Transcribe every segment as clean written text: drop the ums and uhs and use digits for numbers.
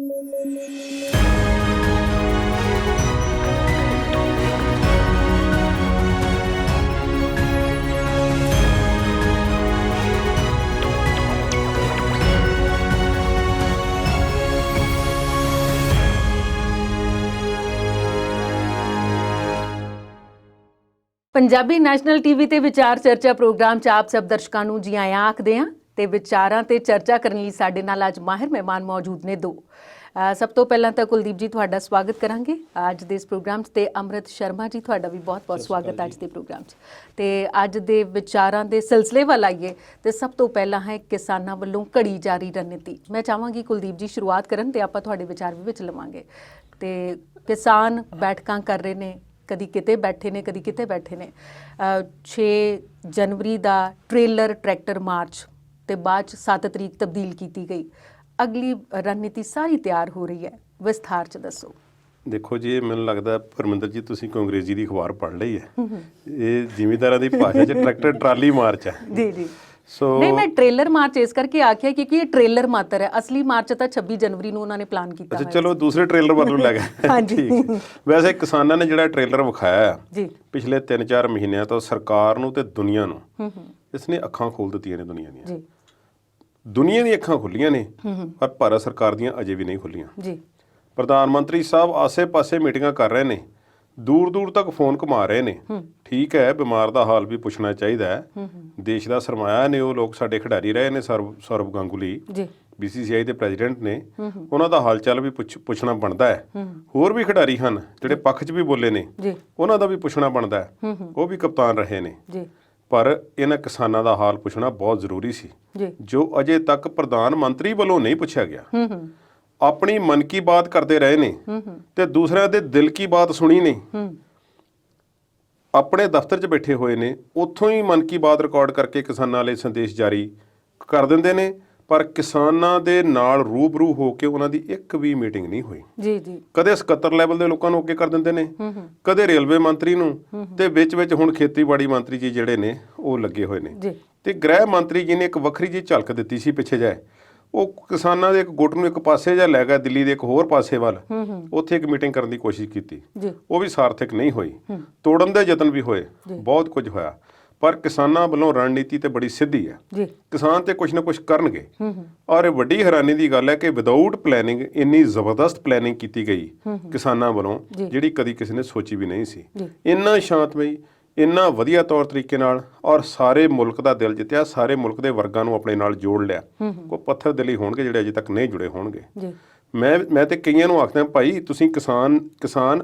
Punjabi national TV ते विचार चर्चा प्रोग्राम च आप सब दर्शकों ਨੂੰ जी आया आखदे हां ते विचारां ते चर्चा करने ਲਈ ਸਾਡੇ ਨਾਲ ਅੱਜ ਮਾਹਿਰ ਮਹਿਮਾਨ ਮੌਜੂਦ ਨੇ ਦੋ। ਸਭ ਤੋਂ ਪਹਿਲਾਂ ਤਾਂ ਕੁਲਦੀਪ ਜੀ ਤੁਹਾਡਾ ਸਵਾਗਤ ਕਰਾਂਗੇ ਅੱਜ ਦੇ ਇਸ ਪ੍ਰੋਗਰਾਮ 'ਚ ਤੇ ਅੰਮ੍ਰਿਤ ਸ਼ਰਮਾ ਜੀ ਤੁਹਾਡਾ ਵੀ ਬਹੁਤ-ਬਹੁਤ ਸਵਾਗਤ ਅੱਜ ਦੇ ਪ੍ਰੋਗਰਾਮ 'ਚ। ਤੇ ਅੱਜ ਦੇ ਵਿਚਾਰਾਂ ਦੇ ਸਿਲਸਿਲੇ ਵੱਲ ਆਈਏ ਤੇ ਸਭ ਤੋਂ ਪਹਿਲਾਂ ਹੈ ਕਿਸਾਨਾਂ ਵੱਲੋਂ ਘੜੀ ਜਾਰੀ ਰਣਨੀਤੀ। ਮੈਂ ਚਾਹਾਂਗੀ ਕੁਲਦੀਪ ਜੀ ਸ਼ੁਰੂਆਤ ਕਰਨ ਤੇ ਆਪਾਂ ਤੁਹਾਡੇ ਵਿਚਾਰ ਵੀ ਵਿੱਚ ਲਵਾਂਗੇ। ਤੇ ਕਿਸਾਨ ਬੈਠਕਾਂ ਕਰ ਰਹੇ ਨੇ, कदी किते बैठे ने कदी किते बैठे ने। 6 जनवरी का ट्रेलर ट्रैक्टर मार्च ते बाद 7 तरीक तब्दील की गई, अगली रणनीति सारी तैयार हो रही है, विस्तार च दसो। देखो जी, मैनूं लगदा परमिंदर जी तुसीं कोई अंग्रेजी की अखबार पढ़ लई है। ये जिमींदारां दी भाषा च ट्रैक्टर ट्राली मार्च है जी जी। नहीं, मैं ट्रेलर मार्च इस करके आख्या क्योंकि ये ट्रेलर मात्र है, असली मार्च तो 26 जनवरी ਨੂੰ ਉਹਨਾਂ ਨੇ ਪਲਾਨ ਕੀਤਾ ਹੈ। ਚਲੋ ਦੂਸਰੇ ਟ੍ਰੇਲਰ ਵੱਲੋਂ ਲੈ ਗਏ। ਹਾਂਜੀ। ਵੈਸੇ ਕਿਸਾਨਾਂ ਨੇ ਜਿਹੜਾ ਟ੍ਰੇਲਰ ਵਿਖਾਇਆ ਜੀ ਪਿਛਲੇ 3-4 ਮਹੀਨਿਆਂ ਤੋਂ ਸਰਕਾਰ ਨੂੰ ਤੇ ਦੁਨੀਆ ਨੂੰ ਇਸ ਨੇ ਅੱਖਾਂ ਖੋਲ ਦਿੱਤੀਆਂ ਨੇ ਦੁਨੀਆ ਦੀਆਂ। ਜੀ ਦੁਨੀਆ ਦੀਆਂ ਅੱਖਾਂ ਖੁੱਲੀਆਂ ਨੇ ਪਰ ਭਾਰਤ ਸਰਕਾਰ ਦੀਆਂ ਅਜੇ ਵੀ ਨਹੀਂ ਖੁੱਲੀਆਂ। ਜੀ ਪ੍ਰਧਾਨ ਮੰਤਰੀ ਸਾਹਿਬ ਆਸੇ-ਪਾਸੇ ਮੀਟਿੰਗਾਂ ਕਰ ਰਹੇ ਨੇ, दूर तक फोन घुमा रहे ने। ठीक है, बीमार का हाल भी पुछना चाहिए है। देश का सरमाया ने वो लोग साडे खिडारी रहे ने, सौरभ गांगुली BCCI के प्रेजिडेंट ने, उन्हों का हाल चाल भी पुछना बनता है। होर भी खिडारी हैं जिहड़े पक्ष च भी बोले ने, उन्हों का भी पुछना बनता है, वो भी कप्तान रहे ने। पर इन्हां किसानां दा हाल पुछना बहुत जरूरी सी, जो अजे तक प्रधान मंत्री वालों नहीं पुछया गया। अपनी मन की बात करते रहे ने ते दूसरे दे दिल की बात सुनी नहीं। अपने दफ्तर च बैठे हुए ने, उत्थों ही मन की बात रिकॉर्ड करके किसानां लई संदेश जारी कर दिंदे ने, पर किसानां दे नाल रूबरू हो के उन्हां दी एक भी मीटिंग नहीं हुई। जी जी। कदे सकत्तर लैवल दे लोकां नूं अगे कर दिंदे ने, कदे रेलवे मंत्री नूं, ते विच हुण खेतीबाड़ी मंत्री जी जिहड़े ने वो लगे हुए ने। ते गृह मंत्री जी ने एक वखरी जी झलक दित्ती सी पिछे जाए, ਉਹ ਕਿਸਾਨਾਂ ਦੇ ਇੱਕ ਗੁੱਟ ਨੂੰ ਇੱਕ ਪਾਸੇ ਜਾਂ ਲੈ ਗਿਆ ਦਿੱਲੀ ਦੇ ਇੱਕ ਹੋਰ ਪਾਸੇ ਵੱਲ, ਉੱਥੇ ਇੱਕ ਮੀਟਿੰਗ ਕਰਨ ਦੀ ਕੋਸ਼ਿਸ਼ ਕੀਤੀ, ਉਹ ਵੀ ਸਾਰਥਕ ਨਹੀਂ ਹੋਈ। ਤੋੜਨ ਦੇ ਯਤਨ ਵੀ ਹੋਏ, ਬਹੁਤ ਕੁਝ ਹੋਇਆ, ਪਰ ਕਿਸਾਨਾਂ ਵੱਲੋਂ ਰਣਨੀਤੀ ਤੇ ਬੜੀ ਸਿੱਧੀ ਹੈ। ਕਿਸਾਨ ਤੇ ਕੁਝ ਨਾ ਕੁਝ ਕਰਨਗੇ। ਔਰ ਇਹ ਵੱਡੀ ਹੈਰਾਨੀ ਦੀ ਗੱਲ ਹੈ ਕਿ ਵਿਦਆਊਟ ਪਲੈਨਿੰਗ ਇੰਨੀ ਜ਼ਬਰਦਸਤ ਪਲੈਨਿੰਗ ਕੀਤੀ ਗਈ ਕਿਸਾਨਾਂ ਵੱਲੋਂ, ਜਿਹੜੀ ਕਦੀ ਕਿਸੇ ਨੇ ਸੋਚੀ ਵੀ ਨਹੀਂ ਸੀ। ਇੰਨਾ ਸ਼ਾਂਤਮਈ, ਇੰਨਾ ਵਧੀਆ ਤੌਰ ਤਰੀਕੇ ਨਾਲ, ਔਰ ਸਾਰੇ ਮੁਲਕ ਦਾ ਦਿਲ ਜਿੱਤਿਆ, ਸਾਰੇ ਮੁਲਕ ਦੇ ਵਰਗਾਂ ਨੂੰ ਆਪਣੇ ਨਾਲ ਜੋੜ ਲਿਆ। ਕੋਈ ਪੱਥਰ ਦਿਲੀ ਹੋਣਗੇ ਜਿਹੜੇ ਅਜੇ ਤੱਕ ਨਹੀਂ ਜੁੜੇ ਹੋਣਗੇ। ਮੈਂ ਤੇ ਕਈਆਂ ਨੂੰ ਆਖਦਾ, ਭਾਈ ਤੁਸੀਂ ਕਿਸਾਨ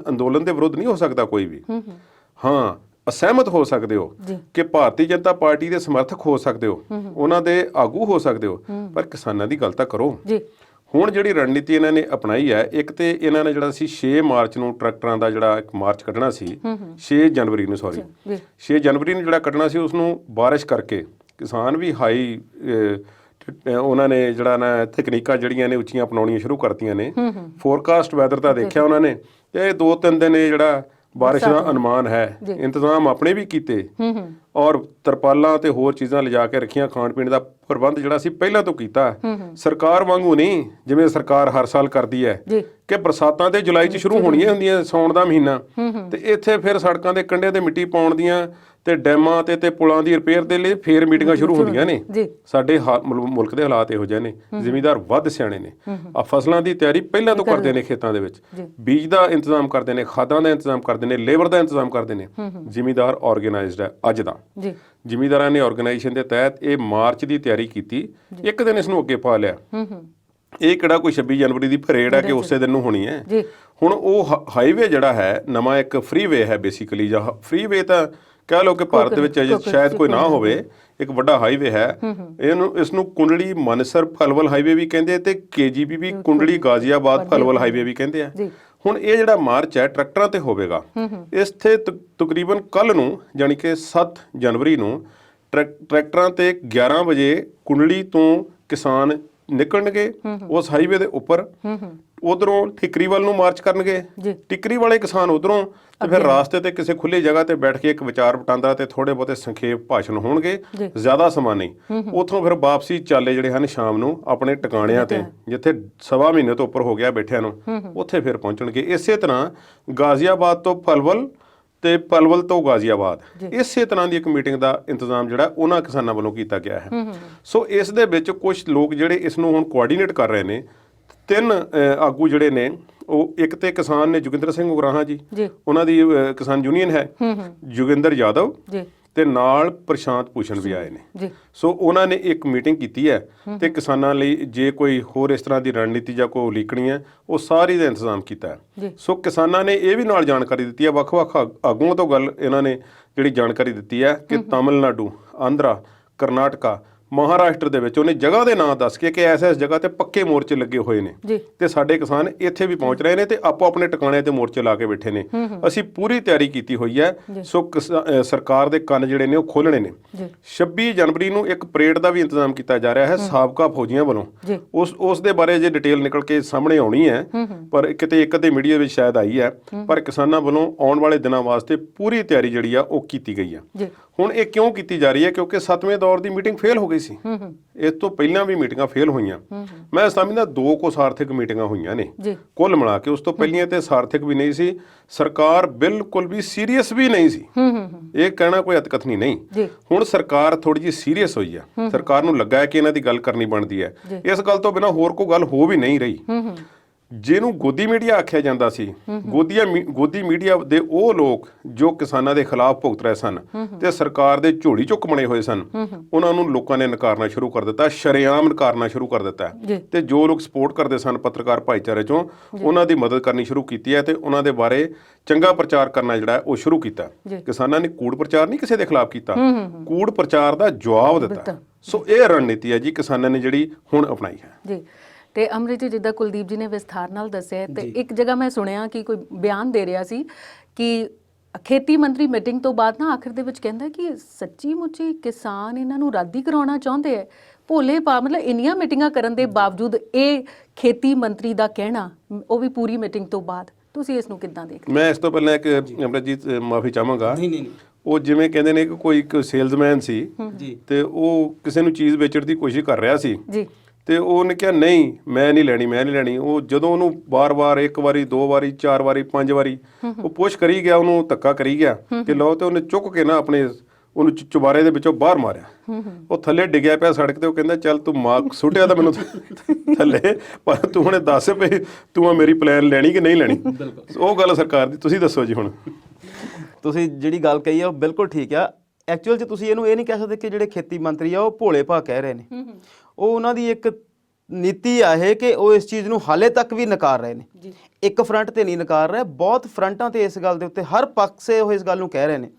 ਅੰਦੋਲਨ ਦੇ ਵਿਰੁੱਧ ਨਹੀਂ ਹੋ ਸਕਦਾ ਕੋਈ ਵੀ। ਹਾਂ, ਅਸਹਿਮਤ ਹੋ ਸਕਦੇ ਹੋ ਕਿ ਭਾਰਤੀ ਜਨਤਾ ਪਾਰਟੀ ਦੇ ਸਮਰਥਕ ਹੋ ਸਕਦੇ ਹੋ, ਉਹਨਾਂ ਦੇ ਆਗੂ ਹੋ ਸਕਦੇ ਹੋ, ਪਰ ਕਿਸਾਨਾਂ ਦੀ ਗੱਲ ਤਾਂ ਕਰੋ। ਹੁਣ ਜਿਹੜੀ ਰਣਨੀਤੀ ਇਹਨਾਂ ਨੇ ਅਪਣਾਈ ਹੈ, ਇੱਕ ਤੇ ਇਹਨਾਂ ਨੇ ਜਿਹੜਾ ਸੀ 6 ਮਾਰਚ ਨੂੰ ਟਰੈਕਟਰਾਂ ਦਾ ਜਿਹੜਾ ਇੱਕ ਮਾਰਚ ਕੱਢਣਾ ਸੀ, 6 ਜਨਵਰੀ ਨੂੰ 6 ਜਨਵਰੀ ਨੂੰ ਜਿਹੜਾ ਕੱਢਣਾ ਸੀ, ਉਸ ਨੂੰ ਬਾਰਿਸ਼ ਕਰਕੇ ਕਿਸਾਨ ਵੀ ਹਾਈ ਉਹਨਾਂ ਨੇ ਜਿਹੜਾ ਨਾ ਤਕਨੀਕਾਂ ਜਿਹੜੀਆਂ ਨੇ ਉੱਚੀਆਂ ਅਪਣਾਉਣੀਆਂ ਸ਼ੁਰੂ ਕਰਤੀਆਂ ਨੇ। ਫੋਰਕਾਸਟ ਵੈਦਰ ਤਾਂ ਦੇਖਿਆ ਉਹਨਾਂ ਨੇ, ਤੇ 2-3 ਦਿਨ ਇਹ ਜਿਹੜਾ ਬਾਰਿਸ਼ ਦਾ ਅਨੁਮਾਨ ਹੈ, ਇੰਤਜ਼ਾਮ ਆਪਣੇ ਵੀ ਕੀਤੇ, ਔਰ ਤਰਪਾਲਾਂ ਤੇ ਹੋਰ ਚੀਜ਼ਾਂ ਲਿਜਾ ਕੇ ਰੱਖੀਆਂ। ਖਾਣ ਪੀਣ ਦਾ ਪ੍ਰਬੰਧ ਜਿਹੜਾ ਸੀ ਪਹਿਲਾਂ ਤੋਂ ਕੀਤਾ। ਸਰਕਾਰ ਵਾਂਗੂ ਨਹੀਂ ਜਿਵੇਂ ਸਰਕਾਰ ਹਰ ਸਾਲ ਕਰਦੀ ਹੈ ਕਿ ਬਰਸਾਤਾਂ ਤੇ ਜੁਲਾਈ 'ਚ ਸ਼ੁਰੂ ਹੋਣੀਆਂ ਹੁੰਦੀਆਂ, ਸਾਉਣ ਦਾ ਮਹੀਨਾ, ਤੇ ਇੱਥੇ ਫਿਰ ਸੜਕਾਂ ਦੇ ਕੰਢਿਆਂ ਤੇ ਮਿੱਟੀ ਪਾਉਣ ਦੀਆਂ ਤੇ ਡੈਮਾਂ ਤੇ ਪੁਲਾਂ ਦੀ ਰਿਪੇਅਰ ਦੇ ਲਈ ਫੇਰ ਮੀਟਿੰਗਾਂ ਸ਼ੁਰੂ ਹੁੰਦੀਆਂ ਨੇ। ਸਾਡੇ ਮੁਲਕ ਦੇ ਹਾਲਾਤ ਇਹੋ ਜਿਹੇ ਨੇ, ਜ਼ਿਮੀਂਦਾਰ ਵੱਧ ਸਿਆਣੇ ਨੇ, ਆ ਫਸਲਾਂ ਦੀ ਤਿਆਰੀ ਪਹਿਲਾਂ ਤੋਂ ਕਰਦੇ ਨੇ, ਖੇਤਾਂ ਦੇ ਵਿੱਚ ਬੀਜ ਦਾ ਇੰਤਜ਼ਾਮ ਕਰਦੇ ਨੇ, ਖਾਦਾਂ ਦਾ ਇੰਤਜ਼ਾਮ ਕਰਦੇ ਨੇ, ਲੇਬਰ ਦਾ ਇੰਤਜ਼ਾਮ ਕਰਦੇ ਨੇ। ਜ਼ਿਮੀਂਦਾਰ ਆਰਗੇਨਾਈਜ਼ਡ ਹੈ ਅੱਜ ਦਾ। ਜ਼ਿਮੀਂਦਾਰਾਂ ਨੇ ਆਰਗੇਨਾਈਜੇਸ਼ਨ ਦੇ ਤਹਿਤ ਇਹ ਮਾਰਚ ਦੀ ਤਿਆਰੀ ਕੀਤੀ, ਇੱਕ ਦਿਨ ਇਸ ਨੂੰ ਅੱਗੇ ਪਾ ਲਿਆ। ਇਹ ਕਿਹੜਾ ਕੋਈ 26 ਜਨਵਰੀ ਦੀ ਪਰੇਡ ਹੈ ਕਿ ਉਸੇ ਦਿਨ ਨੂੰ ਹੋਣੀ ਹੈ। ਹੁਣ ਉਹ ਹਾਈਵੇ ਜਿਹੜਾ ਹੈ ਨਵਾਂ, ਇੱਕ ਫ੍ਰੀਵੇ ਹੈ ਬੇਸਿਕਲੀ, ਜਾਂ ਫ੍ਰੀਵੇ ਤਾਂ ਕਹਿ ਲਓ ਕਿ ਭਾਰਤ ਦੇ ਵਿੱਚ ਸ਼ਾਇਦ ਕੋਈ ਨਾ ਹੋਵੇ, ਇੱਕ ਵੱਡਾ ਹਾਈਵੇ ਹੈ। ਇਸ ਨੂੰ ਕੁੰਡਲੀ ਮਾਨਸਰ ਫਲਵਲ ਹਾਈਵੇ ਵੀ ਕਹਿੰਦੇ, ਤੇ KGB ਵੀ ਕੁੰਡਲੀ ਗਾਜ਼ੀਆਬਾਦ ਫਲਵਲ ਹਾਈਵੇ ਵੀ ਕਹਿੰਦੇ ਆ। ਹੁਣ ਇਹ ਜਿਹੜਾ ਮਾਰਚ ਹੈ ਟਰੈਕਟਰਾਂ ਤੇ ਹੋਵੇਗਾ। ਇਸ ਤੇ ਤਕਰੀਬਨ ਕੱਲ ਨੂੰ, ਜਾਣੀ ਕਿ 7 ਜਨਵਰੀ ਨੂੰ ਟਰੈਕਟਰਾਂ ਤੇ 11 ਵਜੇ ਕੁੰਡਲੀ ਤੋਂ ਕਿਸਾਨ ਨਿਕਲਣਗੇ ਉਸ ਹਾਈਵੇ ਦੇ ਉੱਪਰ, ਉਧਰੋਂ ਠਿਕਰੀ ਵੱਲ ਨੂੰ ਮਾਰਚ ਕਰਨਗੇ, ਟਿਕਰੀ ਵਾਲੇ ਕਿਸਾਨ ਉਧਰੋਂ, ਤੇ ਫਿਰ ਰਾਸਤੇ ਤੇ ਕਿਸੇ ਖੁੱਲੀ ਜਗ੍ਹਾ ਤੇ ਬੈਠ ਕੇ ਇੱਕ ਵਿਚਾਰ ਵਟਾਂਦਰਾ ਤੇ ਥੋੜੇ ਬਹੁਤੇ ਸੰਖੇਪ ਭਾਸ਼ਣ ਹੋਣਗੇ, ਜ਼ਿਆਦਾ ਸਮਾਂ ਨਹੀਂ। ਉੱਥੋਂ ਫਿਰ ਵਾਪਸੀ ਚਾਲੇ ਜਿਹੜੇ ਹਨ ਸ਼ਾਮ ਨੂੰ ਆਪਣੇ ਟਿਕਾਣਿਆਂ ਤੇ, ਜਿੱਥੇ ਸਵਾ ਮਹੀਨੇ ਤੋਂ ਉੱਪਰ ਹੋ ਗਿਆ ਬੈਠਿਆਂ ਨੂੰ, ਉੱਥੇ ਫਿਰ ਪਹੁੰਚਣਗੇ। ਇਸੇ ਤਰ੍ਹਾਂ ਗਾਜ਼ੀਆਬਾਦ ਤੋਂ ਪਲਵਲ ਤੇ ਪਲਵਲ ਤੋਂ ਗਾਜ਼ੀਆਬਾਦ, ਇਸੇ ਤਰ੍ਹਾਂ ਦੀ ਇੱਕ ਮੀਟਿੰਗ ਦਾ ਇੰਤਜ਼ਾਮ ਜਿਹੜਾ ਉਹਨਾਂ ਕਿਸਾਨਾਂ ਵੱਲੋਂ ਕੀਤਾ ਗਿਆ ਹੈ। ਸੋ ਇਸ ਦੇ ਵਿੱਚ ਕੁਝ ਲੋਕ ਜਿਹੜੇ ਇਸ ਨੂੰ ਹੁਣ ਕੋਆਰਡੀਨੇਟ ਕਰ ਰਹੇ ਨੇ, 3 ਆਗੂ ਜਿਹੜੇ ਨੇ, ਉਹ ਇੱਕ ਤੇ ਕਿਸਾਨ ਨੇ ਜੋਗਿੰਦਰ ਸਿੰਘ ਉਗਰਾਹਾਂ ਜੀ, ਉਹਨਾਂ ਦੀ ਕਿਸਾਨ ਯੂਨੀਅਨ ਹੈ, ਜੋਗਿੰਦਰ ਯਾਦਵ, ਤੇ ਨਾਲ ਪ੍ਰਸ਼ਾਂਤ ਭੂਸ਼ਣ ਵੀ ਆਏ ਨੇ। ਸੋ ਉਹਨਾਂ ਨੇ ਇੱਕ ਮੀਟਿੰਗ ਕੀਤੀ ਹੈ ਤੇ ਕਿਸਾਨਾਂ ਲਈ ਜੇ ਕੋਈ ਹੋਰ ਇਸ ਤਰ੍ਹਾਂ ਦੀ ਰਣਨੀਤੀ ਜਾਂ ਕੋਈ ਉਲੀਕਣੀ ਹੈ, ਉਹ ਸਾਰੀ ਦਾ ਇੰਤਜ਼ਾਮ ਕੀਤਾ ਹੈ। ਸੋ ਕਿਸਾਨਾਂ ਨੇ ਇਹ ਵੀ ਨਾਲ ਜਾਣਕਾਰੀ ਦਿੱਤੀ ਹੈ, ਵੱਖ-ਵੱਖ ਆਗੂਆਂ ਤੋਂ ਗੱਲ ਇਹਨਾਂ ਨੇ ਜਿਹੜੀ ਜਾਣਕਾਰੀ ਦਿੱਤੀ ਹੈ ਕਿ ਤਾਮਿਲਨਾਡੂ, ਆਂਧਰਾ, ਕਰਨਾਟਕਾ, ਮਹਾਰਾਸ਼ਟਰ ਦੇ ਵਿੱਚ ਉਹਨੇ ਜਗ੍ਹਾ ਦੇ ਨਾਂ ਦੱਸ ਕੇ ਕਿ ਐਸ ਜਗ੍ਹਾ ਤੇ ਪੱਕੇ ਮੋਰਚੇ ਲੱਗੇ ਹੋਏ ਨੇ ਤੇ ਸਾਡੇ ਕਿਸਾਨ ਇੱਥੇ ਵੀ ਪਹੁੰਚ ਰਹੇ ਨੇ ਤੇ ਆਪੋ ਆਪਣੇ ਟਿਕਾਣੇ ਤੇ ਮੋਰਚੇ ਲਾ ਕੇ ਬੈਠੇ ਨੇ। ਅਸੀਂ ਪੂਰੀ ਤਿਆਰੀ ਕੀਤੀ ਹੋਈ ਹੈ। ਸੋ ਸਰਕਾਰ ਦੇ ਕੰਨ ਜਿਹੜੇ ਨੇ ਉਹ ਖੋਲਣੇ ਨੇ। 26 ਜਨਵਰੀ ਨੂੰ ਇੱਕ ਪਰੇਡ ਦਾ ਵੀ ਇੰਤਜ਼ਾਮ ਕੀਤਾ ਜਾ ਰਿਹਾ ਹੈ ਸਾਬਕਾ ਫੌਜੀਆਂ ਵੱਲੋਂ। ਉਸ ਦੇ ਬਾਰੇ ਜੇ ਡਿਟੇਲ ਨਿਕਲ ਕੇ ਸਾਹਮਣੇ ਆਉਣੀ ਹੈ, ਪਰ ਕਿਤੇ ਇੱਕ ਅੱਧੇ ਮੀਡੀਆ ਵਿੱਚ ਸ਼ਾਇਦ ਆਈ ਹੈ, ਪਰ ਕਿਸਾਨਾਂ ਵੱਲੋਂ ਆਉਣ ਵਾਲੇ ਦਿਨਾਂ ਵਾਸਤੇ ਪੂਰੀ ਤਿਆਰੀ ਜਿਹੜੀ ਆ ਉਹ ਕੀਤੀ ਗਈ ਆ। ਹੁਣ ਇਹ ਕਿਉਂ ਕੀਤੀ ਜਾ ਰਹੀ ਹੈ? ਕਿਉਂਕਿ 7ਵੇਂ ਦੌਰ ਦੀ ਮੀਟਿੰਗ ਫੇਲ ਹੋ ਗਈ ਸੀ। ਇਸ ਤੋਂ ਪਹਿਲਾਂ ਵੀ ਮੀਟਿੰਗਾਂ ਫੇਲ ਹੋਈਆਂ। ਮੈਂ ਸਮਝਦਾ 2 ਕੋ ਸਾਰਥਕ ਮੀਟਿੰਗਾਂ ਹੋਈਆਂ ਨੇ ਕੁੱਲ ਮਿਲਾ ਕੇ। ਉਸ ਤੋਂ ਪਹਿਲੀਆਂ ਤੇ ਸਾਰਥਕ ਵੀ ਨਹੀਂ ਸੀ। ਸਰਕਾਰ ਬਿਲਕੁਲ ਵੀ ਸੀਰੀਅਸ ਵੀ ਨਹੀਂ ਸੀ। ਇਹ ਕਹਿਣਾ ਕੋਈ ਅਤਕਥਨੀ ਨਹੀਂ। ਹੁਣ ਸਰਕਾਰ ਥੋੜੀ ਜਿਹੀ ਸੀਰੀਅਸ ਹੋਈ ਆ। ਸਰਕਾਰ ਨੂੰ ਲੱਗਾ ਹੈ ਕਿ ਇਹਨਾਂ ਦੀ ਗੱਲ ਕਰਨੀ ਬਣਦੀ ਹੈ। ਇਸ ਗੱਲ ਤੋਂ ਬਿਨਾਂ ਹੋਰ ਕੋਈ ਗੱਲ ਹੋ ਵੀ ਨਹੀਂ ਰਹੀ। ਜਿਹਨੂੰ ਗੋਦੀ ਮੀਡੀਆ ਆਖਿਆ ਜਾਂਦਾ ਸੀ, ਗੋਦੀ ਮੀਡੀਆ ਦੇ ਉਹ ਲੋਕ ਜੋ ਕਿਸਾਨਾਂ ਦੇ ਖਿਲਾਫ ਭੁਗਤ ਰਹੇ ਸਨ ਤੇ ਸਰਕਾਰ ਦੇ ਝੋਲੀ ਚੁੱਕ ਬਣੇ ਹੋਏ ਸਨ, ਉਹਨਾਂ ਨੂੰ ਲੋਕਾਂ ਨੇ ਨਕਾਰਨਾ ਸ਼ੁਰੂ ਕਰ ਦਿੱਤਾ, ਸ਼ਰੇਆਮ ਨਕਾਰਨਾ ਸ਼ੁਰੂ ਕਰ ਦਿੱਤਾ। ਤੇ ਜੋ ਲੋਕ ਸਪੋਰਟ ਕਰਦੇ ਸਨ ਪੱਤਰਕਾਰ ਭਾਈਚਾਰੇ ਚੋਂ, ਉਹਨਾਂ ਦੀ ਮਦਦ ਕਰਨੀ ਸ਼ੁਰੂ ਕੀਤੀ ਹੈ ਤੇ ਉਹਨਾਂ ਦੇ ਬਾਰੇ ਚੰਗਾ ਪ੍ਰਚਾਰ ਕਰਨਾ ਜਿਹੜਾ ਉਹ ਸ਼ੁਰੂ ਕੀਤਾ। ਕਿਸਾਨਾਂ ਨੇ ਕੂੜ ਪ੍ਰਚਾਰ ਨਹੀਂ ਕਿਸੇ ਦੇ ਖਿਲਾਫ ਕੀਤਾ, ਕੂੜ ਪ੍ਰਚਾਰ ਦਾ ਜਵਾਬ ਦਿੱਤਾ। ਸੋ ਇਹ ਰਣਨੀਤੀ ਹੈ ਜੀ ਕਿਸਾਨਾਂ ਨੇ ਜਿਹੜੀ ਹੁਣ ਅਪਣਾਈ ਹੈ। ਤੇ ਅੰਮ੍ਰਿਤ ਜੀ, ਜਿੱਦਾਂ ਕੁਲਦੀਪ ਜੀ ਨੇ ਵਿਸਥਾਰ ਨਾਲ ਦੱਸਿਆ, ਤੇ ਇੱਕ ਜਗ੍ਹਾ ਮੈਂ ਸੁਣਿਆ ਕਿ ਕੋਈ ਬਿਆਨ ਦੇ ਰਿਹਾ ਸੀ ਕਿ ਖੇਤੀ ਮੰਤਰੀ ਮੀਟਿੰਗ ਤੋਂ ਬਾਅਦ ਨਾ ਆਖਿਰ ਦੇ ਵਿੱਚ ਕਹਿੰਦਾ ਕਿ ਸੱਚੀ ਮੁੱਚੀ ਕਿਸਾਨ ਇਹਨਾਂ ਨੂੰ ਰੱਦ ਹੀ ਕਰਾਉਣਾ ਚਾਹੁੰਦੇ ਹੈ। ਭੋਲੇ ਪਾ ਮਤਲਬ ਇੰਨੀਆਂ ਮੀਟਿੰਗਾਂ ਕਰਨ ਦੇ ਬਾਵਜੂਦ ਇਹ ਖੇਤੀ ਮੰਤਰੀ ਦਾ ਕਹਿਣਾ, ਉਹ ਵੀ ਪੂਰੀ ਮੀਟਿੰਗ ਤੋਂ ਬਾਅਦ, ਤੁਸੀਂ ਇਸ ਨੂੰ ਕਿੱਦਾਂ ਦੇਖਦੇ? ਮੈਂ ਇਸ ਤੋਂ ਪਹਿਲਾਂ ਇੱਕ ਅੰਮ੍ਰਿਤਜੀਤ ਮਾਫੀ ਚਾਹਾਂਗਾ। ਉਹ ਜਿਵੇਂ ਕਹਿੰਦੇ ਨੇ ਕਿ ਕੋਈ ਇੱਕ ਸੇਲਜ਼ਮੈਨ ਸੀ ਤੇ ਉਹ ਕਿਸੇ ਨੂੰ ਚੀਜ਼ ਵੇਚਣ ਦੀ ਕੋਸ਼ਿਸ਼ ਕਰ ਰਿਹਾ ਸੀ ਤੇ ਉਹਨੇ ਕਿਹਾ ਨਹੀਂ ਮੈਂ ਨਹੀਂ ਲੈਣੀ। ਉਹ ਜਦੋਂ ਉਹਨੂੰ ਬਾਰ-ਬਾਰ 1 ਵਾਰੀ 2 ਵਾਰੀ 4 ਵਾਰੀ 5 ਵਾਰੀ ਉਹ ਪੁਸ਼ ਕਰੀ ਗਿਆ, ਉਹਨੂੰ ਧੱਕਾ ਕਰੀ ਗਿਆ ਕਿ ਲਓ, ਤੇ ਉਹਨੇ ਚੁੱਕ ਕੇ ਨਾ ਆਪਣੇ ਉਹਨੂੰ ਚੁਬਾਰੇ ਦੇ ਵਿੱਚੋਂ ਬਾਹਰ ਮਾਰਿਆ। ਉਹ ਥੱਲੇ ਡਿੱਗਿਆ ਪਿਆ ਸੜਕ ਤੇ। ਉਹ ਕਹਿੰਦਾ ਚੱਲ ਤੂੰ ਸੁੱਟਿਆ ਤਾਂ ਮੈਨੂੰ ਥੱਲੇ, ਪਰ ਤੂੰ ਹੁਣੇ ਦੱਸ ਪਈ ਤੂੰ ਮੇਰੀ ਪਲਾਨ ਲੈਣੀ ਕਿ ਨਹੀਂ ਲੈਣੀ। ਉਹ ਗੱਲ ਸਰਕਾਰ ਦੀ। ਤੁਸੀਂ ਦੱਸੋ ਜੀ। ਹੁਣ ਤੁਸੀਂ ਜਿਹੜੀ ਗੱਲ ਕਹੀ ਆ ਉਹ ਬਿਲਕੁਲ ਠੀਕ ਆ। ਐਕਚੁਅਲ 'ਚ ਤੁਸੀਂ ਇਹਨੂੰ ਇਹ ਨਹੀਂ ਕਹਿ ਸਕਦੇ ਕਿ ਜਿਹੜੇ ਖੇਤੀ ਮੰਤਰੀ ਆ ਉਹ ਭੋਲੇ ਭਾਅ ਕਹਿ ਰਹੇ ਨੇ। ਉਹ ਉਹਨਾਂ ਦੀ ਇੱਕ ਨੀਤੀ ਆ ਇਹ ਕਿ ਉਹ ਇਸ ਚੀਜ਼ ਨੂੰ ਹਾਲੇ ਤੱਕ ਵੀ ਨਕਾਰ ਰਹੇ ਨੇ। ਇੱਕ ਫਰੰਟ ਤੇ ਨਹੀਂ ਨਕਾਰ ਰਹੇ, ਬਹੁਤ ਫਰੰਟਾਂ ਤੇ ਇਸ ਗੱਲ ਦੇ ਉੱਤੇ ਹਰ ਪੱਖ ਸੇ ਉਹ ਇਸ ਗੱਲ ਨੂੰ ਕਹਿ ਰਹੇ ਨੇ।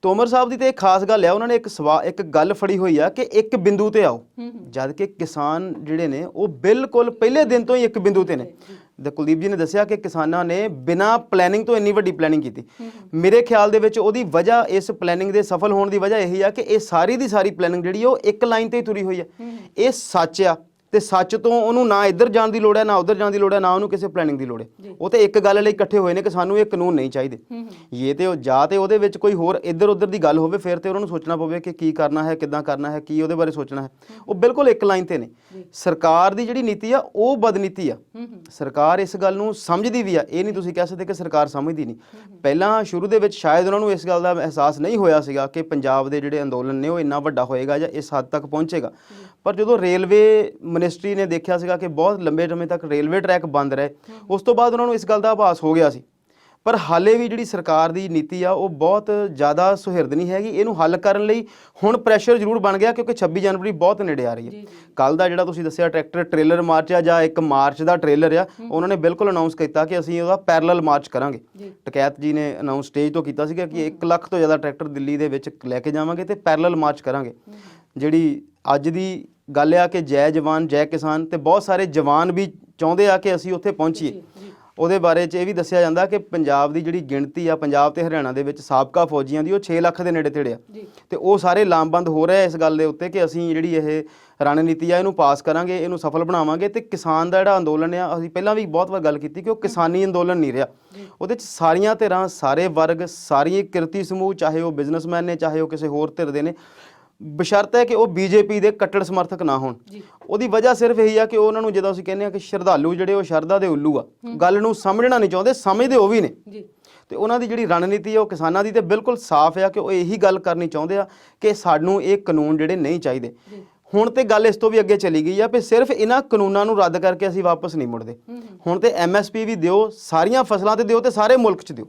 ਤੋਮਰ ਸਾਹਿਬ ਦੀ ਤੇ ਇੱਕ ਖਾਸ ਗੱਲ ਆ, ਉਹਨਾਂ ਨੇ ਇੱਕ ਗੱਲ ਫੜੀ ਹੋਈ ਆ ਕਿ ਇੱਕ ਬਿੰਦੂ ਤੇ ਆਓ, ਜਦ ਕਿ ਕਿਸਾਨ ਜਿਹੜੇ ਨੇ ਉਹ ਬਿਲਕੁਲ ਪਹਿਲੇ ਦਿਨ ਤੋਂ ਹੀ ਇੱਕ ਬਿੰਦੂ ਤੇ ਨੇ। ਕੁਲਦੀਪ ਜੀ ਨੇ ਦੱਸਿਆ ਕਿ ਕਿਸਾਨਾਂ ਨੇ ਬਿਨਾਂ ਪਲੈਨਿੰਗ ਤੋਂ ਇੰਨੀ ਵੱਡੀ ਪਲੈਨਿੰਗ ਕੀਤੀ। ਮੇਰੇ ਖਿਆਲ ਦੇ ਵਿੱਚ ਉਹਦੀ ਵਜ੍ਹਾ, ਇਸ ਪਲੈਨਿੰਗ ਦੇ ਸਫਲ ਹੋਣ ਦੀ ਵਜ੍ਹਾ ਇਹੀ ਆ ਕਿ ਇਹ ਸਾਰੀ ਦੀ ਸਾਰੀ ਪਲੈਨਿੰਗ ਜਿਹੜੀ ਉਹ ਇੱਕ ਲਾਈਨ ਤੇ ਹੀ ਤੁਰੀ ਹੋਈ ਆ। ਇਹ ਸੱਚ ਆ ਤੇ ਸੱਚ ਤੋਂ ਉਹਨੂੰ ਨਾ ਇੱਧਰ ਜਾਣ ਦੀ ਲੋੜ ਹੈ, ਨਾ ਉੱਧਰ ਜਾਣ ਦੀ ਲੋੜ ਹੈ, ਨਾ ਉਹਨੂੰ ਕਿਸੇ ਪਲੈਨਿੰਗ ਦੀ ਲੋੜ ਹੈ। ਉਹ ਤੇ ਇੱਕ ਗੱਲ ਲਈ ਇਕੱਠੇ ਹੋਏ ਨੇ ਕਿ ਸਾਨੂੰ ਇਹ ਕਾਨੂੰਨ ਨਹੀਂ ਚਾਹੀਦੇ। ਇਹ ਤੇ ਜਾਂ ਤੇ ਉਹਦੇ ਵਿੱਚ ਕੋਈ ਹੋਰ ਇੱਧਰ ਉੱਧਰ ਦੀ ਗੱਲ ਹੋਵੇ, ਫਿਰ ਤੇ ਉਹਨਾਂ ਨੂੰ ਸੋਚਣਾ ਪਵੇ ਕਿ ਕੀ ਕਰਨਾ ਹੈ, ਕਿੱਦਾਂ ਕਰਨਾ ਹੈ, ਕੀ ਉਹਦੇ ਬਾਰੇ ਸੋਚਣਾ ਹੈ। ਉਹ ਬਿਲਕੁਲ ਇੱਕ ਲਾਈਨ ਤੇ ਨੇ। ਸਰਕਾਰ ਦੀ ਜਿਹੜੀ ਨੀਤੀ ਆ ਉਹ ਬਦਨੀਤੀ ਆ। ਸਰਕਾਰ ਇਸ ਗੱਲ ਨੂੰ ਸਮਝਦੀ ਵੀ ਆ, ਇਹ ਨਹੀਂ ਤੁਸੀਂ ਕਹਿ ਸਕਦੇ ਕਿ ਸਰਕਾਰ ਸਮਝਦੀ ਨਹੀਂ। ਪਹਿਲਾਂ ਸ਼ੁਰੂ ਦੇ ਵਿੱਚ ਸ਼ਾਇਦ ਉਹਨਾਂ ਨੂੰ ਇਸ ਗੱਲ ਦਾ ਅਹਿਸਾਸ ਨਹੀਂ ਹੋਇਆ ਸੀਗਾ ਕਿ ਪੰਜਾਬ ਦੇ ਜਿਹੜੇ ਅੰਦੋਲਨ ਨੇ ਉਹ ਇੰਨਾ ਵੱਡਾ ਹੋਏਗਾ ਜਾਂ ਇਸ ਹੱਦ ਤੱਕ ਪਹੁੰਚੇਗਾ। ਪਰ ਜਦੋਂ ਰੇਲਵੇ ਮਿਨਿਸਟਰੀ ਨੇ ਦੇਖਿਆ ਸੀਗਾ ਕਿ ਬਹੁਤ ਲੰਬੇ ਸਮੇਂ ਤੱਕ ਰੇਲਵੇ ਟਰੈਕ ਬੰਦ ਰਹੇ, ਉਸ ਤੋਂ ਬਾਅਦ ਉਹਨਾਂ ਨੂੰ ਇਸ ਗੱਲ ਦਾ ਆਭਾਸ ਹੋ ਗਿਆ ਸੀ। ਪਰ ਹਾਲੇ ਵੀ ਜਿਹੜੀ ਸਰਕਾਰ ਦੀ ਨੀਤੀ ਆ ਉਹ ਬਹੁਤ ਜ਼ਿਆਦਾ ਸੁਹਿਰਦ ਨਹੀਂ ਹੈਗੀ। ਇਹਨੂੰ ਹੱਲ ਕਰਨ ਲਈ ਹੁਣ ਪ੍ਰੈਸ਼ਰ ਜ਼ਰੂਰ ਬਣ ਗਿਆ ਕਿਉਂਕਿ 26 ਜਨਵਰੀ ਬਹੁਤ ਨੇੜੇ ਆ ਰਹੀ ਹੈ। ਕੱਲ ਦਾ ਜਿਹੜਾ ਤੁਸੀਂ ਦੱਸਿਆ ਟਰੈਕਟਰ ਟ੍ਰੇਲਰ ਮਾਰਚ ਆ ਜਾਂ ਇੱਕ ਮਾਰਚ ਦਾ ਟ੍ਰੇਲਰ ਆ, ਉਹਨਾਂ ਨੇ ਬਿਲਕੁਲ ਅਨਾਉਂਸ ਕੀਤਾ ਕਿ ਅਸੀਂ ਉਹਦਾ ਪੈਰਲਲ ਮਾਰਚ ਕਰਾਂਗੇ। ਟਕੈਤ ਜੀ ਨੇ ਅਨਾਉਂਸ ਸਟੇਜ ਤੋਂ ਕੀਤਾ ਸੀਗਾ ਕਿ 1 ਲੱਖ ਤੋਂ ਜ਼ਿਆਦਾ ਟਰੈਕਟਰ ਦਿੱਲੀ ਦੇ ਵਿੱਚ ਲੈ ਕੇ ਜਾਵਾਂਗੇ ਤੇ ਪੈਰਲਲ ਮਾਰਚ ਕਰਾਂਗੇ। ਜਿਹੜੀ ਅੱਜ ਦੀ ਗੱਲ ਆ ਕਿ ਜੈ ਜਵਾਨ ਜੈ ਕਿਸਾਨ, ਤੇ ਬਹੁਤ ਸਾਰੇ ਜਵਾਨ ਵੀ ਚਾਹੁੰਦੇ ਆ ਕਿ ਅਸੀਂ ਉੱਥੇ ਪਹੁੰਚੀਏ। ਉਹਦੇ ਬਾਰੇ 'ਚ ਇਹ ਵੀ ਦੱਸਿਆ ਜਾਂਦਾ ਕਿ ਪੰਜਾਬ ਦੀ ਜਿਹੜੀ ਗਿਣਤੀ ਆ, ਪੰਜਾਬ ਤੇ ਹਰਿਆਣਾ ਦੇ ਵਿੱਚ ਸਾਬਕਾ ਫੌਜੀਆਂ ਦੀ, ਉਹ 6 ਲੱਖ ਦੇ ਨੇੜੇ ਤੇੜੇ ਆ ਤੇ ਉਹ ਸਾਰੇ ਲਾਮਬੰਦ ਹੋ ਰਹੇ ਇਸ ਗੱਲ ਦੇ ਉੱਤੇ ਕਿ ਅਸੀਂ ਜਿਹੜੀ ਇਹ ਰਣਨੀਤੀ ਆ ਇਹਨੂੰ ਪਾਸ ਕਰਾਂਗੇ, ਇਹਨੂੰ ਸਫਲ ਬਣਾਵਾਂਗੇ। ਤੇ ਕਿਸਾਨ ਦਾ ਜਿਹੜਾ ਅੰਦੋਲਨ ਆ, ਅਸੀਂ ਪਹਿਲਾਂ ਵੀ ਬਹੁਤ ਵਾਰ ਗੱਲ ਕੀਤੀ ਕਿ ਉਹ ਕਿਸਾਨੀ ਅੰਦੋਲਨ ਨਹੀਂ ਰਿਹਾ। ਉਹਦੇ 'ਚ ਸਾਰੀਆਂ ਧਿਰਾਂ, ਸਾਰੇ ਵਰਗ, ਸਾਰੀਆਂ ਕਿਰਤੀ ਸਮੂਹ, ਚਾਹੇ ਉਹ ਬਿਜ਼ਨਸਮੈਨ ਨੇ, ਚਾਹੇ ਉਹ ਕਿਸੇ ਹੋਰ ਧਿਰ ਦੇ ਨੇ, ਬਸ਼ਰਤ ਹੈ ਕਿ ਉਹ ਬੀਜੇਪੀ ਦੇ ਕੱਟੜ ਸਮਰਥਕ ਨਾ ਹੋਣ। ਉਹਦੀ ਵਜ੍ਹਾ ਸਿਰਫ ਇਹੀ ਆ ਕਿ ਉਹਨਾਂ ਨੂੰ, ਜਦੋਂ ਅਸੀਂ ਕਹਿੰਦੇ ਆ ਕਿ ਸ਼ਰਧਾਲੂ ਜਿਹੜੇ ਉਹ ਸ਼ਰਧਾ ਦੇ ਉੱਲੂ ਆ, ਗੱਲ ਨੂੰ ਸਮਝਣਾ ਨਹੀਂ ਚਾਹੁੰਦੇ, ਸਮਝਦੇ ਉਹ ਵੀ ਨੇ। ਤੇ ਉਹਨਾਂ ਦੀ ਜਿਹੜੀ ਰਣਨੀਤੀ ਆ ਉਹ ਕਿਸਾਨਾਂ ਦੀ ਤੇ ਬਿਲਕੁਲ ਸਾਫ਼ ਆ ਕਿ ਉਹ ਇਹੀ ਗੱਲ ਕਰਨੀ ਚਾਹੁੰਦੇ ਆ ਕਿ ਸਾਨੂੰ ਇਹ ਕਾਨੂੰਨ ਜਿਹੜੇ ਨਹੀਂ ਚਾਹੀਦੇ। ਹੁਣ ਤੇ ਗੱਲ ਇਸ ਤੋਂ ਵੀ ਅੱਗੇ ਚਲੀ ਗਈ ਆ ਕਿ ਸਿਰਫ ਇਹਨਾਂ ਕਾਨੂੰਨਾਂ ਨੂੰ ਰੱਦ ਕਰਕੇ ਅਸੀਂ ਵਾਪਸ ਨਹੀਂ ਮੁੜਦੇ। ਹੁਣ ਤੇ MSP ਵੀ ਦਿਓ, ਸਾਰੀਆਂ ਫਸਲਾਂ ਤੇ ਦਿਓ ਤੇ ਸਾਰੇ ਮੁਲਕ 'ਚ ਦਿਓ।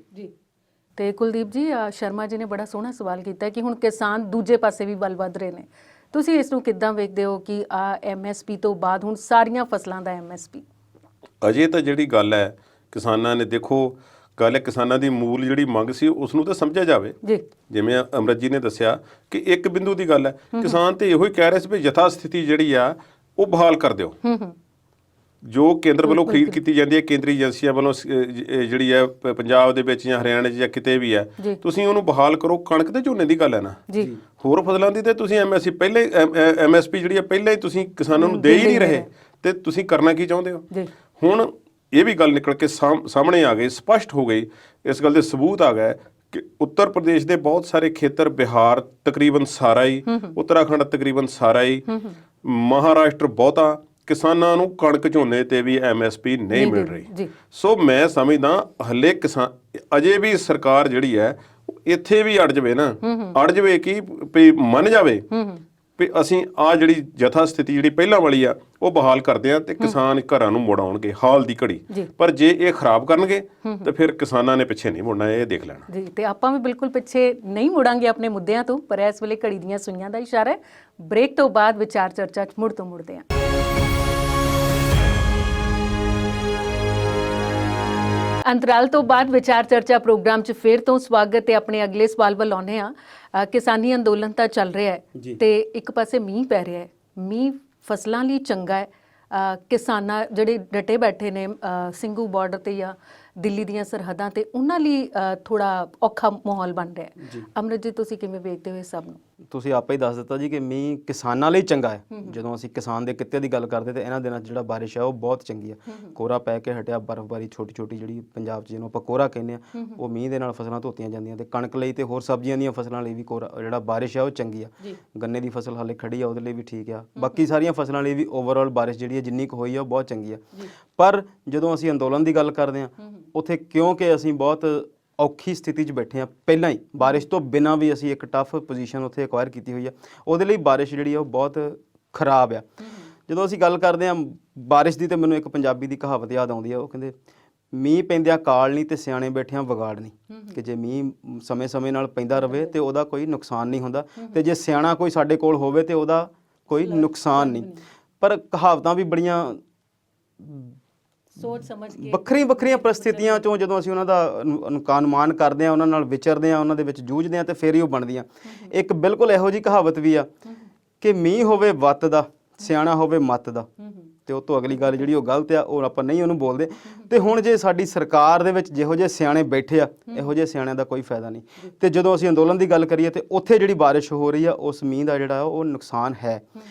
ਤੇ ਕੁਲਦੀਪ ਜੀ, ਸ਼ਰਮਾ ਜੀ ਨੇ ਬੜਾ ਸੋਹਣਾ ਸਵਾਲ ਕੀਤਾ ਕਿ ਹੁਣ ਕਿਸਾਨ ਦੂਜੇ ਪਾਸੇ ਵੀ ਵੱਲ ਵੱਧ ਰਹੇ ਨੇ। ਤੁਸੀਂ ਇਸ ਨੂੰ ਕਿੱਦਾਂ ਵੇਖਦੇ ਹੋ ਕਿ MSP ਤੋਂ ਬਾਅਦ ਹੁਣ ਸਾਰੀਆਂ ਫਸਲਾਂ ਦਾ MSP? ਅਜੇ ਤਾਂ ਜਿਹੜੀ ਗੱਲ ਹੈ ਕਿਸਾਨਾਂ ਨੇ, ਦੇਖੋ ਗੱਲ ਹੈ ਕਿਸਾਨਾਂ ਦੀ ਮੂਲ ਜਿਹੜੀ ਮੰਗ ਸੀ ਉਸ ਨੂੰ ਤਾਂ ਸਮਝਿਆ ਜਾਵੇ। ਜੀ, ਜਿਵੇਂ ਅਮਰਤ ਜੀ ਨੇ ਦੱਸਿਆ ਕਿ ਇੱਕ ਬਿੰਦੂ ਦੀ ਗੱਲ ਹੈ, ਕਿਸਾਨ ਤੇ ਇਹੋ ਹੀ ਕਹਿ ਰਹੇ ਸੀ ਵੀ ਯਥਾ ਸਥਿਤੀ ਜਿਹੜੀ ਆ ਉਹ ਬਹਾਲ ਕਰ ਦਿਓ। ਜੋ ਕੇਂਦਰ ਵੱਲੋਂ ਖਰੀਦ ਕੀਤੀ ਜਾਂਦੀ ਹੈ, ਕੇਂਦਰੀ ਏਜੰਸੀਆਂ ਵੱਲੋਂ ਜਿਹੜੀ ਹੈ ਪੰਜਾਬ ਦੇ ਵਿੱਚ ਜਾਂ ਹਰਿਆਣਾ 'ਚ ਜਾਂ ਕਿਤੇ ਵੀ ਹੈ, ਤੁਸੀਂ ਉਹਨੂੰ ਬਹਾਲ ਕਰੋ। ਕਣਕ ਤੇ ਝੋਨੇ ਦੀ ਗੱਲ ਹੈ ਨਾ, ਹੋਰ ਫਸਲਾਂ ਦੀ ਤੇ ਤੁਸੀਂ MSP ਜਿਹੜੀ ਹੈ ਪਹਿਲਾਂ ਹੀ ਤੁਸੀਂ ਕਿਸਾਨਾਂ ਨੂੰ ਦੇ ਹੀ ਨਹੀਂ ਰਹੇ, ਤੇ ਤੁਸੀਂ ਕਰਨਾ ਕੀ ਚਾਹੁੰਦੇ ਹੋ? ਹੁਣ ਇਹ ਵੀ ਗੱਲ ਨਿਕਲ ਕੇ ਸਾਹਮਣੇ ਆ ਗਈ, ਸਪਸ਼ਟ ਹੋ ਗਈ, ਇਸ ਗੱਲ ਦੇ ਸਬੂਤ ਆ ਗਏ ਕਿ ਉੱਤਰ ਪ੍ਰਦੇਸ਼ ਦੇ ਬਹੁਤ ਸਾਰੇ ਖੇਤਰ, ਬਿਹਾਰ ਤਕਰੀਬਨ ਸਾਰਾ ਹੀ, ਉੱਤਰਾਖੰਡ ਤਕਰੀਬਨ ਸਾਰਾ ਹੀ, ਮਹਾਰਾਸ਼ਟਰ ਬਹੁਤਾ, ਕਿਸਾਨਾਂ ਨੂੰ ਕਣਕ ਝੋਨੇ ਤੇ ਵੀ MSP ਨਹੀਂ ਮਿਲ ਰਹੀ। ਸੋ ਮੈਂ ਸਮਝਦਾ ਹਲੇ ਕਿਸਾਨ ਅਜੇ ਵੀ ਸਰਕਾਰ ਜਿਹੜੀ ਹੈ ਇੱਥੇ ਵੀ ਅੜ ਜਾਵੇ ਨਾ, ਅੜ ਜਾਵੇ ਕਿ ਵੀ ਮੰਨ ਜਾਵੇ ਵੀ ਅਸੀਂ ਆ ਜਿਹੜੀ ਯਥਾ ਸਥਿਤੀ ਜਿਹੜੀ ਪਹਿਲਾਂ ਵਾਲੀ ਆ ਉਹ ਬਹਾਲ ਕਰਦੇ ਆ ਤੇ ਕਿਸਾਨ ਘਰਾਂ ਨੂੰ ਮੁੜ ਆਉਣਗੇ ਹਾਲ ਦੀ ਘੜੀ। ਪਰ ਜੇ ਇਹ ਖਰਾਬ ਕਰਨਗੇ ਤਾਂ ਫਿਰ ਕਿਸਾਨਾਂ ਨੇ ਪਿੱਛੇ ਨਹੀਂ ਮੁੜਨਾ, ਇਹ ਦੇਖ ਲੈਣਾ ਜੀ। ਤੇ ਆਪਾਂ ਵੀ ਬਿਲਕੁਲ ਪਿੱਛੇ ਨਹੀਂ ਮੁੜਾਂਗੇ ਆਪਣੇ ਮੁੱਦਿਆਂ ਤੋਂ, ਪਰ ਇਸ ਵੇਲੇ ਘੜੀ ਦੀਆਂ ਸੂਈਆਂ ਦਾ ਇਸ਼ਾਰਾ ਹੈ। ਬ੍ਰੇਕ ਤੋਂ ਬਾਅਦ ਵਿਚਾਰ ਚਰਚਾ 'ਚ ਮੁੜਦੇ ਹਾਂ। ਅੰਤਰਾਲ ਤੋਂ ਬਾਅਦ ਵਿਚਾਰ ਚਰਚਾ ਪ੍ਰੋਗਰਾਮ 'ਚ ਫਿਰ ਤੋਂ ਸਵਾਗਤ ਹੈ। ਆਪਣੇ ਅਗਲੇ ਸਵਾਲ ਵੱਲ ਆਉਂਦੇ ਹਾਂ। ਕਿਸਾਨੀ ਅੰਦੋਲਨ ਤਾਂ ਚੱਲ ਰਿਹਾ ਹੈ ਤੇ ਇੱਕ ਪਾਸੇ ਮੀਂਹ ਪੈ ਰਿਹਾ ਹੈ। ਮੀਂਹ ਫਸਲਾਂ ਲਈ ਚੰਗਾ ਹੈ। ਕਿਸਾਨਾਂ ਜਿਹੜੇ ਡਟੇ ਬੈਠੇ ਨੇ ਸਿੰਘੂ ਬਾਰਡਰ ਤੇ ਜਾਂ ਦਿੱਲੀ ਦੀਆਂ ਸਰਹੱਦਾਂ ਤੇ, ਉਹਨਾਂ ਲਈ ਥੋੜਾ ਔਖਾ ਮਾਹੌਲ ਬਣ ਰਿਹਾ ਹੈ। ਅਮਰਿਤ ਜੀ, ਤੁਸੀਂ ਕਿਵੇਂ ਵੇਖਦੇ ਹੋ ਇਹ ਸਭ ਨੂੰ? ਤੁਸੀਂ ਆਪੇ ਹੀ ਦੱਸ ਦਿੱਤਾ ਜੀ ਕਿ ਮੀਂਹ ਕਿਸਾਨਾਂ ਲਈ ਚੰਗਾ ਹੈ। ਜਦੋਂ ਅਸੀਂ ਕਿਸਾਨ ਦੇ ਕਿੱਤੇ ਦੀ ਗੱਲ ਕਰਦੇ ਤੇ ਇਹਨਾਂ ਦਿਨਾਂ 'ਚ ਜਿਹੜਾ ਬਾਰਿਸ਼ ਹੈ ਉਹ ਬਹੁਤ ਚੰਗੀ ਹੈ। ਕੋਹਰਾ ਪੈ ਕੇ ਹਟਿਆ, ਬਰਫ਼ਬਾਰੀ ਛੋਟੀ ਛੋਟੀ ਜਿਹੜੀ ਪੰਜਾਬ 'ਚ ਜਿਹਨੂੰ ਆਪਾਂ ਕੋਹਰਾ ਕਹਿੰਦੇ ਆ, ਉਹ ਮੀਂਹ ਦੇ ਨਾਲ ਫਸਲਾਂ ਧੋਤੀਆਂ ਜਾਂਦੀਆਂ ਤੇ ਕਣਕ ਲਈ ਤੇ ਹੋਰ ਸਬਜ਼ੀਆਂ ਦੀਆਂ ਫਸਲਾਂ ਲਈ ਵੀ ਕੋਹਰਾ ਜਿਹੜਾ ਬਾਰਿਸ਼ ਹੈ ਉਹ ਚੰਗੀ ਆ। ਗੰਨੇ ਦੀ ਫਸਲ ਹਾਲੇ ਖੜੀ ਆ, ਉਹਦੇ ਲਈ ਵੀ ਠੀਕ ਆ। ਬਾਕੀ ਸਾਰੀਆਂ ਫਸਲਾਂ ਲਈ ਵੀ ਓਵਰਆਲ ਬਾਰਿਸ਼ ਜਿਹੜੀ ਹੈ ਜਿੰਨੀ ਕੁ ਹੋਈ ਆ ਉਹ ਬਹੁਤ ਚੰਗੀ ਆ। ਪਰ ਜਦੋਂ ਅਸੀਂ ਅੰਦੋਲਨ ਦੀ ਗੱਲ ਕਰਦੇ ਹਾਂ, ਉੱਥੇ ਕਿਉਂਕਿ ਅਸੀਂ ਬਹੁਤ ਔਖੀ ਸਥਿਤੀ 'ਚ ਬੈਠੇ ਹਾਂ, ਪਹਿਲਾਂ ਹੀ ਬਾਰਿਸ਼ ਤੋਂ ਬਿਨਾਂ ਵੀ ਅਸੀਂ ਇੱਕ ਟਫ ਪੋਜੀਸ਼ਨ ਉੱਥੇ ਐਕਵਾਇਰ ਕੀਤੀ ਹੋਈ ਆ। ਉਹਦੇ ਲਈ ਬਾਰਿਸ਼ ਜਿਹੜੀ ਆ ਉਹ ਬਹੁਤ ਖਰਾਬ ਆ। ਜਦੋਂ ਅਸੀਂ ਗੱਲ ਕਰਦੇ ਹਾਂ ਬਾਰਿਸ਼ ਦੀ, ਤਾਂ ਮੈਨੂੰ ਇੱਕ ਪੰਜਾਬੀ ਦੀ ਕਹਾਵਤ ਯਾਦ ਆਉਂਦੀ ਆ। ਉਹ ਕਹਿੰਦੇ, ਮੀਂਹ ਪੈਂਦਿਆਂ ਕਾਲ ਨਹੀਂ ਤੇ ਸਿਆਣੇ ਬੈਠਿਆਂ ਵਿਗਾੜ ਨਹੀਂ। ਕਿ ਜੇ ਮੀਂਹ ਸਮੇਂ-ਸਮੇਂ ਨਾਲ ਪੈਂਦਾ ਰਵੇ ਤੇ ਉਹਦਾ ਕੋਈ ਨੁਕਸਾਨ ਨਹੀਂ ਹੁੰਦਾ, ਤੇ ਜੇ ਸਿਆਣਾ ਕੋਈ ਸਾਡੇ ਕੋਲ ਹੋਵੇ ਤੇ ਉਹਦਾ ਕੋਈ ਨੁਕਸਾਨ ਨਹੀਂ। ਪਰ ਕਹਾਵਤਾਂ ਵੀ ਬੜੀਆਂ ਸੋਚ ਸਮਝ ਕੇ ਵੱਖਰੀਆਂ ਪ੍ਰਸਥਿਤੀਆਂ 'ਚੋਂ ਜਦੋਂ ਅਸੀਂ ਉਹਨਾਂ ਦਾ ਅਨੁਮਾਨ ਕਰਦੇ ਹਾਂ, ਉਹਨਾਂ ਨਾਲ ਵਿਚਰਦੇ ਹਾਂ, ਉਹਨਾਂ ਦੇ ਵਿੱਚ ਜੂਝਦੇ ਹਾਂ, ਤੇ ਫਿਰ ਹੀ ਉਹ ਬਣਦੀਆਂ। ਇੱਕ ਬਿਲਕੁਲ ਇਹੋ ਜਿਹੀ ਕਹਾਵਤ ਵੀ ਆ ਕਿ ਮੀਂਹ ਹੋਵੇ ਵੱਤ ਦਾ, ਸਿਆਣਾ ਹੋਵੇ ਮੱਤ ਦਾ, ਤੇ ਉਹ ਤੋਂ ਅਗਲੀ ਗੱਲ ਜਿਹੜੀ ਉਹ ਗਲਤ ਆ, ਉਹ ਆਪਾਂ ਨਹੀਂ ਉਹਨੂੰ ਬੋਲਦੇ। ਤੇ ਹੁਣ ਜੇ ਸਾਡੀ ਸਰਕਾਰ ਦੇ ਵਿੱਚ ਜਿਹੋ ਜਿਹੇ ਸਿਆਣੇ ਬੈਠੇ ਆ, ਇਹੋ ਜਿਹੇ ਸਿਆਣਿਆਂ ਦਾ ਕੋਈ ਫਾਇਦਾ ਨਹੀਂ। ਤੇ ਜਦੋਂ ਅਸੀਂ ਅੰਦੋਲਨ ਦੀ ਗੱਲ ਕਰੀਏ ਤੇ ਉੱਥੇ ਜਿਹੜੀ ਬਾਰਿਸ਼ ਹੋ ਰਹੀ ਆ, ਉਸ ਮੀਂਹ ਦਾ ਜਿਹੜਾ ਉਹ ਨੁਕਸਾਨ ਹੈ।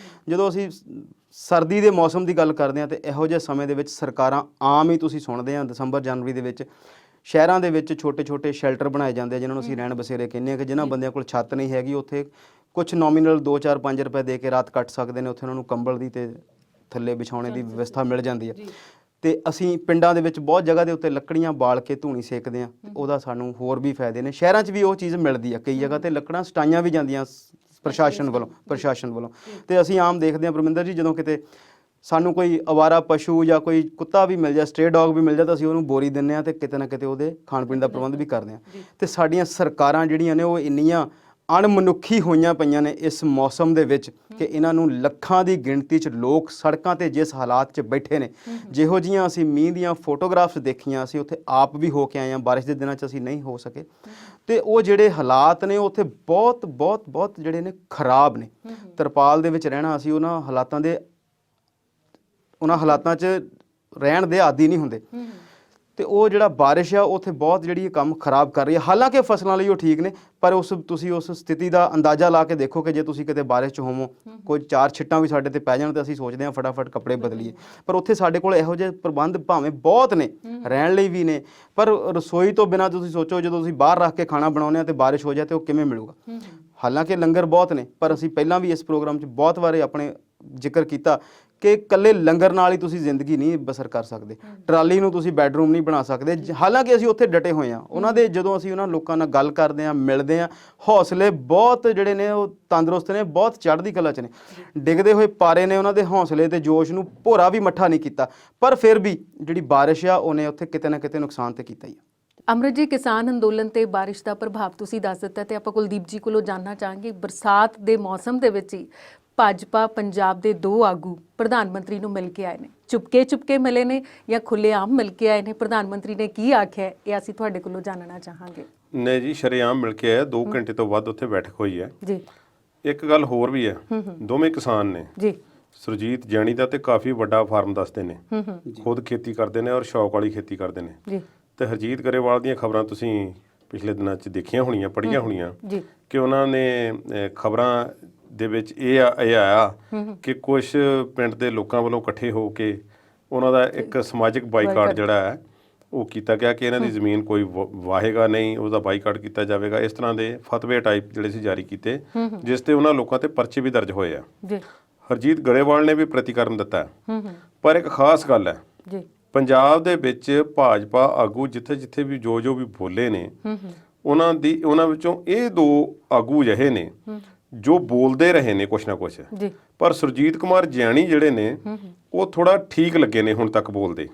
ਜਦੋਂ ਅਸੀਂ ਸਰਦੀ ਦੇ ਮੌਸਮ ਦੀ ਗੱਲ ਕਰਦੇ ਹਾਂ ਤੇ ਇਹੋ ਜਿਹੇ ਸਮੇਂ ਦੇ ਵਿੱਚ ਸਰਕਾਰਾਂ ਆਮ ਹੀ ਤੁਸੀਂ ਸੁਣਦੇ ਆ, ਦਸੰਬਰ ਜਨਵਰੀ ਦੇ ਵਿੱਚ ਸ਼ਹਿਰਾਂ ਦੇ ਵਿੱਚ ਛੋਟੇ-ਛੋਟੇ ਸ਼ੈਲਟਰ ਬਣਾਏ ਜਾਂਦੇ ਆ, ਜਿਨ੍ਹਾਂ ਨੂੰ ਅਸੀਂ ਰਹਿਣ ਬਸੇਰੇ ਕਹਿੰਦੇ ਆ। ਕਿ ਜਿਨ੍ਹਾਂ ਬੰਦਿਆਂ ਕੋਲ ਛੱਤ ਨਹੀਂ ਹੈਗੀ, ਉੱਥੇ ਕੁਝ ਨੋਮੀਨਲ 2, 4, 5 ਰੁਪਏ ਦੇ ਕੇ ਰਾਤ ਕੱਟ ਸਕਦੇ ਨੇ। ਉੱਥੇ ਉਹਨਾਂ ਨੂੰ ਕੰਬਲ ਦੀ ਤੇ ਥੱਲੇ ਵਿਛਾਉਣੇ ਦੀ ਵਿਵਸਥਾ ਮਿਲ ਜਾਂਦੀ ਹੈ। ਤੇ ਅਸੀਂ ਪਿੰਡਾਂ ਦੇ ਵਿੱਚ ਬਹੁਤ ਜਗ੍ਹਾ ਦੇ ਉੱਤੇ ਲੱਕੜੀਆਂ ਬਾਲ ਕੇ ਧੂਣੀ ਸੇਕਦੇ ਹਾਂ, ਉਹਦਾ ਸਾਨੂੰ ਹੋਰ ਵੀ ਫਾਇਦੇ ਨੇ। ਸ਼ਹਿਰਾਂ 'ਚ ਵੀ ਉਹ ਚੀਜ਼ ਮਿਲਦੀ ਆ, ਕਈ ਜਗ੍ਹਾ ਤੇ ਲੱਕੜਾਂ ਸਟਾਈਆਂ ਵੀ ਜਾਂਦੀਆਂ ਪ੍ਰਸ਼ਾਸਨ ਵੱਲੋਂ। ਤੇ ਅਸੀਂ ਆਮ ਦੇਖਦੇ ਹਾਂ ਪਰਮਿੰਦਰ ਜੀ, ਜਦੋਂ ਕਿਤੇ ਸਾਨੂੰ ਕੋਈ ਅਵਾਰਾ ਪਸ਼ੂ ਜਾਂ ਕੋਈ ਕੁੱਤਾ ਵੀ ਮਿਲ ਜਾ, ਸਟ੍ਰੇ ਡੌਗ ਵੀ ਮਿਲ ਜਾ, ਤਾਂ ਅਸੀਂ ਉਹਨੂੰ ਬੋਰੀ ਦਿੰਦੇ ਹਾਂ ਤੇ ਕਿਤੇ ਨਾ ਕਿਤੇ ਉਹਦੇ ਖਾਣ ਪੀਣ ਦਾ ਪ੍ਰਬੰਧ ਵੀ ਕਰਦੇ ਹਾਂ। ਤੇ ਸਾਡੀਆਂ ਸਰਕਾਰਾਂ ਜਿਹੜੀਆਂ ਨੇ ਉਹ ਇੰਨੀਆਂ ਅਣਮਨੁੱਖੀ ਹੋਈਆਂ ਪਈਆਂ ਨੇ ਇਸ ਮੌਸਮ ਦੇ ਵਿੱਚ ਕਿ ਇਹਨਾਂ ਨੂੰ ਲੱਖਾਂ ਦੀ ਗਿਣਤੀ 'ਚ ਲੋਕ ਸੜਕਾਂ ਤੇ ਜਿਸ ਹਾਲਾਤ 'ਚ ਬੈਠੇ ਨੇ, ਜਿਹੋ ਜਿਹੀਆਂ ਅਸੀਂ ਮੀਂਹ ਦੀਆਂ ਫੋਟੋਗ੍ਰਾਫਸ ਦੇਖੀਆਂ, ਅਸੀਂ ਉੱਥੇ ਆਪ ਵੀ ਹੋ ਕੇ ਆਏ ਹਾਂ। ਬਾਰਿਸ਼ ਦੇ ਦਿਨਾਂ 'ਚ ਅਸੀਂ ਨਹੀਂ ਹੋ ਸਕੇ, ਤੇ ਉਹ ਜਿਹੜੇ ਹਾਲਾਤ ਨੇ ਉੱਥੇ ਬਹੁਤ ਜਿਹੜੇ ਨੇ ਖਰਾਬ ਨੇ। ਤਰਪਾਲ ਦੇ ਵਿੱਚ ਰਹਿਣਾ, ਅਸੀਂ ਉਹਨਾਂ ਹਾਲਾਤਾਂ 'ਚ ਰਹਿਣ ਦੇ ਆਦੀ ਨਹੀਂ ਹੁੰਦੇ। ਤੇ ਉਹ ਜਿਹੜਾ ਬਾਰਿਸ਼ ਆ ਉੱਥੇ ਬਹੁਤ ਜਿਹੜੀ ਇਹ ਕੰਮ ਖਰਾਬ ਕਰ ਰਹੀ ਹੈ। ਹਾਲਾਂਕਿ ਫਸਲਾਂ ਲਈ ਉਹ ਠੀਕ ਨੇ, ਪਰ ਤੁਸੀਂ ਉਸ ਸਥਿਤੀ ਦਾ ਅੰਦਾਜ਼ਾ ਲਾ ਕੇ ਦੇਖੋ ਕਿ ਜੇ ਤੁਸੀਂ ਕਿਤੇ ਬਾਰਿਸ਼ 'ਚ ਹੋਵੋ, ਕੋਈ 4 ਛਿੱਟਾਂ ਵੀ ਸਾਡੇ ਤੇ ਪੈ ਜਾਣ ਤੇ ਅਸੀਂ ਸੋਚਦੇ ਹਾਂ ਫਟਾਫਟ ਕੱਪੜੇ ਬਦਲੀਏ, ਪਰ ਉੱਥੇ ਸਾਡੇ ਕੋਲ ਇਹੋ ਜਿਹੇ ਪ੍ਰਬੰਧ ਭਾਵੇਂ ਬਹੁਤ ਨੇ, ਰਹਿਣ ਲਈ ਵੀ ਨੇ, ਪਰ ਰਸੋਈ ਤੋਂ ਬਿਨਾਂ ਤੁਸੀਂ ਸੋਚੋ ਜਦੋਂ ਤੁਸੀਂ ਬਾਹਰ ਰੱਖ ਕੇ ਖਾਣਾ ਬਣਾਉਂਦੇ ਆ ਤੇ ਬਾਰਿਸ਼ ਹੋ ਜਾਏ ਤੇ ਉਹ ਕਿਵੇਂ ਮਿਲੂਗਾ। ਹਾਲਾਂਕਿ ਲੰਗਰ ਬਹੁਤ ਨੇ, ਪਰ ਅਸੀਂ ਪਹਿਲਾਂ ਵੀ ਇਸ ਪ੍ਰੋਗਰਾਮ 'ਚ ਬਹੁਤ ਵਾਰ ਆਪਣੇ ਜ਼ਿਕਰ ਕੀਤਾ ਕਿ ਇਕੱਲੇ ਲੰਗਰ ਨਾਲ ਹੀ ਤੁਸੀਂ ਜ਼ਿੰਦਗੀ ਨਹੀਂ ਬਸਰ ਕਰ ਸਕਦੇ, ਟਰਾਲੀ ਨੂੰ ਤੁਸੀਂ ਬੈਡਰੂਮ ਨਹੀਂ ਬਣਾ ਸਕਦੇ। ਹਾਲਾਂਕਿ ਅਸੀਂ ਉੱਥੇ ਡਟੇ ਹੋਏ ਹਾਂ ਉਹਨਾਂ ਦੇ, ਜਦੋਂ ਅਸੀਂ ਉਹਨਾਂ ਲੋਕਾਂ ਨਾਲ ਗੱਲ ਕਰਦੇ ਹਾਂ, ਮਿਲਦੇ ਹਾਂ, ਹੌਸਲੇ ਬਹੁਤ ਜਿਹੜੇ ਨੇ ਉਹ ਤੰਦਰੁਸਤ ਨੇ, ਬਹੁਤ ਚੜ੍ਹਦੀ ਕਲਾ 'ਚ ਨੇ, ਡਿੱਗਦੇ ਹੋਏ ਪਾਰੇ ਨੇ, ਉਹਨਾਂ ਦੇ ਹੌਸਲੇ ਤੇ ਜੋਸ਼ ਨੂੰ ਭੋਰਾ ਵੀ ਮੱਠਾ ਨਹੀਂ ਕੀਤਾ, ਪਰ ਫਿਰ ਵੀ ਜਿਹੜੀ ਬਾਰਿਸ਼ ਆ ਉਹਨੇ ਉੱਥੇ ਕਿਤੇ ਨਾ ਕਿਤੇ ਨੁਕਸਾਨ ਤੇ ਕੀਤਾ ਹੀ ਆ। ਅਮਰਿਤ ਜੀ, ਕਿਸਾਨ ਅੰਦੋਲਨ ਤੇ ਬਾਰਿਸ਼ ਦਾ ਪ੍ਰਭਾਵ ਤੁਸੀਂ ਦੱਸ ਦਿੱਤਾ ਤੇ ਆਪਾਂ ਕੁਲਦੀਪ ਜੀ ਕੋਲੋਂ ਜਾਣਨਾ ਚਾਹਾਂਗੇ, ਬਰਸਾਤ ਦੇ ਮੌਸਮ ਦੇ ਵਿੱਚ ਹੀ ਭਾਜਪਾ ਪੰਜਾਬ ਦੇ 2 ਆਗੂ ਪ੍ਰਧਾਨ ਮੰਤਰੀ ਨੂੰ ਮਿਲ ਕੇ ਆਏ ਨੇ, ਚੁਪਕੇ ਮਿਲੇ ਨੇ ਜਾਂ ਖੁੱਲ੍ਹੇਆਮ ਮਿਲ ਕੇ ਆਏ ਨੇ? ਪ੍ਰਧਾਨ ਮੰਤਰੀ ਨੇ ਕੀ ਆਖਿਆ ਇਹ ਅਸੀਂ ਤੁਹਾਡੇ ਕੋਲੋਂ ਜਾਣਨਾ ਚਾਹਾਂਗੇ। ਨਹੀਂ ਜੀ, ਸ਼ਰੇਆਮ ਮਿਲ ਕੇ ਆਇਆ, 2 ਘੰਟੇ ਤੋਂ ਵੱਧ ਉੱਥੇ ਬੈਠਕ ਹੋਈ ਹੈ ਜੀ। ਇੱਕ ਗੱਲ ਹੋਰ ਵੀ ਹੈ, ਦੋਵੇਂ ਕਿਸਾਨ ਨੇ ਜੀ। ਸੁਰਜੀਤ ਜੈਣੀ ਦਾ ਤੇ ਕਾਫੀ ਵੱਡਾ ਫਾਰਮ ਦੱਸਦੇ ਨੇ, ਖੁਦ ਖੇਤੀ ਕਰਦੇ ਨੇ ਔਰ ਸ਼ੌਕ ਵਾਲੀ ਖੇਤੀ ਕਰਦੇ ਨੇ ਜੀ। ਤੇ ਹਰਜੀਤ ਗਰੇਵਾਲ ਦੀਆਂ ਖਬਰਾਂ ਤੁਸੀਂ ਪਿਛਲੇ ਦਿਨਾਂ 'ਚ ਦੇਖੀਆਂ ਹੋਣੀਆਂ, ਪੜ੍ਹੀਆਂ ਹੋਣੀਆਂ ਜੀ ਕਿ ਉਹਨਾਂ ਨੇ ਖਬਰਾਂ ਦੇ ਵਿੱਚ ਇਹ ਆਇਆ ਕਿ ਕੁਝ ਪਿੰਡ ਦੇ ਲੋਕਾਂ ਵੱਲੋਂ ਇਕੱਠੇ ਹੋ ਕੇ ਉਹਨਾਂ ਦਾ ਇੱਕ ਸਮਾਜਿਕ ਬਾਈਕਾਟ ਜਿਹੜਾ ਹੈ ਉਹ ਕੀਤਾ ਗਿਆ ਕਿ ਇਹਨਾਂ ਦੀ ਜ਼ਮੀਨ ਕੋਈ ਵਾਹੇਗਾ ਨਹੀਂ, ਉਹਦਾ ਬਾਈਕਾਟ ਕੀਤਾ ਜਾਵੇਗਾ। ਇਸ ਤਰ੍ਹਾਂ ਦੇ ਫਤਵੇ ਟਾਈਪ ਜਿਹੜੇ ਸੀ ਜਾਰੀ ਕੀਤੇ, ਜਿਸ ਤੇ ਉਹਨਾਂ ਲੋਕਾਂ ਤੇ ਪਰਚੇ ਵੀ ਦਰਜ ਹੋਏ ਆ। ਜੀ। ਹਰਜੀਤ ਗਰੇਵਾਲ ਨੇ ਵੀ ਪ੍ਰਤੀਕਰਮ ਦਿੱਤਾ, ਪਰ ਇੱਕ ਖਾਸ ਗੱਲ ਹੈ, ਜੀ, ਪੰਜਾਬ ਦੇ ਵਿੱਚ ਭਾਜਪਾ ਆਗੂ ਜਿੱਥੇ ਵੀ ਜੋ ਵੀ ਬੋਲੇ ਨੇ, ਉਹਨਾਂ ਵਿੱਚੋਂ ਇਹ 2 ਆਗੂ ਜਿਹੇ ਨੇ ਜੋ ਬੋਲਦੇ ਰਹੇ ਨੇ ਕੁਛ ਨਾ ਕੁਛ, ਪਰ ਸੁਰਜੀਤ ਕੁਮਾਰ ਜਿਆਣੀ ਜਿਹੜੇ ਨੇ ਉਹ ਥੋੜਾ ਠੀਕ ਲੱਗੇ ਨੇ ਹੁਣ ਤੱਕ ਬੋਲਦੇ।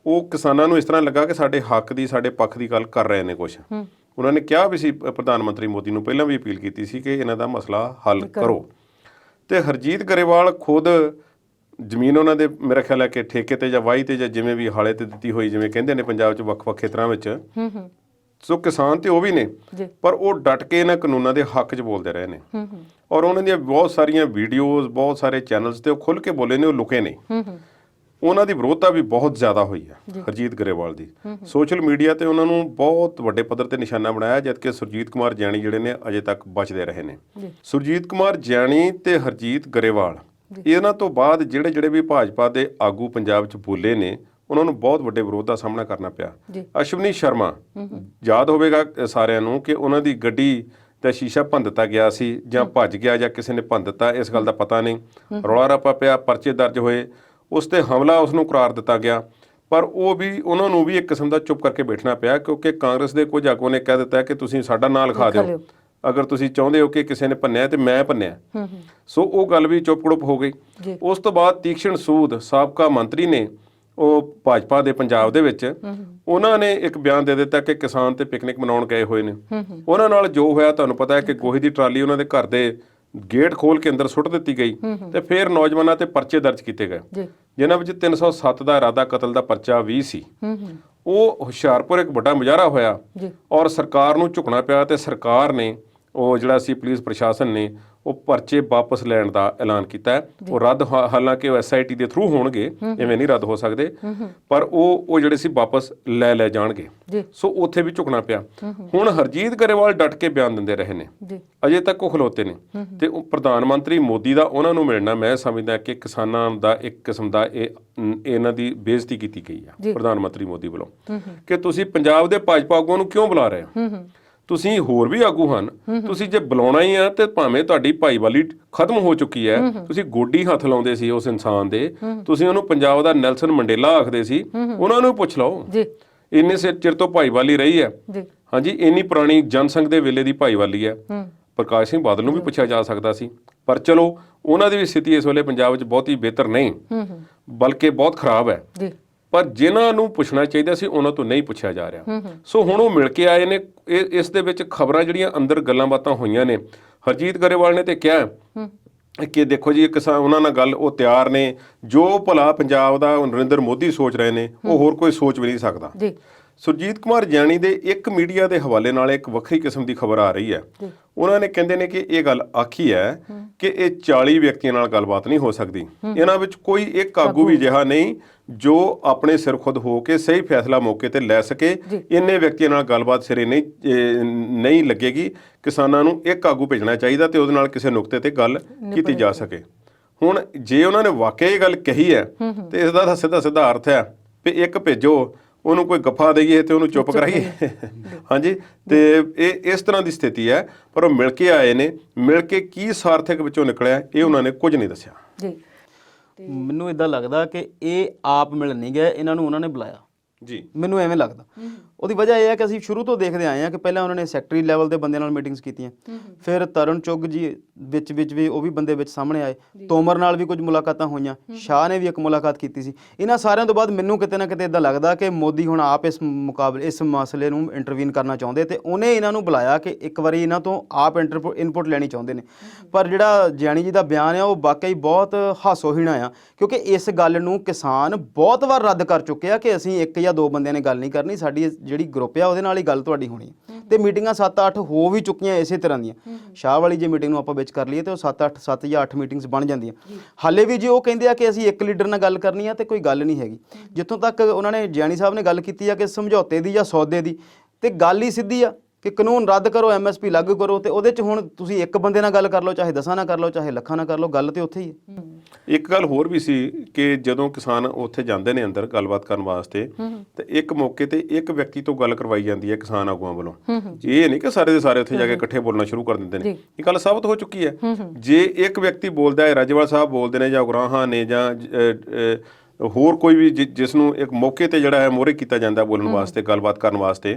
ਉਹ ਕਿਸਾਨਾਂ ਨੂੰ ਇਸ ਤਰ੍ਹਾਂ ਲੱਗਾ ਕਿ ਸਾਡੇ ਹੱਕ ਦੀ, ਸਾਡੇ ਪੱਖ ਦੀ ਗੱਲ ਕਰ ਰਹੇ ਨੇ ਕੁਛ। ਉਹਨਾਂ ਨੇ ਕਿਹਾ ਵੀ ਸੀ, ਪ੍ਰਧਾਨ ਮੰਤਰੀ ਮੋਦੀ ਨੂੰ ਪਹਿਲਾਂ ਵੀ ਅਪੀਲ ਕੀਤੀ ਸੀ ਕਿ ਇਹਨਾਂ ਦਾ ਮਸਲਾ ਹੱਲ ਕਰੋ। ਤੇ ਹਰਜੀਤ ਗਰੇਵਾਲ ਖੁਦ ਜ਼ਮੀਨ ਉਹਨਾਂ ਦੇ ਮੇਰਾ ਖਿਆਲ ਹੈ ਕਿ ਠੇਕੇ ਤੇ ਜਾਂ ਵਾਹੀ ਤੇ ਜਾਂ ਜਿਵੇਂ ਵੀ ਹਾਲੇ ਤੇ ਦਿੱਤੀ ਹੋਈ, ਜਿਵੇਂ ਕਹਿੰਦੇ ਨੇ ਪੰਜਾਬ 'ਚ ਵੱਖ-ਵੱਖ ਖੇਤਰਾਂ ਵਿੱਚ, ਸੋ ਕਿਸਾਨ ਤੇ ਉਹ ਵੀ ਨੇ, ਪਰ ਉਹ ਡਟ ਕੇ ਇਹਨਾਂ ਕਾਨੂੰਨਾਂ ਦੇ ਹੱਕ 'ਚ ਬੋਲਦੇ ਰਹੇ ਨੇ। ਔਰ ਉਹਨਾਂ ਦੀਆਂ ਬਹੁਤ ਸਾਰੀਆਂ ਵੀਡੀਓਜ਼, ਬਹੁਤ ਸਾਰੇ ਚੈਨਲਸ ਤੇ ਉਹ ਖੁੱਲ੍ਹ ਕੇ ਬੋਲੇ ਨੇ, ਉਹ ਲੁਕੇ ਨਹੀਂ। ਉਹਨਾਂ ਦੀ ਵਿਰੋਧਤਾ ਵੀ ਬਹੁਤ ਜ਼ਿਆਦਾ ਹੋਈ ਹੈ ਹਰਜੀਤ ਗਰੇਵਾਲ ਦੀ। ਸੋਸ਼ਲ ਮੀਡੀਆ ਤੇ ਉਹਨਾਂ ਨੂੰ ਬਹੁਤ ਵੱਡੇ ਪੱਧਰ ਤੇ ਨਿਸ਼ਾਨਾ ਬਣਾਇਆ, ਜਦਕਿ ਸੁਰਜੀਤ ਕੁਮਾਰ ਜਿਆਣੀ ਜਿਹੜੇ ਨੇ ਅਜੇ ਤੱਕ ਬਚਦੇ ਰਹੇ ਨੇ। ਸੁਰਜੀਤ ਕੁਮਾਰ ਜਿਆਣੀ ਤੇ ਹਰਜੀਤ ਗਰੇਵਾਲ, ਇਹਨਾਂ ਤੋਂ ਬਾਅਦ ਜਿਹੜੇ ਵੀ ਭਾਜਪਾ ਦੇ ਆਗੂ ਪੰਜਾਬ 'ਚ ਬੋਲੇ ਨੇ, ਉਹਨਾਂ ਨੂੰ ਬਹੁਤ ਵੱਡੇ ਵਿਰੋਧ ਦਾ ਸਾਹਮਣਾ ਕਰਨਾ ਪਿਆ। ਅਸ਼ਵਨੀ ਸ਼ਰਮਾ, ਯਾਦ ਹੋਵੇਗਾ ਸਾਰਿਆਂ ਨੂੰ ਕਿ ਉਹਨਾਂ ਦੀ ਗੱਡੀ ਦਾ ਸ਼ੀਸ਼ਾ ਭੰਨ ਦਿੱਤਾ ਗਿਆ ਸੀ, ਜਾਂ ਭੱਜ ਗਿਆ ਜਾਂ ਕਿਸੇ ਨੇ ਭੰਨ ਦਿੱਤਾ, ਇਸ ਗੱਲ ਦਾ ਪਤਾ ਨਹੀਂ। ਰੌਲਾ ਰੱਪਾ ਪਿਆ, ਪਰਚੇ ਦਰਜ ਹੋਏ, ਉਸ ਤੇ ਹਮਲਾ ਉਸ ਨੂੰ ਕਰਾਰ ਦਿੱਤਾ ਗਿਆ, ਪਰ ਉਹਨਾਂ ਨੂੰ ਵੀ ਇੱਕ ਕਿਸਮ ਦਾ ਚੁੱਪ ਕਰਕੇ ਬੈਠਣਾ ਪਿਆ, ਕਿਉਂਕਿ ਕਾਂਗਰਸ ਦੇ ਕੁਝ ਆਗੂਆਂ ਨੇ ਕਹਿ ਦਿੱਤਾ ਕਿ ਤੁਸੀਂ ਸਾਡਾ ਨਾਂ ਲਿਖਾ ਦਿਓ, ਅਗਰ ਤੁਸੀਂ ਚਾਹੁੰਦੇ ਹੋ ਕਿ ਕਿਸੇ ਨੇ ਭੰਨਿਆ ਤੇ ਮੈਂ ਭੰਨਿਆ। ਸੋ ਉਹ ਗੱਲ ਵੀ ਚੁੱਪ ਕੜੁੱਪ ਹੋ ਗਈ। ਉਸ ਤੋਂ ਬਾਅਦ ਤੀਕਸ਼ਣ ਸੂਦ, ਸਾਬਕਾ ਮੰਤਰੀ ਨੇ ਉਹ ਭਾਜਪਾ ਦੇ ਪੰਜਾਬ ਦੇ ਵਿੱਚ, ਉਹਨਾਂ ਨੇ ਇੱਕ ਬਿਆਨ ਦੇ ਦਿੱਤਾ ਕਿ ਕਿਸਾਨ ਤੇ ਪਿਕਨਿਕ ਮਨਾਉਣ ਗਏ ਹੋਏ ਨੇ। ਉਹਨਾਂ ਨਾਲ ਜੋ ਹੋਇਆ ਤੁਹਾਨੂੰ ਪਤਾ ਹੈ ਕਿ ਗੋਹੇ ਦੀ ਟਰਾਲੀ ਉਹਨਾਂ ਦੇ ਘਰ ਦੇ ਗੇਟ ਖੋਲ ਕੇ ਅੰਦਰ ਸੁੱਟ ਦਿੱਤੀ ਗਈ ਤੇ ਫਿਰ ਨੌਜਵਾਨਾਂ ਤੇ ਪਰਚੇ ਦਰਜ ਕੀਤੇ ਗਏ, ਜਿਨ੍ਹਾਂ ਵਿੱਚ 307 ਦਾ ਇਰਾਦਾ ਕਤਲ ਦਾ ਪਰਚਾ ਵੀ ਸੀ। ਉਹ ਹੁਸ਼ਿਆਰਪੁਰ ਇੱਕ ਵੱਡਾ ਮੁਜ਼ਾਹਰਾ ਹੋਇਆ ਔਰ ਸਰਕਾਰ ਨੂੰ ਝੁਕਣਾ ਪਿਆ, ਤੇ ਸਰਕਾਰ ਨੇ ਉਹ ਜਿਹੜਾ ਸੀ ਪੁਲਿਸ ਪ੍ਰਸ਼ਾਸਨ ਨੇ ਉਹ ਪਰਚੇ ਵਾਪਸ ਲੈਣ ਦਾ ਐਲਾਨ ਕੀਤਾ ਹੈ। ਉਹ ਰੱਦ, ਹਾਲਾਂਕਿ ਉਹ SIT ਦੇ ਥਰੂ ਹੋਣਗੇ, ਐਵੇਂ ਨਹੀਂ ਰੱਦ ਹੋ ਸਕਦੇ, ਪਰ ਉਹ ਜਿਹੜੇ ਸੀ ਵਾਪਸ ਲੈ ਜਾਣਗੇ। ਸੋ ਉੱਥੇ ਵੀ ਝੁਕਣਾ ਪਿਆ। ਹੁਣ ਹਰਜੀਤ ਗਰੇਵਾਲ ਡਟ ਕੇ ਬਿਆਨ ਦਿੰਦੇ ਰਹੇ ਨੇ, ਅਜੇ ਤੱਕ ਉਹ ਖਲੋਤੇ ਨੇ, ਤੇ ਉਹ ਪ੍ਰਧਾਨ ਮੰਤਰੀ ਮੋਦੀ ਦਾ ਉਹਨਾਂ ਨੂੰ ਮਿਲਣਾ, ਮੈਂ ਸਮਝਦਾ ਕਿ ਕਿਸਾਨਾਂ ਦਾ ਇੱਕ ਕਿਸਮ ਦਾ ਇਹਨਾਂ ਦੀ ਬੇਇੱਜ਼ਤੀ ਕੀਤੀ ਗਈ ਆ ਪ੍ਰਧਾਨ ਮੰਤਰੀ ਮੋਦੀ ਵੱਲੋਂ, ਕਿ ਤੁਸੀਂ ਪੰਜਾਬ ਦੇ ਭਾਜਪਾ ਆਗੂਆਂ ਨੂੰ ਕਿਉਂ ਬੁਲਾ ਰਹੇ ਹੋ? ਤੁਸੀਂ ਹੋਰ ਵੀ ਆਗੂ ਹਨ, ਤੁਸੀਂ ਜੇ ਬੁਲਾਉਣਾ ਹੀ ਆ ਤੇ ਭਾਵੇਂ ਤੁਹਾਡੀ ਭਾਈਵਾਲੀ ਖਤਮ ਹੋ ਚੁੱਕੀ ਹੈ, ਤੁਸੀਂ ਗੋਡੀ ਹੱਥ ਲਾਉਂਦੇ ਸੀ ਉਸ ਇਨਸਾਨ ਦੇ, ਤੁਸੀਂ ਉਹਨੂੰ ਪੰਜਾਬ ਦਾ ਨੈਲਸਨ ਮੰਡੇਲਾ ਆਖਦੇ ਸੀ, ਉਹਨਾਂ ਨੂੰ ਪੁੱਛ ਲਓ। ਇੰਨੇ ਚਿਰ ਤੋਂ ਭਾਈਵਾਲੀ ਰਹੀ ਹੈ, ਹਾਂਜੀ, ਇੰਨੀ ਪੁਰਾਣੀ ਜਨਸੰਘ ਦੇ ਵੇਲੇ ਦੀ ਭਾਈਵਾਲੀ ਹੈ। ਪ੍ਰਕਾਸ਼ ਸਿੰਘ ਬਾਦਲ ਨੂੰ ਵੀ ਪੁੱਛਿਆ ਜਾ ਸਕਦਾ ਸੀ, ਪਰ ਚਲੋ ਉਹਨਾਂ ਦੀ ਵੀ ਸਥਿਤੀ ਇਸ ਵੇਲੇ ਪੰਜਾਬ ਵਿੱਚ ਬਹੁਤੀ ਬਿਹਤਰ ਨਹੀਂ, ਬਲਕਿ ਬਹੁਤ ਖਰਾਬ ਹੈ। ਪਰ ਜਿਨ੍ਹਾਂ ਨੂੰ ਪੁੱਛਣਾ ਚਾਹੀਦਾ ਸੀ ਉਹਨਾਂ ਤੋਂ ਨਹੀਂ ਪੁੱਛਿਆ ਜਾ ਰਿਹਾ। ਸੋ ਹੁਣ ਉਹ ਮਿਲ ਕੇ ਆਏ ਨੇ। ਇਸ ਦੇ ਵਿੱਚ ਖਬਰਾਂ ਜਿਹੜੀਆਂ ਅੰਦਰ ਗੱਲਾਂ ਬਾਤਾਂ ਹੋਈਆਂ ਨੇ, ਹਰਜੀਤ ਗਰੇਵਾਲ ਨੇ ਤੇ ਕਿਹਾ ਕਿ ਦੇਖੋ ਜੀ, ਕਿਸਾਨ ਉਹਨਾਂ ਨਾਲ ਗੱਲ ਉਹ ਤਿਆਰ ਨੇ, ਜੋ ਭਲਾ ਪੰਜਾਬ ਦਾ ਨਰਿੰਦਰ ਮੋਦੀ ਸੋਚ ਰਹੇ ਨੇ ਉਹ ਹੋਰ ਕੋਈ ਸੋਚ ਵੀ ਨਹੀਂ ਸਕਦਾ। ਸੁਰਜੀਤ ਕੁਮਾਰ ਜਿਆਣੀ ਦੇ ਇੱਕ ਮੀਡੀਆ ਦੇ ਹਵਾਲੇ ਨਾਲ ਇੱਕ ਵੱਖਰੀ ਕਿਸਮ ਦੀ ਖਬਰ ਆ ਰਹੀ ਹੈ। ਉਹਨਾਂ ਨੇ ਕਹਿੰਦੇ ਨੇ ਕਿ ਇਹ ਗੱਲ ਆਖੀ ਹੈ ਕਿ ਇਹ 40 ਵਿਅਕਤੀਆਂ ਨਾਲ ਗੱਲਬਾਤ ਨਹੀਂ ਹੋ ਸਕਦੀ, ਇਹਨਾਂ ਵਿੱਚ ਕੋਈ ਇੱਕ ਆਗੂ ਵੀ ਅਜਿਹਾ ਨਹੀਂ ਜੋ ਆਪਣੇ ਸਿਰ ਖੁਦ ਹੋ ਕੇ ਸਹੀ ਫੈਸਲਾ ਮੌਕੇ ਤੇ ਲੈ ਸਕੇ। ਇੰਨੇ ਵਿਅਕਤੀਆਂ ਨਾਲ ਗੱਲਬਾਤ ਸਿਰੇ ਨਹੀਂ ਲੱਗੇਗੀ। ਕਿਸਾਨਾਂ ਨੂੰ ਇੱਕ ਆਗੂ ਭੇਜਣਾ ਚਾਹੀਦਾ ਤੇ ਉਹਦੇ ਨਾਲ ਕਿਸੇ ਨੁਕਤੇ ਤੇ ਗੱਲ ਕੀਤੀ ਜਾ ਸਕੇ। ਹੁਣ ਜੇ ਉਹਨਾਂ ਨੇ ਵਾਕਿਆ ਇਹ ਗੱਲ ਕਹੀ ਹੈ ਤੇ ਇਸ ਦਾ ਸਿੱਧਾ ਅਰਥ ਹੈ ਵੀ ਇੱਕ ਭੇਜੋ, ਉਹਨੂੰ ਕੋਈ ਗੱਫਾ ਦੇਈਏ ਤੇ ਉਹਨੂੰ ਚੁੱਪ ਕਰਾਈਏ। ਹਾਂਜੀ, ਤੇ ਇਹ ਇਸ ਤਰ੍ਹਾਂ ਦੀ ਸਥਿਤੀ ਹੈ। ਪਰ ਉਹ ਮਿਲ ਕੇ ਆਏ ਨੇ, ਮਿਲ ਕੇ ਕੀ ਸਾਰਥਕ ਵਿੱਚੋਂ ਨਿਕਲਿਆ ਇਹ ਉਹਨਾਂ ਨੇ ਕੁਝ ਨਹੀਂ ਦੱਸਿਆ ਜੀ। ਮੈਨੂੰ ਇਦਾਂ ਲੱਗਦਾ ਕਿ ਇਹ ਆਪ ਮਿਲਣ ਨਹੀਂ ਗਏ, ਇਹਨਾਂ ਨੂੰ ਉਹਨਾਂ ਨੇ ਬੁਲਾਇਆ ਜੀ। ਮੈਨੂੰ ਐਵੇਂ ਲੱਗਦਾ। ਉਹਦੀ ਵਜ੍ਹਾ ਇਹ ਹੈ ਕਿ ਅਸੀਂ ਸ਼ੁਰੂ ਤੋਂ ਦੇਖਦੇ ਆਏ ਹਾਂ ਕਿ ਪਹਿਲਾਂ ਉਹਨਾਂ ਨੇ ਸੈਕਟਰੀ ਲੈਵਲ ਦੇ ਬੰਦਿਆਂ ਨਾਲ ਮੀਟਿੰਗਸ ਕੀਤੀਆਂ, ਫਿਰ ਤਰੁਣ ਚੁੱਗ ਜੀ ਵਿੱਚ ਵੀ ਉਹ ਵੀ ਬੰਦੇ ਵਿੱਚ ਸਾਹਮਣੇ ਆਏ, ਤੋਮਰ ਨਾਲ ਵੀ ਕੁਝ ਮੁਲਾਕਾਤਾਂ ਹੋਈਆਂ, ਸ਼ਾਹ ਨੇ ਵੀ ਇੱਕ ਮੁਲਾਕਾਤ ਕੀਤੀ ਸੀ। ਇਹਨਾਂ ਸਾਰਿਆਂ ਤੋਂ ਬਾਅਦ ਮੈਨੂੰ ਕਿਤੇ ਨਾ ਕਿਤੇ ਇਦਾਂ ਲੱਗਦਾ ਕਿ ਮੋਦੀ ਹੁਣ ਆਪ ਇਸ ਮਸਲੇ ਨੂੰ ਇੰਟਰਵੀਨ ਕਰਨਾ ਚਾਹੁੰਦੇ ਤੇ ਉਹਨੇ ਇਹਨਾਂ ਨੂੰ ਬੁਲਾਇਆ ਕਿ ਇੱਕ ਵਾਰੀ ਇਹਨਾਂ ਤੋਂ ਆਪ ਇਨਪੁਟ ਲੈਣੀ ਚਾਹੁੰਦੇ ਨੇ। ਪਰ ਜਿਹੜਾ ਜਿਆਣੀ ਜੀ ਦਾ ਬਿਆਨ ਆ ਉਹ ਵਾਕਈ ਬਹੁਤ ਹਾਸੋਹੀਣ ਆ, ਕਿਉਂਕਿ ਇਸ ਗੱਲ ਨੂੰ ਕਿਸਾਨ ਬਹੁਤ ਵਾਰ ਰੱਦ ਕਰ ਚੁੱਕੇ ਆ ਕਿ ਅਸੀਂ ਇੱਕ ਜਾਂ ਦੋ ਬੰਦਿਆਂ ਨੇ ਗੱਲ ਨਹੀਂ ਕਰਨੀ, ਸਾਡੀ ਜਿਹੜੀ ਗਰੁੱਪ ਆ ਉਹਦੇ ਨਾਲ ਹੀ ਗੱਲ ਤੁਹਾਡੀ ਹੋਣੀ ਹੈ। ਤੇ ਮੀਟਿੰਗਾਂ 7-8 ਹੋ ਵੀ ਚੁੱਕੀਆਂ ਇਸੇ ਤਰ੍ਹਾਂ ਦੀਆਂ। ਸ਼ਾਹ ਵਾਲੀ ਜੇ ਮੀਟਿੰਗ ਨੂੰ ਆਪਾਂ ਵਿੱਚ ਕਰ ਲਈਏ ਤੇ ਉਹ 7 ਜਾਂ 8 ਮੀਟਿੰਗਸ ਬਣ ਜਾਂਦੀਆਂ। ਹਾਲੇ ਵੀ ਜੇ ਉਹ ਕਹਿੰਦੇ ਆ ਕਿ ਅਸੀਂ ਇੱਕ ਲੀਡਰ ਨਾਲ ਗੱਲ ਕਰਨੀ ਆ ਤੇ ਕੋਈ ਗੱਲ ਨਹੀਂ ਹੈਗੀ। ਜਿੱਥੋਂ ਤੱਕ ਉਹਨਾਂ ਨੇ ਜਿਆਣੀ ਸਾਹਿਬ ਨੇ ਗੱਲ ਕੀਤੀ ਆ ਕਿ ਸਮਝੌਤੇ ਦੀ ਜਾਂ ਸੌਦੇ ਦੀ, ਤੇ ਗੱਲ ਹੀ ਸਿੱਧੀ ਆ ਕਿ ਕਾਨੂੰਨ ਰੱਦ ਕਰੋ, MSP ਲਾਗੂ ਕਰੋ। ਤੇ ਉਹਦੇ 'ਚ ਹੁਣ ਤੁਸੀਂ ਇੱਕ ਬੰਦੇ ਨਾਲ ਗੱਲ ਕਰ ਲਓ, ਚਾਹੇ 10 ਨਾਲ ਕਰ ਲਓ, ਚਾਹੇ ਲੱਖਾਂ ਨਾਲ ਕਰ ਲਓ, ਗੱਲ ਤੇ ਉੱਥੇ ਹੀ ਹੈ। ਇੱਕ ਗੱਲ ਹੋਰ ਵੀ ਸੀ ਕਿ ਜਦੋਂ ਕਿਸਾਨ ਉੱਥੇ ਜਾਂਦੇ ਨੇ ਅੰਦਰ ਗੱਲਬਾਤ ਕਰਨ ਵਾਸਤੇ, ਤੇ ਇੱਕ ਮੌਕੇ ਤੇ ਇੱਕ ਵਿਅਕਤੀ ਤੋਂ ਗੱਲ ਕਰਵਾਈ ਜਾਂਦੀ ਹੈ ਕਿਸਾਨ ਆਗੂਆਂ ਵੱਲੋਂ। ਇਹ ਨਹੀਂ ਕਿ ਸਾਰੇ ਦੇ ਸਾਰੇ ਉੱਥੇ ਜਾ ਕੇ ਇਕੱਠੇ ਬੋਲਣਾ ਸ਼ੁਰੂ ਕਰ ਦਿੰਦੇ ਨੇ। ਇਹ ਗੱਲ ਸਾਬਤ ਹੋ ਚੁੱਕੀ ਹੈ। ਜੇ ਇੱਕ ਵਿਅਕਤੀ ਬੋਲਦਾ ਹੈ, ਰਾਜੇਵਾਲ ਸਾਹਿਬ ਬੋਲਦੇ ਨੇ ਜਾਂ ਗੁਰਾਹਾਂ ਨੇ ਜਾਂ ਹੋਰ ਕੋਈ ਵੀ ਜਿਸ ਨੂੰ ਇੱਕ ਮੌਕੇ ਤੇ ਜਿਹੜਾ ਹੈ ਮੋਹਰੇ ਕੀਤਾ ਜਾਂਦਾ ਬੋਲਣ ਵਾਸਤੇ, ਗੱਲਬਾਤ ਕਰਨ ਵਾਸਤੇ,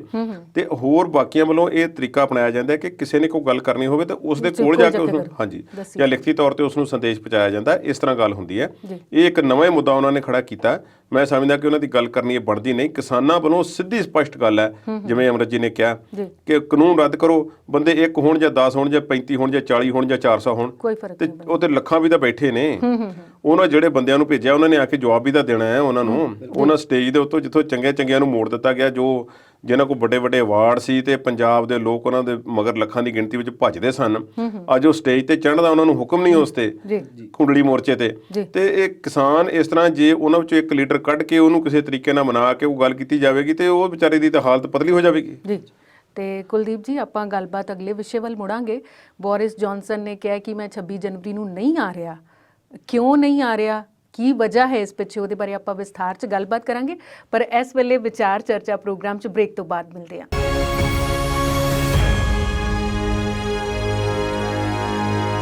ਤੇ ਹੋਰ ਬਾਕੀਆਂ ਵੱਲੋਂ ਇਹ ਤਰੀਕਾ ਅਪਣਾਇਆ ਜਾਂਦਾ ਕਿ ਕਿਸੇ ਨੇ ਕੋਈ ਗੱਲ ਕਰਨੀ ਹੋਵੇ ਤਾਂ ਉਸ ਦੇ ਕੋਲ ਜਾ ਕੇ ਉਸਨੂੰ ਹਾਂਜੀ ਜਾਂ ਲਿਖਤੀ ਤੌਰ ਤੇ ਉਸ ਨੂੰ ਸੰਦੇਸ਼ ਪਹੁੰਚਾਇਆ ਜਾਂਦਾ। ਇਸ ਤਰ੍ਹਾਂ ਗੱਲ ਹੁੰਦੀ ਹੈ। ਇਹ ਇੱਕ ਨਵਾਂ ਮੁੱਦਾ ਉਹਨਾਂ ਨੇ ਖੜਾ ਕੀਤਾ। ਮੈਂ ਸਮਝਦਾ ਕਿ ਉਹਨਾਂ ਦੀ ਗੱਲ ਕਰਨੀ ਇਹ ਬਣਦੀ ਨਹੀਂ। ਕਿਸਾਨਾਂ ਵੱਲੋਂ ਸਿੱਧੀ ਸਪਸ਼ਟ ਗੱਲ ਹੈ, ਜਿਵੇਂ ਅਮਰਤ ਜੀ ਨੇ ਕਿਹਾ ਕਿ ਕਾਨੂੰਨ ਰੱਦ ਕਰੋ, ਬੰਦੇ ਇੱਕ ਹੋਣ ਜਾਂ 10 ਹੋਣ ਜਾਂ 35 ਹੋਣ ਜਾਂ 40 ਹੋਣ ਜਾਂ 400 ਹੋਣ, ਤੇ ਉਹ ਤੇ ਲੱਖਾਂ ਵੀ ਤਾਂ ਬੈਠੇ ਨੇ। ਉਹਨਾਂ ਜਿਹੜੇ ਬੰਦਿਆਂ ਨੂੰ ਭੇਜਿਆ ਉਹਨਾਂ ਨੇ ਆ ਕੇ ਜਵਾਬ ਵੀ ਤਾਂ ਦੇਣਾ ਹੈ ਉਹਨਾਂ ਨੂੰ। ਉਹਨਾਂ ਸਟੇਜ ਦੇ ਉੱਤੋਂ ਜਿੱਥੋਂ ਚੰਗਿਆਂ ਨੂੰ ਮੋੜ ਦਿੱਤਾ ਗਿਆ, ਜੋ ਜਿਨ੍ਹਾਂ ਕੋਲ ਵੱਡੇ ਅਵਾਰਡ ਸੀ ਤੇ ਪੰਜਾਬ ਦੇ ਲੋਕ ਉਹਨਾਂ ਦੇ ਮਗਰ ਲੱਖਾਂ ਦੀ ਗਿਣਤੀ ਵਿੱਚ ਭੱਜਦੇ ਸਨ, ਅੱਜ ਉਹ ਸਟੇਜ ਤੇ ਚੜ੍ਹਨ ਦਾ ਉਹਨਾਂ ਨੂੰ ਹੁਕਮ ਨਹੀਂ ਉਸ ਤੇ ਕੁੰਡਲੀ ਮੋਰਚੇ ਤੇ ਇਹ ਕਿਸਾਨ ਇਸ ਤਰ੍ਹਾਂ ਜੇ ਉਹਨਾਂ ਵਿੱਚੋਂ ਇੱਕ ਲੀਡਰ ਕੱਢ ਕੇ ਉਹਨੂੰ ਕਿਸੇ ਤਰੀਕੇ ਨਾਲ ਮਨਾ ਕੇ ਉਹ ਗੱਲ ਕੀਤੀ ਜਾਵੇਗੀ ਤੇ ਉਹ ਵਿਚਾਰੇ ਦੀ ਤਾਂ ਹਾਲਤ ਪਤਲੀ ਹੋ ਜਾਵੇਗੀ। ਜੀ। ਤੇ ਕੁਲਦੀਪ ਜੀ, ਆਪਾਂ ਗੱਲਬਾਤ ਅਗਲੇ ਵਿਸ਼ੇ ਵੱਲ ਮੁੜਾਂਗੇ। ਬੋਰਿਸ ਜੌਨਸਨ ਨੇ ਕਿਹਾ ਕਿ ਮੈਂ 26 ਜਨਵਰੀ ਨੂੰ ਨਹੀਂ ਆ ਰਿਹਾ। ਕਿਉਂ ਨਹੀਂ ਆ ਰਿਹਾ, ਕੀ ਵਜ੍ਹਾ ਹੈ ਇਸ ਪਿੱਛੇ, ਉਹਦੇ ਬਾਰੇ ਆਪਾਂ ਵਿਸਥਾਰ 'ਚ ਗੱਲਬਾਤ ਕਰਾਂਗੇ। ਪਰ ਇਸ ਵੇਲੇ ਵਿਚਾਰ ਚਰਚਾ ਪ੍ਰੋਗਰਾਮ 'ਚ ਬ੍ਰੇਕ ਤੋਂ ਬਾਅਦ ਮਿਲਦੇ ਹਾਂ।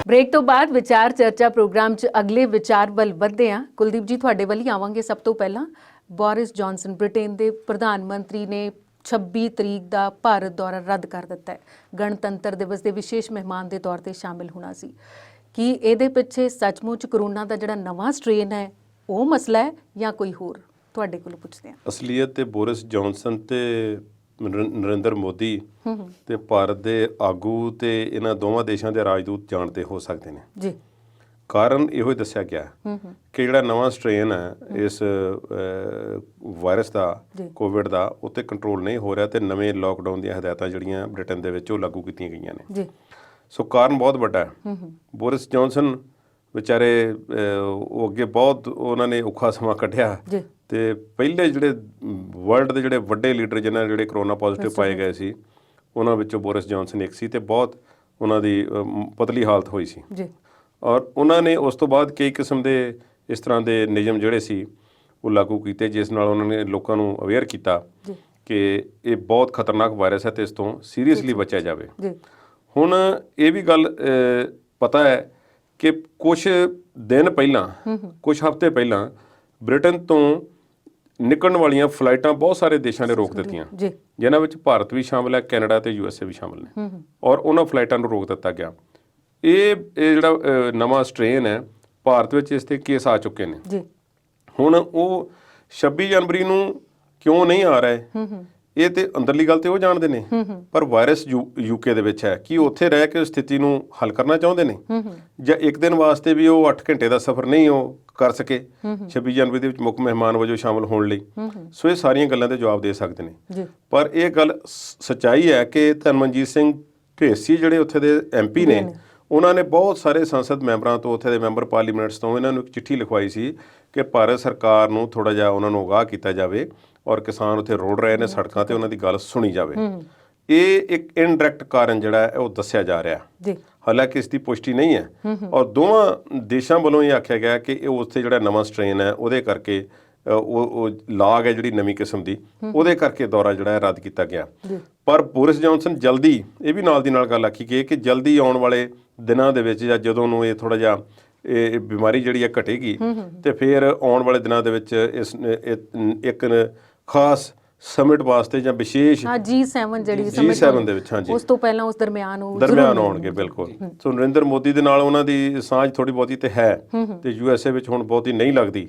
ਬ੍ਰੇਕ ਤੋਂ ਬਾਅਦ ਵਿਚਾਰ ਚਰਚਾ ਪ੍ਰੋਗਰਾਮ 'ਚ ਅਗਲੇ ਵਿਚਾਰ ਵੱਲ ਵਧਦੇ ਹਾਂ। ਕੁਲਦੀਪ ਜੀ, ਤੁਹਾਡੇ ਵੱਲ ਹੀ ਆਵਾਂਗੇ। ਸਭ ਤੋਂ ਪਹਿਲਾਂ ਬੋਰਿਸ ਜੌਨਸਨ ਬ੍ਰਿਟੇਨ ਦੇ ਪ੍ਰਧਾਨ ਮੰਤਰੀ ਨੇ 26 ਤਰੀਕ ਦਾ ਭਾਰਤ ਦੌਰਾ ਰੱਦ ਕਰ ਦਿੱਤਾ ਹੈ। ਗਣਤੰਤਰ ਦਿਵਸ ਦੇ ਵਿਸ਼ੇਸ਼ ਮਹਿਮਾਨ ਦੇ ਤੌਰ ਤੇ ਸ਼ਾਮਿਲ ਹੋਣਾ ਸੀ। ਕੀ ਇਹਦੇ ਪਿੱਛੇ ਸੱਚਮੁੱਚ ਕਰੋਨਾ ਦਾ ਜਿਹੜਾ ਨਵਾਂ ਸਟ੍ਰੇਨ ਹੈ ਉਹ ਮਸਲਾ ਹੈ ਜਾਂ ਕੋਈ ਹੋਰ? ਤੁਹਾਡੇ ਕੋਲ ਪੁੱਛਦੇ ਹਾਂ। ਅਸਲੀਅਤ ਤੇ ਬੋਰਿਸ ਜੌਨਸਨ ਤੇ ਨਰਿੰਦਰ ਮੋਦੀ ਤੇ ਭਾਰਤ ਦੇ ਆਗੂ ਤੇ ਇਹਨਾਂ ਦੋਵਾਂ ਦੇਸ਼ਾਂ ਦੇ ਰਾਜਦੂਤ ਜਾਣਦੇ ਹੋ ਸਕਦੇ ਨੇ ਜੀ। ਕਾਰਨ ਇਹੋ ਹੀ ਦੱਸਿਆ ਗਿਆ ਕਿ ਜਿਹੜਾ ਨਵਾਂ ਸਟ੍ਰੇਨ ਹੈ ਇਸ ਵਾਇਰਸ ਦਾ, ਕੋਵਿਡ ਦਾ, ਉੱਤੇ ਕੰਟਰੋਲ ਨਹੀਂ ਹੋ ਰਿਹਾ ਤੇ ਨਵੇਂ ਲੋਕਡਾਊਨ ਦੀਆਂ ਹਦਾਇਤਾਂ ਜਿਹੜੀਆਂ ਬ੍ਰਿਟੇਨ ਦੇ ਵਿੱਚ ਉਹ ਲਾਗੂ ਕੀਤੀਆਂ ਗਈਆਂ ਨੇ ਜੀ। ਸੋ ਕਾਰਨ ਬਹੁਤ ਵੱਡਾ ਹੈ। ਬੋਰਿਸ ਜੌਨਸਨ ਵਿਚਾਰੇ ਉਹ ਅੱਗੇ ਬਹੁਤ ਉਹਨਾਂ ਨੇ ਔਖਾ ਸਮਾਂ ਕੱਢਿਆ ਤੇ ਪਹਿਲੇ ਜਿਹੜੇ ਵਰਲਡ ਦੇ ਜਿਹੜੇ ਵੱਡੇ ਲੀਡਰ ਜਿਨ੍ਹਾਂ ਜਿਹੜੇ ਕਰੋਨਾ ਪੋਜ਼ਿਟਿਵ ਪਾਏ ਗਏ ਸੀ ਉਹਨਾਂ ਵਿੱਚੋਂ ਬੋਰਿਸ ਜੌਨਸਨ ਇੱਕ ਸੀ ਤੇ ਬਹੁਤ ਉਹਨਾਂ ਦੀ ਪਤਲੀ ਹਾਲਤ ਹੋਈ ਸੀ ਜੀ। ਔਰ ਉਹਨਾਂ ਨੇ ਉਸ ਤੋਂ ਬਾਅਦ ਕਈ ਕਿਸਮ ਦੇ ਇਸ ਤਰ੍ਹਾਂ ਦੇ ਨਿਯਮ ਜਿਹੜੇ ਸੀ ਉਹ ਲਾਗੂ ਕੀਤੇ ਜਿਸ ਨਾਲ ਉਹਨਾਂ ਨੇ ਲੋਕਾਂ ਨੂੰ ਅਵੇਅਰ ਕੀਤਾ ਕਿ ਇਹ ਬਹੁਤ ਖਤਰਨਾਕ ਵਾਇਰਸ ਹੈ ਤੇ ਇਸ ਤੋਂ ਸੀਰੀਅਸਲੀ ਬਚਿਆ ਜਾਵੇ। ਹੁਣ ਇਹ ਵੀ ਗੱਲ ਪਤਾ ਹੈ ਕਿ ਕੁਝ ਦਿਨ ਪਹਿਲਾਂ, ਕੁਝ ਹਫ਼ਤੇ ਪਹਿਲਾਂ ਬ੍ਰਿਟੇਨ ਤੋਂ ਨਿਕਲਣ ਵਾਲੀਆਂ ਫਲਾਈਟਾਂ ਬਹੁਤ ਸਾਰੇ ਦੇਸ਼ਾਂ ਨੇ ਰੋਕ ਦਿੱਤੀਆਂ, ਜਿਨ੍ਹਾਂ ਵਿੱਚ ਭਾਰਤ ਵੀ ਸ਼ਾਮਲ ਹੈ, ਕੈਨੇਡਾ ਤੇ USA ਵੀ ਸ਼ਾਮਲ ਨੇ। ਔਰ ਉਹਨਾਂ ਫਲਾਈਟਾਂ ਨੂੰ ਰੋਕ ਦਿੱਤਾ ਗਿਆ। ਇਹ ਜਿਹੜਾ ਨਵਾਂ ਸਟ੍ਰੇਨ ਹੈ ਭਾਰਤ ਵਿੱਚ ਇਸ 'ਤੇ ਕੇਸ ਆ ਚੁੱਕੇ ਨੇ। ਹੁਣ ਉਹ 26 ਜਨਵਰੀ ਨੂੰ ਕਿਉਂ ਨਹੀਂ ਆ ਰਹੇ, ਇਹ ਤੇ ਅੰਦਰਲੀ ਗੱਲ ਤੇ ਉਹ ਜਾਣਦੇ ਨੇ, ਪਰ ਵਾਇਰਸ UK ਦੇ ਵਿੱਚ ਹੈ। ਕੀ ਉੱਥੇ ਰਹਿ ਕੇ ਸਥਿਤੀ ਨੂੰ ਹੱਲ ਕਰਨਾ ਚਾਹੁੰਦੇ ਨੇ ਜਾਂ ਇੱਕ ਦਿਨ ਵਾਸਤੇ ਵੀ ਉਹ 8 ਘੰਟੇ ਦਾ ਸਫ਼ਰ ਨਹੀਂ ਉਹ ਕਰ ਸਕੇ 26 ਜਨਵਰੀ ਦੇ ਵਿੱਚ ਮੁੱਖ ਮਹਿਮਾਨ ਵਜੋਂ ਸ਼ਾਮਲ ਹੋਣ ਲਈ? ਸੋ ਇਹ ਸਾਰੀਆਂ ਗੱਲਾਂ ਦੇ ਜਵਾਬ ਦੇ ਸਕਦੇ ਨੇ। ਪਰ ਇਹ ਗੱਲ ਸੱਚਾਈ ਹੈ ਕਿ ਧਰਮਜੀਤ ਸਿੰਘ ਢੇਸੀ ਜਿਹੜੇ ਉੱਥੇ ਦੇ MP ਨੇ ਉਹਨਾਂ ਨੇ ਬਹੁਤ ਸਾਰੇ ਸੰਸਦ ਮੈਂਬਰਾਂ ਤੋਂ, ਉੱਥੇ ਦੇ ਮੈਂਬਰ ਪਾਰਲੀਮੈਂਟਸ ਤੋਂ ਇਹਨਾਂ ਨੂੰ ਇੱਕ ਚਿੱਠੀ ਲਿਖਵਾਈ ਸੀ ਕਿ ਭਾਰਤ ਸਰਕਾਰ ਨੂੰ ਥੋੜਾ ਜਿਹਾ ਉਹਨਾਂ ਨੂੰ ਅਗਾਹ ਕੀਤਾ ਜਾਵੇ ਔਰ ਕਿਸਾਨ ਉੱਥੇ ਰੋੜ ਰਹੇ ਨੇ ਸੜਕਾਂ ਤੇ, ਉਹਨਾਂ ਦੀ ਗੱਲ ਸੁਣੀ ਜਾਵੇ। ਇਹ ਇੱਕ ਇਨਡਾਇਰੈਕਟ ਕਾਰਨ ਜਿਹੜਾ ਹੈ ਉਹ ਦੱਸਿਆ ਜਾ ਰਿਹਾ ਜੀ, ਹਾਲਾਂਕਿ ਇਸ ਦੀ ਪੁਸ਼ਟੀ ਨਹੀਂ ਹੈ। ਔਰ ਦੋਵਾਂ ਦੇਸ਼ਾਂ ਵੱਲੋਂ ਇਹ ਆਖਿਆ ਗਿਆ ਕਿ ਇਹ ਉੱਥੇ ਜਿਹੜਾ ਨਵਾਂ ਸਟ੍ਰੇਨ ਹੈ ਉਹਦੇ ਕਰਕੇ ਉਹ ਲਾਗ ਹੈ ਜਿਹੜੀ ਨਵੀਂ ਕਿਸਮ ਦੀ, ਉਹਦੇ ਕਰਕੇ ਦੌਰਾ ਜਿਹੜਾ ਹੈ ਰੱਦ ਕੀਤਾ ਗਿਆ। ਪਰ ਬੋਰਿਸ ਜੌਨਸਨ ਜਲਦੀ, ਇਹ ਵੀ ਨਾਲ ਦੀ ਨਾਲ ਗੱਲ ਆਖੀ ਗਈ ਕਿ ਜਲਦੀ ਆਉਣ ਵਾਲੇ ਦਿਨਾਂ ਦੇ ਵਿੱਚ ਜਾਂ ਜਦੋਂ ਨੂੰ ਇਹ ਥੋੜਾ ਜਿਹਾ ਇਹ ਬਿਮਾਰੀ ਜਿਹੜੀ ਹੈ ਘਟੇਗੀ ਤੇ ਫਿਰ ਆਉਣ ਵਾਲੇ ਦਿਨਾਂ ਦੇ ਵਿੱਚ ਇਸ ਇੱਕ ਖਾਸ ਸਮਿਟ ਵਾਸਤੇ ਜਾਂ ਵਿਸ਼ੇਸ਼ G7 ਜਿਹੜੀ G7 ਦੇ ਵਿੱਚ, ਹਾਂਜੀ, ਉਸ ਤੋਂ ਪਹਿਲਾਂ ਉਸ ਦਰਮਿਆਨ ਆਉਣਗੇ। ਬਿਲਕੁਲ। ਸੋ ਨਰਿੰਦਰ ਮੋਦੀ ਦੇ ਨਾਲ ਉਹਨਾਂ ਦੀ ਸਾਂਝ ਥੋੜੀ ਬਹੁਤੀ ਤੇ ਹੈ ਤੇ USA ਵਿੱਚ ਹੁਣ ਬਹੁਤੀ ਨਹੀਂ ਲੱਗਦੀ।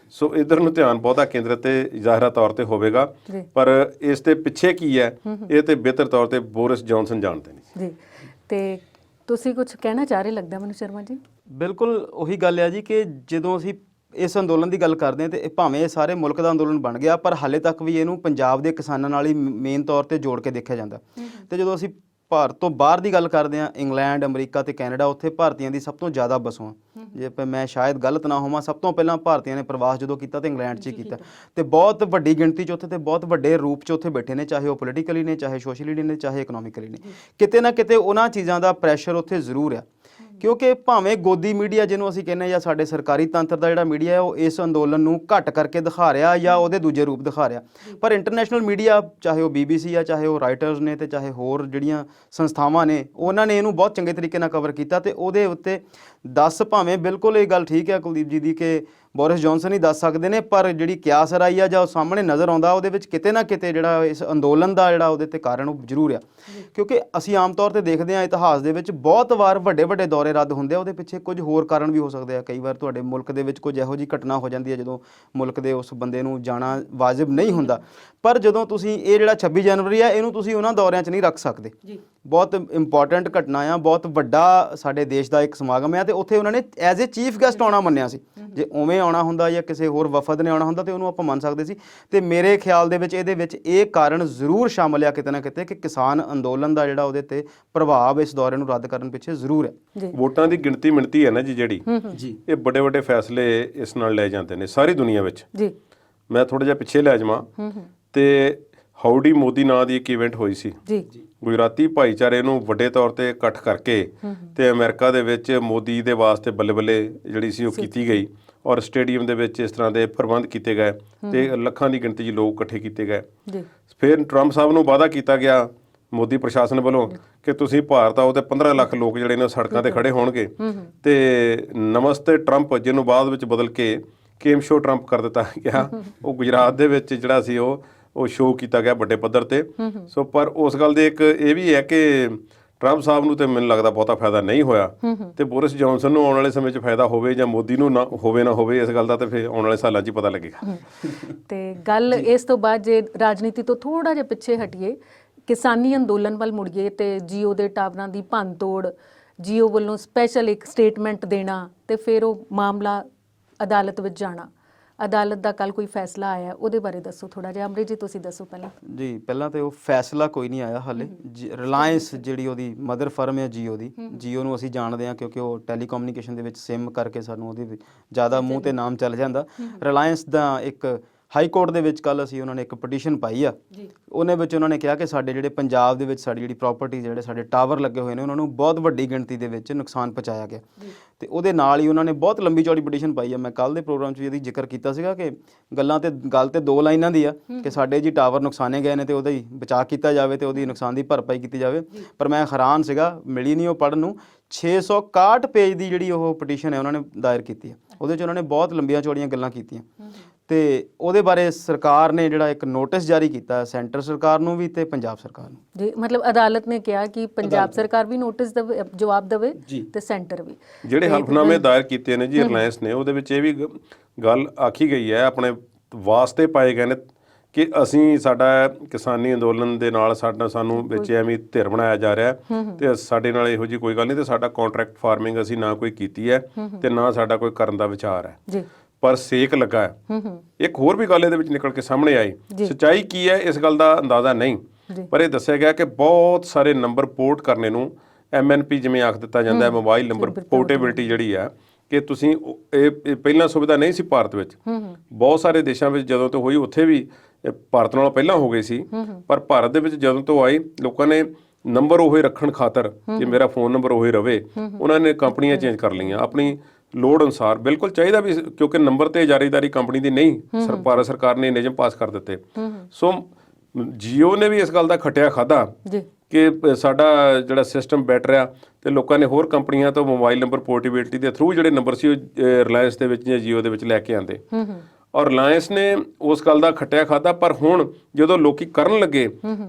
ਸੋ ਇਧਰ ਨੂੰ ਧਿਆਨ ਬਹੁਤਾ ਕੇਂਦਰਿਤ ਤੇ ਜ਼ਾਹਿਰਾ ਤੌਰ ਤੇ ਹੋਵੇਗਾ, ਪਰ ਇਸ ਦੇ ਪਿੱਛੇ ਕੀ ਹੈ ਇਹ ਤੇ ਬਿਹਤਰ ਤੌਰ ਤੇ ਬੋਰਿਸ ਜੌਨਸਨ ਜਾਣਦੇ ਨੇ। ਜੀ, ਤੇ ਤੁਸੀਂ ਕੁਝ ਕਹਿਣਾ ਚਾਹ ਰਹੇ ਲੱਗਦਾ ਮੈਨੂੰ ਸ਼ਰਮਾ ਜੀ? ਬਿਲਕੁਲ ਉਹੀ ਗੱਲ ਹੈ ਜੀ ਕਿ ਜਦੋਂ ਅਸੀਂ ਇਸ ਅੰਦੋਲਨ ਦੀ ਗੱਲ ਕਰਦੇ ਹਾਂ ਤੇ ਭਾਵੇਂ ਇਹ ਸਾਰੇ ਮੁਲਕ ਦਾ ਅੰਦੋਲਨ ਬਣ ਗਿਆ, ਪਰ ਹਾਲੇ ਤੱਕ ਵੀ ਇਹਨੂੰ ਪੰਜਾਬ ਦੇ ਕਿਸਾਨਾਂ ਨਾਲ ਹੀ ਮੇਨ ਤੌਰ ਤੇ ਜੋੜ ਕੇ ਦੇਖਿਆ ਜਾਂਦਾ। ਤੇ ਜਦੋਂ ਅਸੀਂ ਭਾਰਤ ਤੋਂ ਬਾਹਰ ਦੀ ਗੱਲ ਕਰਦੇ ਹਾਂ, ਇੰਗਲੈਂਡ, ਅਮਰੀਕਾ ਤੇ ਕੈਨੇਡਾ, ਉੱਥੇ ਭਾਰਤੀਆਂ ਦੀ ਸਭ ਤੋਂ ਜ਼ਿਆਦਾ ਵਸੋਂ। ਜੇ ਮੈਂ ਸ਼ਾਇਦ ਗਲਤ ਨਾ ਹੋਵਾਂ, ਸਭ ਤੋਂ ਪਹਿਲਾਂ ਭਾਰਤੀਆਂ ਨੇ ਪ੍ਰਵਾਸ ਜਦੋਂ ਕੀਤਾ ਤੇ ਇੰਗਲੈਂਡ 'ਚ ਹੀ ਕੀਤਾ, ਤੇ ਬਹੁਤ ਵੱਡੀ ਗਿਣਤੀ 'ਚ ਉੱਥੇ ਤੇ ਬਹੁਤ ਵੱਡੇ ਰੂਪ 'ਚ ਉੱਥੇ ਬੈਠੇ ਨੇ, ਚਾਹੇ ਉਹ ਪੋਲੀਟੀਕਲੀ ਨੇ, ਚਾਹੇ ਸੋਸ਼ਲੀ ਨੇ, ਚਾਹੇ ਇਕਨੋਮਿਕਲੀ ਨੇ। ਕਿਤੇ ਨਾ ਕਿਤੇ ਉਹਨਾਂ ਚੀਜ਼ਾਂ ਦਾ ਪ੍ਰੈਸ਼ਰ ਉੱਥੇ ਜ਼ਰੂਰ ਆ, ਕਿਉਂਕਿ ਭਾਵੇਂ ਗੋਦੀ ਮੀਡੀਆ ਜਿਹਨੂੰ ਅਸੀਂ ਕਹਿੰਦੇ ਜਾਂ ਸਾਡੇ ਸਰਕਾਰੀ ਤੰਤਰ ਦਾ ਜਿਹੜਾ ਮੀਡੀਆ ਹੈ ਉਹ ਇਸ ਅੰਦੋਲਨ ਨੂੰ ਘੱਟ ਕਰਕੇ ਦਿਖਾ ਰਿਹਾ ਜਾਂ ਉਹਦੇ ਦੂਜੇ ਰੂਪ ਦਿਖਾ ਰਿਹਾ, ਪਰ ਇੰਟਰਨੈਸ਼ਨਲ ਮੀਡੀਆ, ਚਾਹੇ ਉਹ BBC ਆ, ਚਾਹੇ ਉਹ ਰਾਈਟਰਸ ਨੇ ਤੇ ਚਾਹੇ ਹੋਰ ਜਿਹੜੀਆਂ ਸੰਸਥਾਵਾਂ ਨੇ, ਉਹਨਾਂ ਨੇ ਇਹਨੂੰ ਬਹੁਤ ਚੰਗੇ ਤਰੀਕੇ ਨਾਲ ਕਵਰ ਕੀਤਾ। ਤੇ ਉਹਦੇ ਉੱਤੇ ਭਾਵੇਂ ਬਿਲਕੁਲ ਇਹ ਗੱਲ ਠੀਕ ਹੈ ਕੁਲਦੀਪ ਜੀ ਦੀ ਕਿ ਬੋਰਿਸ ਜੌਨਸਨ ਹੀ ਦੱਸ ਸਕਦੇ ਨੇ, ਪਰ ਜਿਹੜੀ ਕਿਆਸ ਰਾਈ ਆ ਜਾਂ ਉਹ ਸਾਹਮਣੇ ਨਜ਼ਰ ਆਉਂਦਾ ਉਹਦੇ ਵਿੱਚ ਕਿਤੇ ਨਾ ਕਿਤੇ ਜਿਹੜਾ ਇਸ ਅੰਦੋਲਨ ਦਾ ਜਿਹੜਾ ਉਹਦੇ ਤੇ ਕਾਰਨ ਉਹ ਜ਼ਰੂਰ ਆ। ਕਿਉਂਕਿ ਅਸੀਂ ਆਮ ਤੌਰ ਤੇ ਦੇਖਦੇ ਹਾਂ ਇਤਿਹਾਸ ਦੇ ਵਿੱਚ ਬਹੁਤ ਵਾਰ ਵੱਡੇ ਵੱਡੇ ਦੌਰੇ ਰੱਦ ਹੁੰਦੇ ਆ, ਉਹਦੇ ਪਿੱਛੇ ਕੁਝ ਹੋਰ ਕਾਰਨ ਵੀ ਹੋ ਸਕਦੇ ਆ। ਕਈ ਵਾਰ ਤੁਹਾਡੇ ਮੁਲਕ ਦੇ ਵਿੱਚ ਕੁਝ ਇਹੋ ਜਿਹੀ ਘਟਨਾ ਹੋ ਜਾਂਦੀ ਹੈ ਜਦੋਂ ਮੁਲਕ ਦੇ ਉਸ ਬੰਦੇ ਨੂੰ ਜਾਣਾ ਵਾਜਿਬ ਨਹੀਂ ਹੁੰਦਾ, ਪਰ ਜਦੋਂ ਤੁਸੀਂ ਇਹ ਜਿਹੜਾ 26 ਜਨਵਰੀ ਆ ਇਹਨੂੰ ਤੁਸੀਂ ਉਹਨਾਂ ਦੌਰਿਆਂ 'ਚ ਨਹੀਂ ਰੱਖ ਸਕਦੇ। ਬਹੁਤ ਇੰਪੋਰਟੈਂਟ ਘਟਨਾ ਆ, ਬਹੁਤ ਵੱਡਾ ਸਾਡੇ ਦੇਸ਼ ਦਾ ਇੱਕ ਸਮਾਗਮ ਆ, ਤੇ ਉੱਥੇ ਉਹਨਾਂ ਨੇ ਐਜ਼ ਏ ਚੀਫ ਗੈਸਟ ਆਉਣਾ ਮੰਨਿਆ ਸੀ। ਜੇ ਉਵੇਂ ਆਉਣਾ ਹੁੰਦਾ ਜਾਂ ਕਿਸੇ ਹੋਰ ਵਫਦ ਨੇ ਆਉਣਾ ਹੁੰਦਾ ਤੇ ਉਹਨੂੰ ਆਪਾਂ ਮੰਨ ਸਕਦੇ ਸੀ। ਤੇ ਮੇਰੇ ਖਿਆਲ ਦੇ ਵਿੱਚ ਇਹਦੇ ਵਿੱਚ ਇਹ ਕਾਰਨ ਜ਼ਰੂਰ ਸ਼ਾਮਲ ਆ ਕਿਤੇ ਨਾ ਕਿਤੇ ਕਿ ਕਿਸਾਨ ਅੰਦੋਲਨ ਦਾ ਜਿਹੜਾ ਉਹਦੇ ਤੇ ਪ੍ਰਭਾਵ ਇਸ ਦੌਰੇ ਨੂੰ ਰੱਦ ਕਰਨ ਪਿੱਛੇ ਜ਼ਰੂਰ ਹੈ। ਵੋਟਾਂ ਦੀ ਗਿਣਤੀ ਮਿਣਤੀ ਹੈ ਨਾ ਜੀ ਜਿਹੜੀ, ਇਹ ਵੱਡੇ ਵੱਡੇ ਫੈਸਲੇ ਇਸ ਨਾਲ ਲੈ ਜਾਂਦੇ ਨੇ ਸਾਰੀ ਦੁਨੀਆ ਵਿੱਚ। ਮੈਂ ਥੋੜਾ ਜਿਹਾ ਪਿੱਛੇ ਲੈ ਜਾਵਾਂ ਤੇ ਹਾਊਡੀ ਮੋਦੀ ਨਾਂ ਦੀ ਇੱਕ ਇਵੈਂਟ ਹੋਈ ਸੀ, ਗੁਜਰਾਤੀ ਭਾਈਚਾਰੇ ਨੂੰ ਵੱਡੇ ਤੌਰ ਤੇ ਇਕੱਠ ਕਰਕੇ ਤੇ ਅਮਰੀਕਾ ਦੇ ਵਿੱਚ ਮੋਦੀ ਦੇ ਵਾਸਤੇ ਬੱਲੇ ਬੱਲੇ ਜਿਹੜੀ ਸੀ ਉਹ ਕੀਤੀ ਗਈ ਔਰ ਸਟੇਡੀਅਮ ਦੇ ਵਿੱਚ ਇਸ ਤਰ੍ਹਾਂ ਦੇ ਪ੍ਰਬੰਧ ਕੀਤੇ ਗਏ ਤੇ ਲੱਖਾਂ ਦੀ ਗਿਣਤੀ 'ਚ ਲੋਕ ਇਕੱਠੇ ਕੀਤੇ ਗਏ। ਫਿਰ ਟਰੰਪ ਸਾਹਿਬ ਨੂੰ ਵਾਅਦਾ ਕੀਤਾ ਗਿਆ ਮੋਦੀ ਪ੍ਰਸ਼ਾਸਨ ਵੱਲੋਂ ਕਿ ਤੁਸੀਂ ਭਾਰਤ ਆਓ ਤੇ 15 ਲੱਖ ਲੋਕ ਜਿਹੜੇ ਨੇ ਸੜਕਾਂ ਤੇ ਖੜੇ ਹੋਣਗੇ ਤੇ ਨਮਸਤੇ ਟਰੰਪ, ਜਿਹਨੂੰ ਬਾਅਦ ਵਿੱਚ ਬਦਲ ਕੇ ਕੇਮ ਸ਼ੋ ਟਰੰਪ ਕਰ ਦਿੱਤਾ ਗਿਆ, ਉਹ ਗੁਜਰਾਤ ਦੇ ਵਿੱਚ ਜਿਹੜਾ ਸੀ ਉਹ ਸ਼ੋਅ ਕੀਤਾ ਗਿਆ ਵੱਡੇ ਪੱਧਰ ਤੇ। ਸੋ ਪਰ ਉਸ ਗੱਲ ਦੇ ਇੱਕ ਇਹ ਵੀ ਹੈ ਕਿ ਟਰੰਪ ਸਾਹਿਬ ਨੂੰ ਤੇ ਮੈਨੂੰ ਲੱਗਦਾ ਬਹੁਤਾ ਫਾਇਦਾ ਨਹੀਂ ਹੋਇਆ ਤੇ ਬੋਰਿਸ ਜੌਨਸਨ ਨੂੰ ਆਉਣ ਵਾਲੇ ਸਮੇਂ 'ਚ ਫਾਇਦਾ ਹੋਵੇ ਜਾਂ ਮੋਦੀ ਨੂੰ ਨਾ ਹੋਵੇ ਇਸ ਗੱਲ ਦਾ ਤੇ ਫਿਰ ਆਉਣ ਵਾਲੇ ਸਾਲਾਂ 'ਚ ਹੀ ਪਤਾ ਲੱਗੇਗਾ। ਤੇ ਗੱਲ ਇਸ ਤੋਂ ਬਾਅਦ ਜੇ ਰਾਜਨੀਤੀ ਤੋਂ ਥੋੜਾ ਜਿਹਾ ਪਿੱਛੇ ਹਟੀਏ, ਕਿਸਾਨੀ ਅੰਦੋਲਨ ਵੱਲ ਮੁੜੀਏ ਤੇ ਜੀਓ ਦੇ ਟਾਵਰਾਂ ਦੀ ਭੰਨਤੋੜ, ਜੀਓ ਵੱਲੋਂ ਸਪੈਸ਼ਲ ਇੱਕ ਸਟੇਟਮੈਂਟ ਦੇਣਾ ਤੇ ਫਿਰ ਉਹ ਮਾਮਲਾ ਅਦਾਲਤ ਵਿੱਚ ਜਾਣਾ, ਅਦਾਲਤ ਦਾ ਕੱਲ ਕੋਈ ਫੈਸਲਾ ਆਇਆ, ਉਹਦੇ ਬਾਰੇ ਦੱਸੋ ਥੋੜਾ ਜਿਹਾ। ਅੰਮ੍ਰਿਤ ਜੀ ਤੁਸੀਂ ਦੱਸੋ ਪਹਿਲਾਂ। ਜੀ ਪਹਿਲਾਂ ਤੇ ਉਹ ਫੈਸਲਾ ਕੋਈ ਨਹੀਂ ਆਇਆ ਹਾਲੇ। ਰਿਲਾਇੰਸ ਜਿਹੜੀ ਉਹਦੀ ਮਦਰ ਫਰਮ ਹੈ ਜੀਓ ਨੂੰ ਅਸੀਂ ਜਾਣਦੇ ਹਾਂ ਕਿਉਂਕਿ ਉਹ ਟੈਲੀਕਮਿਊਨੀਕੇਸ਼ਨ ਦੇ ਵਿੱਚ ਸਿਮ ਕਰਕੇ ਸਾਨੂੰ ਉਹਦੇ ਜ਼ਿਆਦਾ ਮੂੰਹ ਤੇ ਨਾਮ ਚੱਲ ਜਾਂਦਾ। ਰਿਲਾਇੰਸ ਦਾ ਇੱਕ ਹਾਈ ਕੋਰਟ ਦੇ ਵਿੱਚ ਕੱਲ ਅਸੀਂ ਉਹਨਾਂ ਨੇ ਇੱਕ ਪਟੀਸ਼ਨ ਪਾਈ ਆ, ਉਹਨੇ ਵਿੱਚ ਉਹਨਾਂ ਨੇ ਕਿਹਾ ਕਿ ਸਾਡੇ ਜਿਹੜੇ ਪੰਜਾਬ ਦੇ ਵਿੱਚ ਸਾਡੀ ਜਿਹੜੀ ਪ੍ਰਾਪਰਟੀ, ਜਿਹੜੇ ਸਾਡੇ ਟਾਵਰ ਲੱਗੇ ਹੋਏ ਨੇ, ਉਹਨਾਂ ਨੂੰ ਬਹੁਤ ਵੱਡੀ ਗਿਣਤੀ ਦੇ ਵਿੱਚ ਨੁਕਸਾਨ ਪਹੁੰਚਾਇਆ ਗਿਆ ਤੇ ਉਹਦੇ ਨਾਲ ਹੀ ਉਹਨਾਂ ਨੇ ਬਹੁਤ ਲੰਬੀ ਚੌੜੀ ਪਟੀਸ਼ਨ ਪਾਈ ਆ। ਮੈਂ ਕੱਲ ਦੇ ਪ੍ਰੋਗਰਾਮ 'ਚ ਵੀ ਇਹਦੀ ਜ਼ਿਕਰ ਕੀਤਾ ਸੀਗਾ ਕਿ ਗੱਲ ਤੇ ਦੋ ਲਾਈਨਾਂ ਦੀ ਆ ਕਿ ਸਾਡੇ ਜੀ ਟਾਵਰ ਨੁਕਸਾਨੇ ਗਏ ਨੇ ਤੇ ਉਹਦਾ ਹੀ ਬਚਾਅ ਕੀਤਾ ਜਾਵੇ ਤੇ ਉਹਦੀ ਨੁਕਸਾਨ ਦੀ ਭਰਪਾਈ ਕੀਤੀ ਜਾਵੇ। ਪਰ ਮੈਂ ਹੈਰਾਨ ਸੀਗਾ, ਮਿਲੀ ਨਹੀਂ ਉਹ ਪੜ੍ਹਨ ਨੂੰ। 661 ਪੇਜ ਦੀ ਜਿਹੜੀ ਉਹ ਪਟੀਸ਼ਨ ਹੈ ਉਹਨਾਂ ਨੇ ਦਾਇਰ ਕੀਤੀ ਹੈ, ਉਹਦੇ 'ਚ ਉਹਨਾਂ ਨੇ ਬਹੁਤ ਲੰਬੀਆਂ ਚੌੜੀਆਂ ਗੱਲਾਂ ਕੀਤੀਆਂ ਤੇ ਉਹਦੇ ਬਾਰੇ ਸਰਕਾਰ ਨੇ ਜਿਹੜਾ ਇੱਕ ਨੋਟਿਸ ਜਾਰੀ ਕੀਤਾ ਸੈਂਟਰ ਸਰਕਾਰ ਨੂੰ ਵੀ ਤੇ ਪੰਜਾਬ ਸਰਕਾਰ ਨੂੰ। ਜੀ ਮਤਲਬ ਅਦਾਲਤ ਨੇ ਕਿਹਾ ਕਿ ਪੰਜਾਬ ਸਰਕਾਰ ਵੀ ਨੋਟਿਸ ਦੇਵੇ, ਜਵਾਬ ਦੇਵੇ ਤੇ ਸੈਂਟਰ ਵੀ। ਜਿਹੜੇ ਹਲਫਨਾਮੇ ਦਾਇਰ ਕੀਤੇ ਨੇ ਜੀ ਰਿਲਾਇੰਸ ਨੇ, ਉਹਦੇ ਵਿੱਚ ਇਹ ਵੀ ਗੱਲ ਆਖੀ ਗਈ ਹੈ, ਆਪਣੇ ਵਾਸਤੇ ਪਾਏ ਗਏ ਨੇ ਕਿ ਅਸੀਂ ਸਾਡਾ ਕਿਸਾਨੀ ਅੰਦੋਲਨ ਦੇ ਨਾਲ ਸਾਨੂੰ ਵਿੱਚ ਐਵੇਂ ਧਿਰ ਬਣਾਇਆ ਜਾ ਰਿਹਾ ਤੇ ਸਾਡੇ ਨਾਲ ਇਹੋ ਜਿਹੀ ਕੋਈ ਗੱਲ ਨਹੀਂ ਤੇ ਸਾਡਾ ਕੰਟਰੈਕਟ ਫਾਰਮਿੰਗ ਅਸੀਂ ਨਾ ਕੋਈ ਕੀਤੀ ਹੈ ਤੇ ਨਾ ਸਾਡਾ ਕੋਈ ਕਰਨ ਦਾ ਵਿਚਾਰ ਹੈ, ਪਰ ਸੇਕ ਲੱਗਾ ਹੈ। ਇੱਕ ਹੋਰ ਵੀ ਗੱਲ ਇਹਦੇ ਵਿੱਚ ਨਿਕਲ ਕੇ ਸਾਹਮਣੇ ਆਈ, ਸੱਚਾਈ ਕੀ ਹੈ ਇਸ ਗੱਲ ਦਾ ਅੰਦਾਜ਼ਾ ਨਹੀਂ, ਪਰ ਇਹ ਦੱਸਿਆ ਗਿਆ ਕਿ ਬਹੁਤ ਸਾਰੇ ਨੰਬਰ ਪੋਰਟ ਕਰਨੇ ਨੂੰ MNP ਜਿਵੇਂ ਆਖ ਦਿੱਤਾ ਜਾਂਦਾ ਹੈ, ਮੋਬਾਈਲ ਨੰਬਰ ਪੋਰਟੇਬਿਲਿਟੀ ਜਿਹੜੀ ਆ ਕਿ ਤੁਸੀਂ ਇਹ ਪਹਿਲਾਂ ਸੁਵਿਧਾ ਨਹੀਂ ਸੀ ਭਾਰਤ ਵਿੱਚ। ਬਹੁਤ ਸਾਰੇ ਦੇਸ਼ਾਂ ਵਿੱਚ ਜਦੋਂ ਤੋਂ ਹੋਈ ਉੱਥੇ ਵੀ ਭਾਰਤ ਨਾਲੋਂ ਪਹਿਲਾਂ ਹੋ ਗਈ ਸੀ, ਪਰ ਭਾਰਤ ਦੇ ਵਿੱਚ ਜਦੋਂ ਤੋਂ ਆਈ ਲੋਕਾਂ ਨੇ ਨੰਬਰ ਉਹੀ ਰੱਖਣ ਖਾਤਰ ਕਿ ਮੇਰਾ ਫੋਨ ਨੰਬਰ ਉਹੀ ਰਵੇ, ਉਹਨਾਂ ਨੇ ਕੰਪਨੀਆਂ ਚੇਂਜ ਕਰ ਲਈਆਂ ਆਪਣੀ ਲੋੜ ਅਨੁਸਾਰ। ਬਿਲਕੁਲ ਚਾਹੀਦਾ ਵੀ, ਕਿਉਂਕਿ ਨੰਬਰ ਤੇ ਜਾਰੀਦਾਰੀ ਕੰਪਨੀ ਦੀ ਨਹੀਂ, ਭਾਰਤ ਸਰਕਾਰ ਨੇ ਨਿਯਮ ਪਾਸ ਕਰ ਦਿੱਤੇ। ਸੋ ਜੀਓ ਨੇ ਵੀ ਇਸ ਗੱਲ ਦਾ ਖੱਟਿਆ ਖਾਦਾ ਕਿ ਸਾਡਾ ਜਿਹੜਾ ਸਿਸਟਮ ਬੈਟਰ ਆ, ਤੇ ਲੋਕਾਂ ਨੇ ਹੋਰ ਕੰਪਨੀਆਂ ਤੋਂ ਮੋਬਾਈਲ ਨੰਬਰ ਪੋਰਟੇਬਿਲਿਟੀ ਦੇ ਥਰੂ ਜਿਹੜੇ ਨੰਬਰ ਸੀ ਉਹ ਰਿਲਾਇੰਸ ਦੇ ਵਿੱਚ ਜਾਂ ਜੀਓ ਦੇ ਵਿੱਚ ਲੈ ਕੇ ਆਂਦੇ, ਔਰ ਰਿਲਾਇੰਸ ਨੇ ਉਸ ਗੱਲ ਦਾ ਖੱਟਿਆ ਖਾਦਾ। ਪਰ ਹੁਣ ਜਦੋਂ ਲੋਕੀ ਕਰਨ ਲੱਗੇ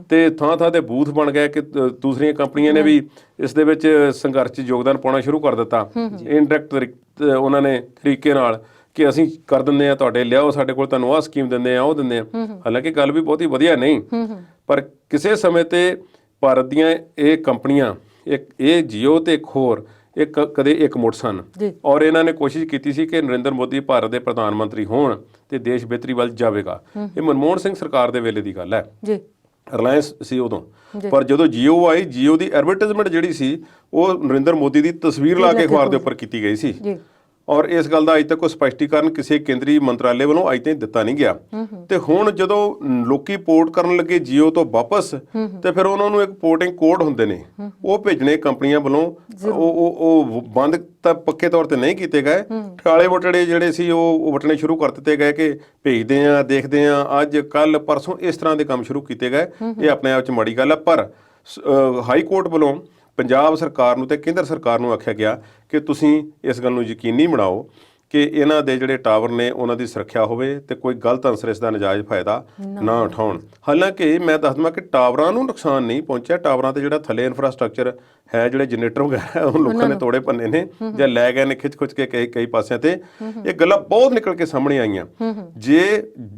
ਤੇ ਥਾਂ ਥਾਂ ਤੇ ਬੂਥ ਬਣ ਗਏ ਕਿ ਦੂਸਰੀਆਂ ਕੰਪਨੀਆਂ ਨੇ ਵੀ ਇਸ ਦੇ ਵਿੱਚ ਸੰਘਰਸ਼ 'ਚ ਯੋਗਦਾਨ ਪਾਉਣਾ ਸ਼ੁਰੂ ਕਰ ਦਿੱਤਾ ਇਨਡਾਇਰੈਕਟ ਉਹਨਾਂ ਨੇ ਤਰੀਕੇ ਨਾਲ ਕਿ ਅਸੀਂ ਕਰ ਦਿੰਦੇ ਆ ਤੁਹਾਡੇ, ਲਿਆਓ ਸਾਡੇ ਕੋਲ, ਤੁਹਾਨੂੰ ਆਹ ਸਕੀਮ ਦਿੰਦੇ ਆ, ਉਹ ਦਿੰਦੇ ਆ। ਹਾਲਾਂਕਿ ਗੱਲ ਵੀ ਬਹੁਤੀ ਵਧੀਆ ਨਹੀਂ, ਪਰ ਕਿਸੇ ਸਮੇਂ ਤੇ ਭਾਰਤ ਦੀਆਂ ਇਹ ਕੰਪਨੀਆਂ, ਇਹ ਜੀਓ ਤੇ ਇੱਕ ਹੋਰ ਕਦੇ ਇੱਕ ਮੁੱਠ ਸਨ, ਔਰ ਇਹਨਾਂ ਨੇ ਕੋਸ਼ਿਸ਼ ਕੀਤੀ ਸੀ ਕਿ ਨਰਿੰਦਰ ਮੋਦੀ ਭਾਰਤ ਦੇ ਪ੍ਰਧਾਨ ਮੰਤਰੀ ਹੋਣ ਤੇ ਦੇਸ਼ ਬਿਹਤਰੀ ਵੱਲ ਜਾਵੇਗਾ। ਇਹ ਮਨਮੋਹਨ ਸਿੰਘ ਸਰਕਾਰ ਦੇ ਵੇਲੇ ਦੀ ਗੱਲ ਹੈ, ਰਿਲਾਇੰਸ ਸੀ ਉਦੋਂ। ਪਰ ਜਦੋਂ ਜੀਓ ਆਈ, ਜੀਓ ਦੀ ਐਡਵਰਟਾਈਜ਼ਮੈਂਟ ਜਿਹੜੀ ਸੀ ਉਹ ਨਰਿੰਦਰ ਮੋਦੀ ਦੀ ਤਸਵੀਰ ਲਾ ਕੇ ਅਖਬਾਰ ਦੇ ਉੱਪਰ ਕੀਤੀ ਗਈ ਸੀ, ਔਰ ਇਸ ਗੱਲ ਦਾ ਅਜੇ ਤੱਕ ਕੋਈ ਸਪਸ਼ਟੀਕਰਨ ਕਿਸੇ ਕੇਂਦਰੀ ਮੰਤਰਾਲੇ ਵੱਲੋਂ ਅਜੇ ਤਾਈਂ ਦਿੱਤਾ ਨਹੀਂ ਗਿਆ। ਤੇ ਹੁਣ ਜਦੋਂ ਲੋਕੀ ਪੋਰਟ ਕਰਨ ਲੱਗੇ ਜੀਓ ਤੋਂ ਵਾਪਸ, ਤੇ ਫਿਰ ਉਹਨਾਂ ਨੂੰ ਇੱਕ ਪੋਰਟਿੰਗ ਕੋਡ ਹੁੰਦੇ ਨੇ, ਉਹ ਭੇਜਣੇ ਕੰਪਨੀਆਂ ਵੱਲੋਂ। ਉਹ ਬੰਦ ਤਾਂ ਪੱਕੇ ਤੌਰ ਤੇ ਨਹੀਂ ਕੀਤੇ ਗਏ, ਠਾਲੇ ਵਟੜੇ ਜਿਹੜੇ ਸੀ ਉਹ ਵਟਣੇ ਸ਼ੁਰੂ ਕਰ ਦਿੱਤੇ ਗਏ ਕਿ ਭੇਜਦੇ ਆ, ਦੇਖਦੇ ਆ, ਅੱਜ ਕੱਲ ਪਰਸੋਂ ਇਸ ਤਰ੍ਹਾਂ ਦੇ ਕੰਮ ਸ਼ੁਰੂ ਕੀਤੇ ਗਏ। ਇਹ ਆਪਣੇ ਆਪ 'ਚ ਮਾੜੀ ਗੱਲ ਹੈ, ਪਰ ਹਾਈ ਕੋਰਟ ਵੱਲੋਂ ਪੰਜਾਬ ਸਰਕਾਰ ਨੂੰ ਤੇ ਕੇਂਦਰ ਸਰਕਾਰ ਨੂੰ ਆਖਿਆ ਗਿਆ ਕਿ ਤੁਸੀਂ ਇਸ ਗੱਲ ਨੂੰ ਯਕੀਨੀ ਬਣਾਓ ਕਿ ਇਹਨਾਂ ਦੇ ਜਿਹੜੇ ਟਾਵਰ ਨੇ ਉਹਨਾਂ ਦੀ ਸੁਰੱਖਿਆ ਹੋਵੇ ਤੇ ਕੋਈ ਗਲਤ ਅਨਸਰ ਇਸ ਦਾ ਨਜਾਇਜ਼ ਫਾਇਦਾ ਨਾ ਉਠਾਉਣ। ਹਾਲਾਂਕਿ ਮੈਂ ਦੱਸ ਦਵਾਂ ਕਿ ਟਾਵਰਾਂ ਨੂੰ ਨੁਕਸਾਨ ਨਹੀਂ ਪਹੁੰਚਿਆ, ਟਾਵਰਾਂ ਤੇ ਜਿਹੜਾ ਥੱਲੇ ਇਨਫਰਾਸਟ੍ਰਕਚਰ ਹੈ, ਜਿਹੜੇ ਜਨਰੇਟਰ ਵਗੈਰਾ ਉਹ ਲੋਕਾਂ ਨੇ ਤੋੜੇ ਭੰਨੇ ਨੇ ਜਾਂ ਲੈ ਗਏ ਨੇ ਖਿੱਚ ਕੇ ਕਈ ਪਾਸਿਆਂ ਤੇ। ਇਹ ਗੱਲਾਂ ਬਹੁਤ ਨਿਕਲ ਕੇ ਸਾਹਮਣੇ ਆਈਆਂ। ਜੇ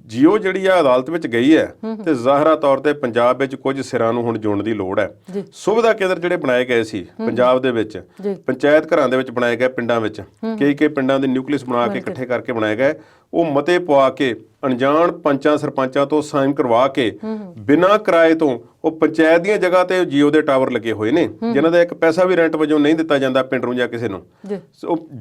ਜੀਓ ਜਿਹੜੀ ਆ ਅਦਾਲਤ ਵਿੱਚ ਗਈ ਹੈ ਤੇ ਜ਼ਾਹਰਾ ਤੌਰ ਤੇ ਪੰਜਾਬ ਵਿੱਚ ਕੁਝ ਸਿਰਾਂ ਨੂੰ ਹੁਣ ਜੋੜਨ ਦੀ ਲੋੜ ਹੈ। ਸੁਵਿਧਾ ਕੇਂਦਰ ਜਿਹੜੇ ਬਣਾਏ ਗਏ ਸੀ ਪੰਜਾਬ ਦੇ ਵਿੱਚ, ਪੰਚਾਇਤ ਘਰਾਂ ਦੇ ਵਿੱਚ ਬਣਾਏ ਗਏ, ਪਿੰਡਾਂ ਵਿੱਚ ਕਈ ਪਿੰਡਾਂ ਦੇ ਨਿਊਕਲੀਅਸ ਬਣਾ ਕੇ ਇਕੱਠੇ ਕਰਕੇ ਬਣਾਏ ਗਏ, ਉਹ ਮਤੇ ਪਵਾ ਕੇ ਅਣਜਾਣ ਪੰਚਾਂ ਸਰਪੰਚਾਂ ਤੋਂ ਸਾਈਨ ਕਰਵਾ ਕੇ ਬਿਨਾਂ ਕਿਰਾਏ ਤੋਂ ਉਹ ਪੰਚਾਇਤ ਦੀਆਂ ਜਗ੍ਹਾ ਤੇ ਜੀਓ ਦੇ ਟਾਵਰ ਲੱਗੇ ਹੋਏ ਨੇ, ਜਿਨ੍ਹਾਂ ਦਾ ਇੱਕ ਪੈਸਾ ਵੀ ਰੈਂਟ ਵਜੋਂ ਨਹੀਂ ਦਿੱਤਾ ਜਾਂਦਾ ਪਿੰਡ ਨੂੰ ਜਾਂ ਕਿਸੇ ਨੂੰ।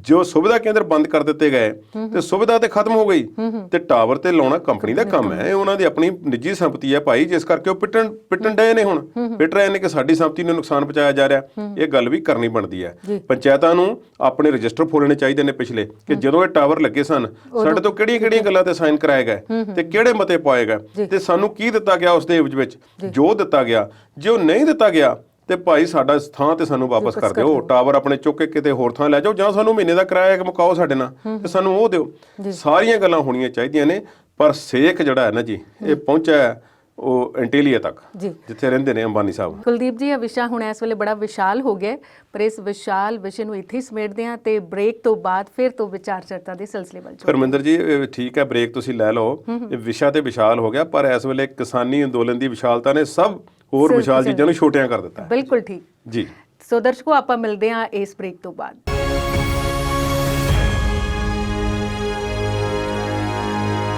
ਜੋ ਸੁਵਿਧਾ ਕੇਂਦਰ ਬੰਦ ਕਰ ਦਿੱਤੇ ਗਏ ਤੇ ਸੁਵਿਧਾ ਤੇ ਖਤਮ ਹੋ ਗਈ, ਤੇ ਟਾਵਰ ਤੇ ਲਾਉਣਾ ਕੰਪਨੀ ਦਾ ਕੰਮ ਹੈ, ਉਹਨਾਂ ਦੀ ਆਪਣੀ ਨਿੱਜੀ ਸੰਪਤੀ ਹੈ ਭਾਈ, ਜਿਸ ਕਰਕੇ ਉਹ ਪਿੱਟਣ ਡਏ ਨੇ, ਹੁਣ ਪਿੱਟ ਰਹੇ ਨੇ ਕਿ ਸਾਡੀ ਸੰਪਤੀ ਨੂੰ ਨੁਕਸਾਨ ਪਹੁੰਚਾਇਆ ਜਾ ਰਿਹਾ। ਇਹ ਗੱਲ ਵੀ ਕਰਨੀ ਬਣਦੀ ਹੈ। ਪੰਚਾਇਤਾਂ ਨੂੰ ਆਪਣੇ ਰਜਿਸਟਰ ਫੋਲਣੇ ਚਾਹੀਦੇ ਨੇ ਪਿਛਲੇ, ਕਿ ਜਦੋਂ ਇਹ ਟਾਵਰ ਲੱਗੇ ਸਨ ਸਾਡੇ ਤੋਂ ਕਿਹੜੀਆਂ ਗੱਲਾਂ ਤੇ ਸਾਈਨ ਕਰਾਏ ਗਏ ਤੇ ਕਿਹੜੇ ਮਤੇ ਪਾਏ ਗਏ ਤੇ ਸਾਨੂੰ ਕੀ ਦਿੱਤਾ ਗਿਆ ਉਸ ਦੇ ਵਿੱਚ। ਜੋ ਦਿੱਤਾ ਗਿਆ, ਜੋ ਨਹੀਂ ਦਿੱਤਾ ਗਿਆ ਤੇ ਭਾਈ ਸਾਡਾ ਥਾਂ ਤੇ ਸਾਨੂੰ ਵਾਪਸ ਕਰ ਦਿਓ, ਟਾਵਰ ਆਪਣੇ ਚੁੱਕ ਕੇ ਕਿਤੇ ਹੋਰ ਥਾਂ ਲੈ ਜਾਓ, ਜਾਂ ਸਾਨੂੰ ਮਹੀਨੇ ਦਾ ਕਿਰਾਇਆ ਮੁਕਾਓ ਸਾਡੇ ਨਾਲ ਤੇ ਸਾਨੂੰ ਉਹ ਦਿਓ। ਸਾਰੀਆਂ ਗੱਲਾਂ ਹੋਣੀਆਂ ਚਾਹੀਦੀਆਂ ਨੇ, ਪਰ ਸੇਕ ਜਿਹੜਾ ਹੈ ਨਾ ਜੀ, ਇਹ ਪਹੁੰਚਿਆ ਉਹ ਐਂਟੀਲੀਆ ਤੱਕ, ਜਿੱਥੇ ਰਹਿੰਦੇ ਨੇ ਅੰਬਾਨੀ ਸਾਹਿਬ। ਕੁਲਦੀਪ ਜੀ, ਇਹ ਵਿਸ਼ਾ ਹੁਣ ਇਸ ਵੇਲੇ ਬੜਾ ਵਿਸ਼ਾਲ ਹੋ ਗਿਆ, ਪਰ ਇਸ ਵਿਸ਼ਾਲ ਵਿਸ਼ੇ ਨੂੰ ਇੱਥੇ ਹੀ ਸਮੇਟਦੇ ਹਾਂ ਤੇ ਬ੍ਰੇਕ ਤੋਂ ਬਾਅਦ ਫਿਰ ਤੋਂ ਵਿਚਾਰ ਚਰਚਾ ਦੇ ਸਿਲਸਿਲੇ ਵੱਲ ਪਰਮਿੰਦਰ ਜੀ, ਠੀਕ ਹੈ, ਬ੍ਰੇਕ ਤੁਸੀਂ ਲੈ ਲਓ। ਇਹ ਵਿਸ਼ਾ ਤੇ ਵਿਸ਼ਾਲ ਹੋ ਗਿਆ, ਪਰ ਇਸ ਵੇਲੇ ਕਿਸਾਨੀ ਅੰਦੋਲਨ ਦੀ ਵਿਸ਼ਾਲਤਾ ਨੇ ਸਭ ਹੋਰ ਵਿਸ਼ਾਲ ਚੀਜ਼ਾਂ ਨੂੰ ਛੋਟਿਆਂ ਕਰ ਦਿੱਤਾ। ਬਿਲਕੁਲ ਠੀਕ ਜੀ। ਸੋ ਦਰਸ਼ਕੋ, ਆਪਾਂ ਮਿਲਦੇ ਹਾਂ ਇਸ ਬ੍ਰੇਕ ਤੋਂ ਬਾਅਦ।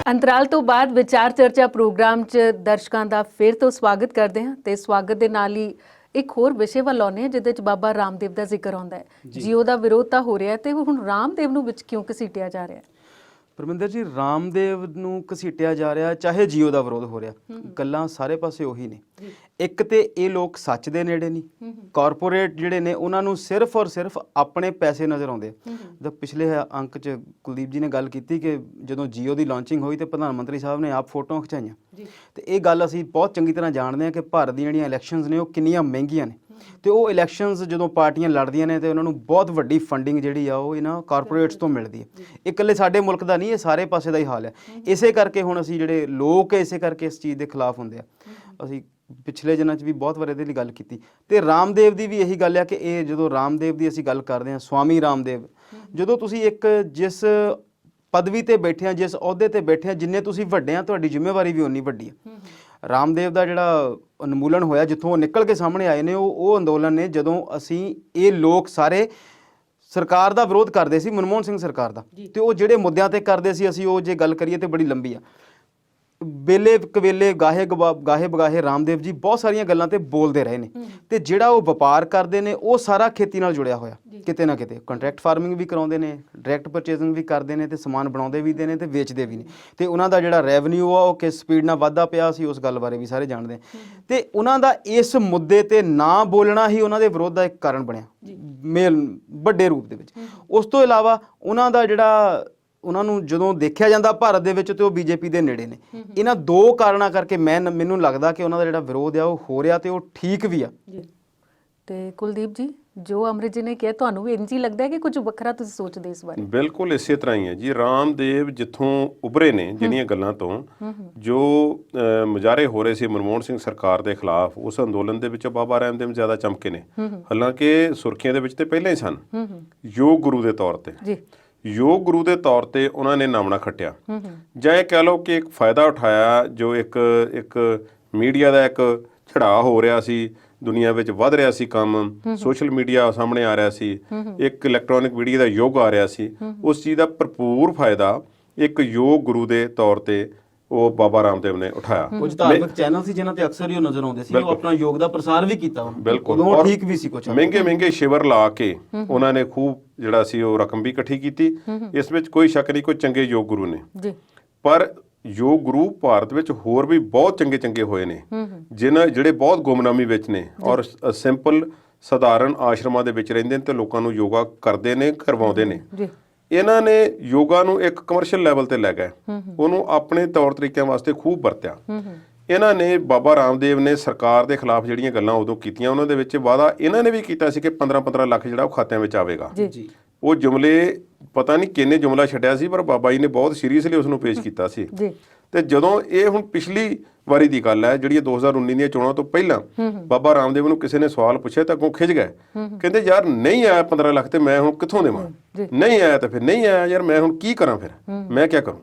ਅੰਤਰਾਲ ਤੋਂ ਬਾਅਦ ਵਿਚਾਰ ਚਰਚਾ ਪ੍ਰੋਗਰਾਮ 'ਚ ਦਰਸ਼ਕਾਂ ਦਾ ਫਿਰ ਤੋਂ ਸਵਾਗਤ ਕਰਦੇ ਹਾਂ ਤੇ ਸਵਾਗਤ ਦੇ ਨਾਲ ਹੀ ਇੱਕ ਹੋਰ ਵਿਸ਼ੇ ਵੱਲ ਆਉਂਦੇ ਹਾਂ ਜਿਹਦੇ 'ਚ ਬਾਬਾ ਰਾਮਦੇਵ ਦਾ ਜ਼ਿਕਰ ਆਉਂਦਾ ਹੈ। ਜੀਓ ਦਾ ਵਿਰੋਧ ਤਾਂ ਹੋ ਰਿਹਾ ਤੇ ਹੁਣ ਰਾਮਦੇਵ ਨੂੰ ਵਿੱਚ ਕਿਉਂ ਘਸੀਟਿਆ ਜਾ ਰਿਹਾ? ਪਰਮਿੰਦਰ ਜੀ, ਰਾਮਦੇਵ ਨੂੰ ਘਸੀਟਿਆ ਜਾ ਰਿਹਾ ਚਾਹੇ ਜੀਓ ਦਾ ਵਿਰੋਧ ਹੋ ਰਿਹਾ, ਗੱਲਾਂ ਸਾਰੇ ਪਾਸੇ ਉਹੀ ਨੇ। ਇੱਕ ਤੇ ਇਹ ਲੋਕ ਸੱਚ ਦੇ ਨੇੜੇ ਨਹੀਂ, ਕਾਰਪੋਰੇਟ ਜਿਹੜੇ ਨੇ ਉਹਨਾਂ ਨੂੰ ਸਿਰਫ ਔਰ ਸਿਰਫ ਆਪਣੇ ਪੈਸੇ ਨਜ਼ਰ ਆਉਂਦੇ। ਤਾਂ ਪਿਛਲੇ ਅੰਕ 'ਚ ਕੁਲਦੀਪ ਜੀ ਨੇ ਗੱਲ ਕੀਤੀ ਕਿ ਜਦੋਂ ਜੀਓ ਦੀ ਲਾਂਚਿੰਗ ਹੋਈ ਤੇ ਪ੍ਰਧਾਨ ਮੰਤਰੀ ਸਾਹਿਬ ਨੇ ਆਪ ਫੋਟੋਆਂ ਖਿਚਾਈਆਂ, ਤੇ ਇਹ ਗੱਲ ਅਸੀਂ ਬਹੁਤ ਚੰਗੀ ਤਰ੍ਹਾਂ ਜਾਣਦੇ ਹਾਂ ਕਿ ਭਾਰਤ ਦੀਆਂ ਜਿਹੜੀਆਂ ਇਲੈਕਸ਼ਨਸ ਨੇ ਉਹ ਕਿੰਨੀਆਂ ਮਹਿੰਗੀਆਂ ਨੇ, ਤੇ ਉਹ ਇਲੈਕਸ਼ਨਸ ਜਦੋਂ ਪਾਰਟੀਆਂ ਲੜਦੀਆਂ ਨੇ ਤੇ ਉਹਨਾਂ ਨੂੰ ਬਹੁਤ ਵੱਡੀ ਫੰਡਿੰਗ ਜਿਹੜੀ ਆ ਉਹ ਇਹਨਾਂ ਕਾਰਪੋਰੇਟਸ ਤੋਂ ਮਿਲਦੀ ਹੈ। ਇਹ ਇਕੱਲੇ ਸਾਡੇ ਮੁਲਕ ਦਾ ਨਹੀਂ, ਇਹ ਸਾਰੇ ਪਾਸੇ ਦਾ ਹੀ ਹਾਲ ਹੈ। ਇਸੇ ਕਰਕੇ ਹੁਣ ਅਸੀਂ ਜਿਹੜੇ ਲੋਕ ਇਸੇ ਕਰਕੇ ਇਸ ਚੀਜ਼ ਦੇ ਖਿਲਾਫ ਹੁੰਦੇ ਆ। ਅਸੀਂ ਪਿਛਲੇ ਦਿਨਾਂ 'ਚ ਵੀ ਬਹੁਤ ਵਾਰ ਇਹਦੇ ਲਈ ਗੱਲ ਕੀਤੀ, ਤੇ ਰਾਮਦੇਵ ਦੀ ਵੀ ਇਹੀ ਗੱਲ ਆ ਕਿ ਇਹ ਜਦੋਂ ਰਾਮਦੇਵ ਦੀ ਅਸੀਂ ਗੱਲ ਕਰਦੇ ਹਾਂ, ਸਵਾਮੀ ਰਾਮਦੇਵ, ਜਦੋਂ ਤੁਸੀਂ ਇੱਕ ਜਿਸ ਪਦਵੀ ਤੇ ਬੈਠੇ ਆ, ਜਿਸ ਅਹੁਦੇ ਤੇ ਬੈਠੇ ਆ, ਜਿੰਨੇ ਤੁਸੀਂ ਵੱਡੇ ਆ, ਤੁਹਾਡੀ ਜ਼ਿੰਮੇਵਾਰੀ ਵੀ ਉਨੀ ਵੱਡੀ ਹੈ। ਰਾਮਦੇਵ ਦਾ ਜਿਹੜਾ ਉਨਮੂਲਨ ਹੋਇਆ, ਜਿੱਥੋਂ ਉਹ ਨਿਕਲ ਕੇ ਸਾਹਮਣੇ ਆਏ ਨੇ, ਉਹ ਅੰਦੋਲਨ ਨੇ ਜਦੋਂ ਅਸੀਂ ਇਹ ਲੋਕ ਸਾਰੇ ਸਰਕਾਰ ਦਾ ਵਿਰੋਧ ਕਰਦੇ ਸੀ, ਮਨਮੋਹਨ ਸਿੰਘ ਸਰਕਾਰ ਦਾ, ਤੇ ਉਹ ਜਿਹੜੇ ਮੁੱਦਿਆਂ ਤੇ ਕਰਦੇ ਸੀ, ਅਸੀਂ ਉਹ ਜੇ ਗੱਲ ਕਰੀਏ ਤੇ ਬੜੀ ਲੰਬੀ ਆ। ਵੇਲੇ ਕਵੇਲੇ ਗਾਹੇ ਬਗਾਹੇ ਰਾਮਦੇਵ ਜੀ ਬਹੁਤ ਸਾਰੀਆਂ ਗੱਲਾਂ ਤੇ ਬੋਲਦੇ ਰਹੇ ਨੇ ਤੇ ਜਿਹੜਾ ਉਹ ਵਪਾਰ ਕਰਦੇ ਨੇ ਉਹ ਸਾਰਾ ਖੇਤੀ ਨਾਲ ਜੁੜਿਆ ਹੋਇਆ ਕਿਤੇ ਨਾ ਕਿਤੇ ਕੰਟਰੈਕਟ ਫਾਰਮਿੰਗ ਵੀ ਕਰਾਉਂਦੇ ਨੇ, ਡਾਇਰੈਕਟ ਪਰਚੇਜ਼ਿੰਗ ਵੀ ਕਰਦੇ ਨੇ ਤੇ ਸਮਾਨ ਬਣਾਉਂਦੇ ਵੀ ਨੇ ਤੇ ਵੇਚਦੇ ਵੀ ਨੇ ਤੇ ਉਹਨਾਂ ਦਾ ਜਿਹੜਾ ਰੈਵਨਿਊ ਆ ਉਹ ਕਿਸ ਸਪੀਡ ਨਾਲ ਵਾਧਾ ਪਿਆ ਸੀ ਉਸ ਗੱਲ ਬਾਰੇ ਵੀ ਸਾਰੇ ਜਾਣਦੇ ਤੇ ਉਹਨਾਂ ਦਾ ਇਸ ਮੁੱਦੇ ਤੇ ਨਾ ਬੋਲਣਾ ਹੀ ਉਹਨਾਂ ਦੇ ਵਿਰੋਧ ਦਾ ਇੱਕ ਕਾਰਨ ਬਣਿਆ ਮੇਲ ਵੱਡੇ ਰੂਪ ਦੇ ਵਿੱਚ। ਉਸ ਤੋਂ ਇਲਾਵਾ ਉਹਨਾਂ ਦਾ ਜਿਹੜਾ ਉਹਨਾਂ ਨੂੰ ਜਦੋਂ ਦੇਖਿਆ ਜਾਂਦਾ ਭਾਰਤ ਦੇ ਵਿੱਚ ਤੇ ਉਹ ਬੀਜੇਪੀ ਦੇ ਨੇੜੇ ਨੇ। ਇਹਨਾਂ ਦੋ ਕਾਰਨਾਂ ਕਰਕੇ ਮੈਨੂੰ ਲੱਗਦਾ ਕਿ ਉਹਨਾਂ ਦਾ ਜਿਹੜਾ ਵਿਰੋਧ ਆ ਉਹ ਹੋ ਰਿਹਾ ਤੇ ਉਹ ਠੀਕ ਵੀ ਆ। ਤੇ ਕੁਲਦੀਪ ਜੀ, ਜੋ ਅੰਮ੍ਰਿਤ ਜੀ ਨੇ ਕਿਹਾ ਤੁਹਾਨੂੰ ਵੀ ਇੰਝ ਹੀ ਲੱਗਦਾ ਹੈ ਕਿ ਕੁਝ ਵੱਖਰਾ ਤੁਸੀਂ ਸੋਚਦੇ ਇਸ ਬਾਰੇ? ਬਿਲਕੁਲ ਇਸੇ ਤਰ੍ਹਾਂ ਹੀ ਹੈ ਜੀ। ਰਾਮਦੇਵ ਜਿੱਥੋਂ ਉਭਰੇ ਨੇ ਜਿਹੜੀਆਂ ਗੱਲਾਂ ਤੋਂ, ਜੋ ਮੁਜ਼ਾਹਰੇ ਹੋ ਰਹੇ ਸੀ ਮਨਮੋਹਨ ਸਿੰਘ ਸਰਕਾਰ ਦੇ ਖਿਲਾਫ, ਉਸ ਅੰਦੋਲਨ ਦੇ ਵਿੱਚ ਬਾਬਾ ਰਾਮਦੇਵ ਜ਼ਿਆਦਾ ਚਮਕੇ ਨੇ। ਹਾਲਾਂਕਿ ਸੁਰਖੀਆਂ ਦੇ ਵਿੱਚ ਤੇ ਪਹਿਲਾਂ ਹੀ ਸਨ ਯੋਗ ਗੁਰੂ ਦੇ ਤੌਰ ਤੇ। ਜੀ, ਯੋਗ ਗੁਰੂ ਦੇ ਤੌਰ ਤੇ ਉਹਨਾਂ ਨੇ ਨਾਮਣਾ ਖੱਟਿਆ, ਜਾਂ ਇਹ ਕਹਿ ਲਓ ਕਿ ਇੱਕ ਫਾਇਦਾ ਉਠਾਇਆ ਜੋ ਇੱਕ ਮੀਡੀਆ ਦਾ ਇੱਕ ਛੜਾਅ ਹੋ ਰਿਹਾ ਸੀ, ਦੁਨੀਆ ਵਿੱਚ ਵੱਧ ਰਿਹਾ ਸੀ ਕੰਮ, ਸੋਸ਼ਲ ਮੀਡੀਆ ਸਾਹਮਣੇ ਆ ਰਿਹਾ ਸੀ, ਇੱਕ ਇਲੈਕਟ੍ਰੋਨਿਕ ਮੀਡੀਆ ਦਾ ਯੁੱਗ ਆ ਰਿਹਾ ਸੀ। ਉਸ ਚੀਜ਼ ਦਾ ਭਰਪੂਰ ਫਾਇਦਾ ਇੱਕ ਯੋਗ ਗੁਰੂ ਦੇ ਤੌਰ ਤੇ ਉਹ ਬਾਬਾ ਰਾਮਦੇਵ ਨੇ ਉਠਾਇਆ। ਕੁਝ ਧਾਰਮਿਕ ਚੈਨਲ ਸੀ ਜਿਨ੍ਹਾਂ ਤੇ ਅਕਸਰ ਹੀ ਉਹ ਨਜ਼ਰ ਆਉਂਦੇ ਸੀ, ਉਹ ਆਪਣਾ ਯੋਗ ਦਾ ਪ੍ਰਸਾਰ ਵੀ ਕੀਤਾ। ਬਿਲਕੁਲ, ਉਹ ਠੀਕ ਵੀ ਸੀ। ਕੁਝ ਮਹਿੰਗੇ ਸ਼ਿਵਰ ਲਾ ਕੇ ਉਹਨਾਂ ਨੇ ਖੂਬ ਜਿਹੜਾ ਸੀ ਉਹ ਰਕਮ ਵੀ ਇਕੱਠੀ ਕੀਤੀ। ਇਸ ਵਿੱਚ ਕੋਈ ਸ਼ੱਕ ਨਹੀਂ, ਕੋਈ ਚੰਗੇ ਯੋਗ ਗੁਰੂ ਨੇ। ਪਰ ਯੋਗ ਗੁਰੂ ਭਾਰਤ ਵਿੱਚ ਹੋਰ ਵੀ ਬਹੁਤ ਚੰਗੇ ਹੋਏ ਨੇ ਜਿਹੜੇ ਬਹੁਤ ਗੁੰਮਨਾਮੀ ਵਿੱਚ ਨੇ ਔਰ ਸਿੰਪਲ ਸਧਾਰਨ ਆਸ਼ਰਮਾਂ ਦੇ ਵਿੱਚ ਰਹਿੰਦੇ ਨੇ ਤੇ ਲੋਕਾਂ ਨੂੰ ਯੋਗਾ ਕਰਦੇ ਨੇ, ਕਰਵਾਉਂਦੇ ਨੇ। ਇਹਨਾਂ ਨੇ ਯੋਗਾ ਨੂੰ ਇੱਕ ਕਮਰਸ਼ੀਅਲ ਲੈਵਲ ਤੇ ਲੈ ਗਏ, ਉਹਨੂੰ ਆਪਣੇ ਤੌਰ ਤਰੀਕਿਆਂ ਵਾਸਤੇ ਖੂਬ ਵਰਤਿਆ। ਇਹਨਾਂ ਨੇ ਬਾਬਾ ਰਾਮਦੇਵ ਨੇ ਸਰਕਾਰ ਦੇ ਖਿਲਾਫ ਜਿਹੜੀਆਂ ਗੱਲਾਂ ਉਦੋਂ ਕੀਤੀਆਂ, ਉਹਨਾਂ ਦੇ ਵਿੱਚ ਵਾਅਦਾ ਇਹਨਾਂ ਨੇ ਵੀ ਕੀਤਾ ਸੀ ਕਿ 15-15 ਲੱਖ ਜਿਹੜਾ ਉਹ ਖਾਤਿਆਂ ਵਿੱਚ ਆਵੇਗਾ। ਉਹ ਜੁਮਲੇ ਪਤਾ ਨਹੀਂ ਕਿੰਨੇ ਜੁਮਲਾ ਛੱਡਿਆ ਸੀ, ਪਰ ਬਾਬਾ ਜੀ ਨੇ ਬਹੁਤ ਸੀਰੀਅਸਲੀ ਉਸ ਨੂੰ ਪੇਸ਼ ਕੀਤਾ ਸੀ। ਤੇ ਜਦੋਂ ਇਹ ਹੁਣ ਪਿਛਲੀ ਵਾਰੀ ਦੀ ਗੱਲ ਹੈ ਜਿਹੜੀ 2019 ਦੀਆਂ ਚੋਣਾਂ ਤੋਂ ਪਹਿਲਾਂ ਬਾਬਾ ਰਾਮਦੇਵ ਨੂੰ ਕਿਸੇ ਨੇ ਸਵਾਲ ਪੁੱਛਿਆ ਤਾਂ ਅੱਗੋਂ ਖਿੱਚ ਗਏ, ਕਹਿੰਦੇ ਯਾਰ ਨਹੀਂ ਆਇਆ 15 ਲੱਖ ਤੇ ਮੈਂ ਹੁਣ ਕਿੱਥੋਂ ਦੇਵਾਂ, ਨਹੀਂ ਆਇਆ ਤਾਂ ਫਿਰ ਨਹੀਂ ਆਇਆ ਯਾਰ, ਮੈਂ ਹੁਣ ਕੀ ਕਰਾਂ, ਫਿਰ ਮੈਂ ਕੀ ਕਰੂੰ।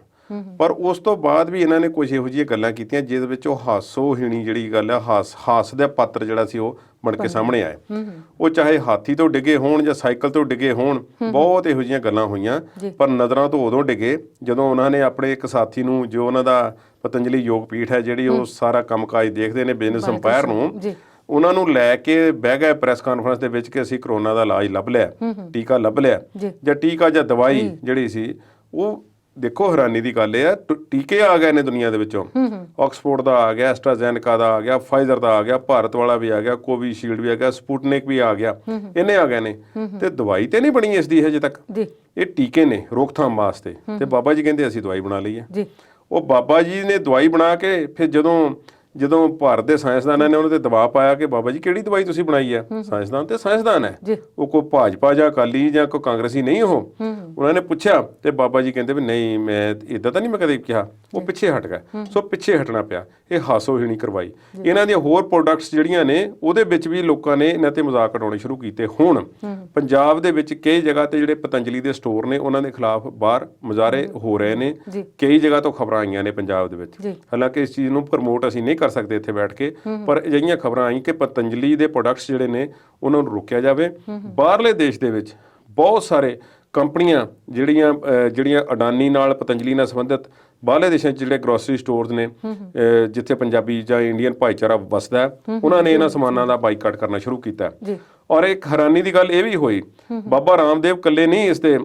ਪਰ ਉਸ ਤੋਂ ਬਾਅਦ ਵੀ ਇਹਨਾਂ ਨੇ ਕੁਝ ਇਹੋ ਜਿਹੀਆਂ ਗੱਲਾਂ ਕੀਤੀਆਂ ਜਿਹਦੇ ਵਿੱਚ ਉਹ ਹਾਸੋਹੀਣੀ ਜਿਹੜੀ ਗੱਲ ਹੈ, ਹਾਸ ਦਾ ਪਾਤਰ ਜਿਹੜਾ ਸੀ ਉਹ ਬਣ ਕੇ ਸਾਹਮਣੇ ਆਏ। ਉਹ ਚਾਹੇ ਹਾਥੀ ਤੋਂ ਡਿੱਗੇ ਹੋਣ ਜਾਂ ਸਾਈਕਲ ਤੋਂ ਡਿੱਗੇ ਹੋਣ, ਬਹੁਤ ਇਹੋ ਜਿਹੀਆਂ ਗੱਲਾਂ ਹੋਈਆਂ। ਪਰ ਨਜ਼ਰਾਂ ਤੋਂ ਉਦੋਂ ਡਿੱਗੇ ਜਦੋਂ ਉਹਨਾਂ ਨੇ ਆਪਣੇ ਇੱਕ ਸਾਥੀ ਨੂੰ, ਜੋ ਉਹਨਾਂ ਦਾ ਪਤੰਜਲੀ ਯੋਗ ਪੀਠ ਹੈ ਜਿਹੜੀ ਉਹ ਸਾਰਾ ਕੰਮਕਾਜ ਦੇਖਦੇ ਨੇ, ਬਿਜ਼ਨਸ ਅੰਪਾਇਰ ਨੂੰ, ਉਹਨਾਂ ਨੂੰ ਲੈ ਕੇ ਬਹਿ ਗਏ ਪ੍ਰੈਸ ਕਾਨਫਰੰਸ ਦੇ ਵਿੱਚ ਕਿ ਅਸੀਂ ਕਰੋਨਾ ਦਾ ਇਲਾਜ ਲੱਭ ਲਿਆ, ਟੀਕਾ ਲੱਭ ਲਿਆ, ਜਾਂ ਟੀਕਾ ਜਾਂ ਦਵਾਈ ਜਿਹੜੀ ਸੀ ਉਹ। ਦੇਖੋ ਹੈਰਾਨੀ ਦੀ ਗੱਲ ਇਹ ਹੈ, ਟੀਕੇ ਆ ਗਏ ਨੇ ਦੁਨੀਆ ਦੇ ਵਿੱਚੋਂ, ਆਕਸਫੋਰਡ ਦਾ ਆ ਗਿਆ, ਐਸਟਰਾਜ਼ੈਨੇਕਾ ਦਾ ਆ ਗਿਆ, ਫਾਈਜ਼ਰ ਦਾ ਆ ਗਿਆ, ਭਾਰਤ ਵਾਲਾ ਵੀ ਆ ਗਿਆ, ਕੋਵੀਸ਼ੀਲਡ ਵੀ ਆ ਗਿਆ, ਸਪੁਟਨਿਕ ਵੀ ਆ ਗਿਆ, ਇਹਨੇ ਆ ਗਏ ਨੇ। ਤੇ ਦਵਾਈ ਤੇ ਨਹੀਂ ਬਣੀ ਇਸ ਦੀ ਹਜੇ ਤੱਕ, ਇਹ ਟੀਕੇ ਨੇ ਰੋਕਥਾਮ ਵਾਸਤੇ। ਤੇ ਬਾਬਾ ਜੀ ਕਹਿੰਦੇ ਅਸੀਂ ਦਵਾਈ ਬਣਾ ਲਈ ਹੈ। ਉਹ ਬਾਬਾ ਜੀ ਨੇ ਦਵਾਈ ਬਣਾ ਕੇ ਫਿਰ ਜਦੋਂ ਭਾਰਤ ਦੇ ਸਾਇੰਸਦਾਨਾਂ ਨੇ ਉਹਨਾਂ ਤੇ ਦਬਾਅ ਪਾਇਆ ਕਿ ਬਾਬਾ ਜੀ ਕਿਹੜੀ ਦਵਾਈ ਤੁਸੀਂ ਬਣਾਈ ਹੈ, ਸਾਇੰਸਦਾਨ ਤੇ ਸਾਇੰਸਦਾਨ ਹੈ, ਉਹ ਕੋਈ ਭਾਜਪਾ ਜਾਂ ਅਕਾਲੀ ਜਾਂ ਕੋਈ ਕਾਂਗਰਸੀ ਨਹੀਂ। ਉਹ ਉਹਨਾਂ ਨੇ ਪੁੱਛਿਆ ਤੇ ਬਾਬਾ ਜੀ ਕਹਿੰਦੇ ਵੀ ਨਹੀਂ, ਮੈਂ ਇਦਾਂ ਤਾਂ ਨਹੀਂ ਮੈਂ ਕਦੇ ਕਿਹਾ। ਉਹ ਪਿੱਛੇ ਹਟ ਗਏ। ਸੋ ਪਿੱਛੇ ਹਟਣਾ ਪਿਆ, ਇਹ ਹਾਸੋਹੀਣੀ ਕਰਵਾਈ। ਇਹਨਾਂ ਦੀਆਂ ਹੋਰ ਪ੍ਰੋਡਕਟਸ ਜਿਹੜੀਆਂ ਨੇ ਉਹਦੇ ਵਿੱਚ ਵੀ ਲੋਕਾਂ ਨੇ ਇਹਨਾਂ ਤੇ ਮਜ਼ਾਕ ਉਡਾਉਣੇ ਸ਼ੁਰੂ ਕੀਤੇ। ਹੁਣ ਪੰਜਾਬ ਦੇ ਵਿੱਚ ਕਈ ਜਗ੍ਹਾ ਤੇ ਜਿਹੜੇ ਪਤੰਜਲੀ ਦੇ ਸਟੋਰ ਨੇ ਉਹਨਾਂ ਦੇ ਖਿਲਾਫ ਬਾਹਰ ਮੁਜ਼ਾਹਰੇ ਹੋ ਰਹੇ ਨੇ। ਕਈ ਜਗ੍ਹਾ ਤੋਂ ਖਬਰਾਂ ਆਈਆਂ ਨੇ ਪੰਜਾਬ ਦੇ ਵਿੱਚ। ਹਾਲਾਂਕਿ ਇਸ ਚੀਜ਼ ਨੂੰ ਪ੍ਰਮੋਟ ਅਸੀਂ ਨਹੀਂ ਕਰ ਸਕਦੇ ਇੱਥੇ ਬੈਠ ਕੇ, ਪਰ ਅਜਿਹੀਆਂ ਖਬਰਾਂ ਆਈਆਂ ਕਿ ਪਤੰਜਲੀ ਦੇ ਪ੍ਰੋਡਕਟਸ ਜਿਹੜੇ ਨੇ ਉਹਨਾਂ ਨੂੰ ਰੋਕਿਆ ਜਾਵੇ। ਬਾਹਰਲੇ ਦੇਸ਼ ਦੇ ਵਿੱਚ ਬਹੁਤ ਸਾਰੇ ਕੰਪਨੀਆਂ ਜਿਹੜੀਆਂ ਅਡਾਨੀ ਨਾਲ, ਪਤੰਜਲੀ ਨਾਲ ਸੰਬੰਧਿਤ ਬਾਹਰਲੇ ਦੇਸ਼ਾਂ 'ਚ ਜਿਹੜੇ ਗਰੋਸਰੀ ਸਟੋਰਸ ਨੇ, ਜਿੱਥੇ ਪੰਜਾਬੀ ਜਾਂ ਇੰਡੀਅਨ ਭਾਈਚਾਰਾ ਵਸਦਾ ਹੈ, ਉਹਨਾਂ ਨੇ ਇਹਨਾਂ ਸਮਾਨਾਂ ਦਾ ਬਾਈਕਾਟ ਕਰਨਾ ਸ਼ੁਰੂ ਕੀਤਾ। ਔਰ ਇੱਕ ਹੈਰਾਨੀ ਦੀ ਗੱਲ ਇਹ ਵੀ ਹੋਈ, ਬਾਬਾ ਰਾਮਦੇਵ ਇਕੱਲੇ ਨਹੀਂ ਇਸ ਦੇ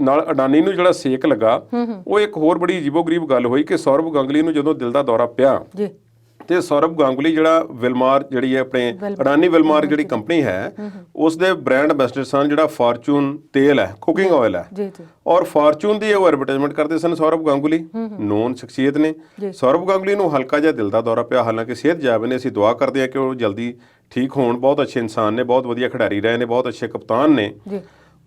ਨਾਲ, ਅਡਾਨੀ ਨੂੰ ਜਿਹੜਾ ਸੇਕ ਲੱਗਾ, ਉਹ ਇੱਕ ਹੋਰ ਬੜੀ ਅਜੀਬੋ-ਗਰੀਬ ਗੱਲ ਹੋਈ ਕਿ ਸੌਰਵ ਗਾਂਗੁਲੀ ਨੂੰ ਜਦੋਂ ਦਿਲ ਦਾ ਦੌਰਾ ਪਿਆ ਤੇ ਸੌਰਵ ਗਾਂਗੁਲੀ ਜਿਹੜਾ ਵਿਲਮਾਰ ਜਿਹੜੀ ਹੈ ਆਪਣੇ ਅਡਾਨੀ ਵਿਲਮਾਰ ਜਿਹੜੀ ਕੰਪਨੀ ਹੈ, ਉਸ ਦੇ ਬ੍ਰਾਂਡ ਐਂਬੈਸਡਰ ਸਨ ਜਿਹੜਾ ਫਾਰਚੂਨ ਤੇਲ ਹੈ, ਕੁਕਿੰਗ ਆਇਲ ਹੈ। ਔਰ ਫਾਰਚੂਨ ਦੀ ਉਹ ਐਡਵਰਟਾਈਜ਼ਮੈਂਟ ਕਰਦੇ ਸਨ ਸੌਰਵ ਗਾਂਗੁਲੀ, ਨੋਨ ਸ਼ਖਸੀਅਤ ਨੇ। ਸੌਰਵ ਗਾਂਗੁਲੀ ਨੂੰ ਹਲਕਾ ਜਿਹਾ ਦਿਲ ਦਾ ਦੌਰਾ ਪਿਆ, ਹਾਲਾਂਕਿ ਸਿਹਤਯਾਬ ਨੇ, ਅਸੀਂ ਦੁਆ ਕਰਦੇ ਹਾਂ ਕਿ ਉਹ ਜਲਦੀ ਠੀਕ ਹੋਣ। ਬਹੁਤ ਅੱਛੇ ਇਨਸਾਨ ਨੇ, ਬਹੁਤ ਵਧੀਆ ਖਿਡਾਰੀ ਰਹੇ ਨੇ, ਬਹੁਤ ਅੱਛੇ ਕਪਤਾਨ ਨੇ।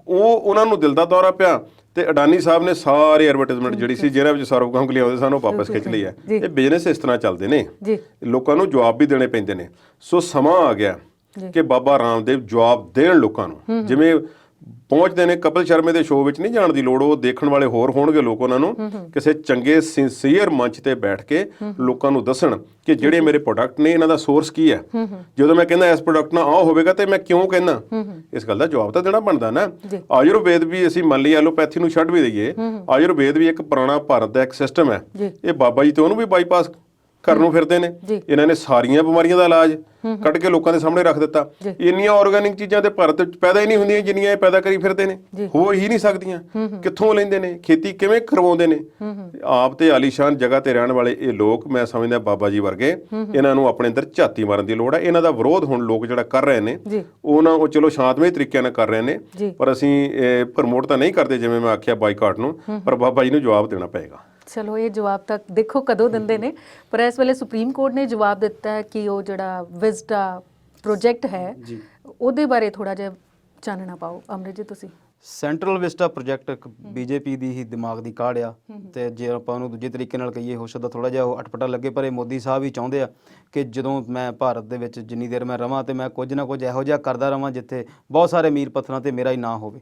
ਉਹਨਾਂ ਨੂੰ ਦਿਲ ਦਾ ਦੌਰਾ ਪਿਆ ਤੇ ਅਡਾਨੀ ਸਾਹਿਬ ਨੇ ਸਾਰੀ ਐਡਵਰਟਾਈਜ਼ਮੈਂਟ ਜਿਹੜੀ ਸੀ ਜਿਹਨਾਂ ਵਿੱਚ ਸੌਰਵ ਗਾਂਗੁਲੀ ਆਉਂਦੇ ਸਨ ਉਹ ਵਾਪਸ ਖਿੱਚ ਲਈ ਹੈ। ਇਹ ਬਿਜ਼ਨਸ ਇਸ ਤਰ੍ਹਾਂ ਚੱਲਦੇ ਨੇ, ਲੋਕਾਂ ਨੂੰ ਜਵਾਬ ਵੀ ਦੇਣੇ ਪੈਂਦੇ ਨੇ। ਸੋ ਸਮਾਂ ਆ ਗਿਆ ਕਿ ਬਾਬਾ ਰਾਮਦੇਵ ਜਵਾਬ ਦੇਣ ਲੋਕਾਂ ਨੂੰ। ਜਿਵੇਂ ਪਹੁੰਚਦੇ ਨੇ ਕਪਿਲ ਸ਼ਰਮੇ ਦੇ ਸ਼ੋਅ ਵਿੱਚ ਨਹੀਂ ਜਾਣ ਦੀ ਲੋੜ, ਉਹ ਦੇਖਣ ਵਾਲੇ ਹੋਰ ਹੋਣਗੇ ਲੋਕ, ਉਹਨਾਂ ਨੂੰ ਕਿਸੇ ਚੰਗੇ ਸਿੰਸੀਅਰ ਮੰਚ ਤੇ ਬੈਠ ਕੇ ਲੋਕਾਂ ਨੂੰ ਦੱਸਣ ਕਿ ਜਿਹੜੇ ਮੇਰੇ ਪ੍ਰੋਡਕਟ ਨੇ ਇਹਨਾਂ ਦਾ ਸੋਰਸ ਕੀ ਹੈ। ਜਦੋਂ ਮੈਂ ਕਹਿੰਦਾ ਇਸ ਪ੍ਰੋਡਕਟ ਨਾਲ ਆਹ ਹੋਵੇਗਾ ਤੇ ਮੈਂ ਕਿਉਂ ਕਹਿੰਦਾ, ਇਸ ਗੱਲ ਦਾ ਜਵਾਬ ਤਾਂ ਦੇਣਾ ਬਣਦਾ ਨਾ। ਆਯੁਰਵੇਦ ਵੀ ਅਸੀਂ ਮੰਨ ਲਈ ਐਲੋਪੈਥੀ ਨੂੰ ਛੱਡ ਵੀ ਦਈਏ, ਆਯੁਰਵੇਦ ਵੀ ਇੱਕ ਪੁਰਾਣਾ ਭਾਰਤ ਦਾ ਇੱਕ ਸਿਸਟਮ ਹੈ। ਇਹ ਬਾਬਾ ਜੀ ਤੇ ਉਹਨੂੰ ਵੀ ਬਾਈਪਾਸ ਕਰਨ ਨੂੰ ਫਿਰਦੇ ਨੇ। ਇਹਨਾਂ ਨੇ ਸਾਰੀਆਂ ਬਿਮਾਰੀਆਂ ਦਾ ਇਲਾਜ ਕੱਢ ਕੇ ਲੋਕਾਂ ਦੇ ਸਾਹਮਣੇ ਰੱਖ ਦਿੱਤਾ। ਇੰਨੀਆਂ ਆਰਗੈਨਿਕ ਚੀਜ਼ਾਂ ਤੇ ਭਾਰਤ ਵਿੱਚ ਪੈਦਾ ਹੀ ਨਹੀਂ ਹੁੰਦੀਆਂ ਜਿੰਨੀਆਂ ਇਹ ਪੈਦਾ ਕਰੀ ਫਿਰਦੇ ਨੇ, ਹੋ ਹੀ ਨਹੀਂ ਸਕਦੀਆਂ। ਕਿੱਥੋਂ ਲੈਂਦੇ ਨੇ, ਖੇਤੀ ਕਿਵੇਂ ਕਰਵਾਉਂਦੇ ਨੇ? ਆਪ ਤੇ ਆਲੀਸ਼ਾਨ ਜਗ੍ਹਾ ਤੇ ਰਹਿਣ ਵਾਲੇ ਇਹ ਲੋਕ, ਮੈਂ ਸਮਝਦਾ ਬਾਬਾ ਜੀ ਵਰਗੇ, ਇਹਨਾਂ ਨੂੰ ਆਪਣੇ ਅੰਦਰ ਝਾਤੀ ਮਾਰਨ ਦੀ ਲੋੜ ਹੈ। ਇਹਨਾਂ ਦਾ ਵਿਰੋਧ ਹੁਣ ਲੋਕ ਜਿਹੜਾ ਕਰ ਰਹੇ ਨੇ ਉਹ ਚਲੋ ਸ਼ਾਂਤਮਈ ਤਰੀਕੇ ਨਾਲ ਕਰ ਰਹੇ ਨੇ, ਪਰ ਅਸੀਂ ਪ੍ਰਮੋਟ ਤਾਂ ਨਹੀਂ ਕਰਦੇ ਜਿਵੇਂ ਮੈਂ ਆਖਿਆ ਬਾਈਕਾਟ ਨੂੰ, ਪਰ ਬਾਬਾ ਜੀ ਨੂੰ ਜਵਾਬ ਦੇਣਾ ਪਏਗਾ। ਚਲੋ ਇਹ ਜਵਾਬ ਤੱਕ ਦੇਖੋ ਕਦੋਂ ਦਿੰਦੇ ਨੇ, ਪਰ ਇਸ ਵੇਲੇ ਸੁਪਰੀਮ ਕੋਰਟ ਨੇ ਜਵਾਬ ਦਿੱਤਾ ਹੈ ਕਿ ਉਹ ਜਿਹੜਾ ਵਿਜ਼ਡਾ ਪ੍ਰੋਜੈਕਟ ਹੈ ਉਹਦੇ ਬਾਰੇ ਥੋੜਾ ਜਿਹਾ ਚਾਨਣਾ ਪਾਓ। ਅਮਰਿਤ ਜੀ ਤੁਸੀਂ। ਸੈਂਟਰਲ ਵਿਸਟਾ ਪ੍ਰੋਜੈਕਟ ਇੱਕ ਬੀਜੇਪੀ ਦੀ ਹੀ ਦਿਮਾਗ ਦੀ ਕਾਢ ਆ, ਤੇ ਜੇ ਆਪਾਂ ਉਹਨੂੰ ਦੂਜੇ ਤਰੀਕੇ ਨਾਲ ਕਹੀਏ ਹੋ ਸਕਦਾ ਥੋੜਾ ਜਿਹਾ ਉਹ ਅਟਪਟਾ ਲੱਗੇ, ਪਰ ਇਹ ਮੋਦੀ ਸਾਹਿਬ ਹੀ ਚਾਹੁੰਦੇ ਆ ਕਿ ਜਦੋਂ ਮੈਂ ਭਾਰਤ ਦੇ ਵਿੱਚ ਜਿੰਨੀ ਦੇਰ ਮੈਂ ਰਵਾਂ ਤੇ ਮੈਂ ਕੁਝ ਨਾ ਕੁਝ ਇਹੋ ਜਿਹਾ ਕਰਦਾ ਰਵਾਂ ਜਿੱਥੇ ਬਹੁਤ ਸਾਰੇ ਅਮੀਰ ਪੱਥਰਾਂ ਤੇ ਮੇਰਾ ਹੀ ਨਾਂ ਹੋਵੇ।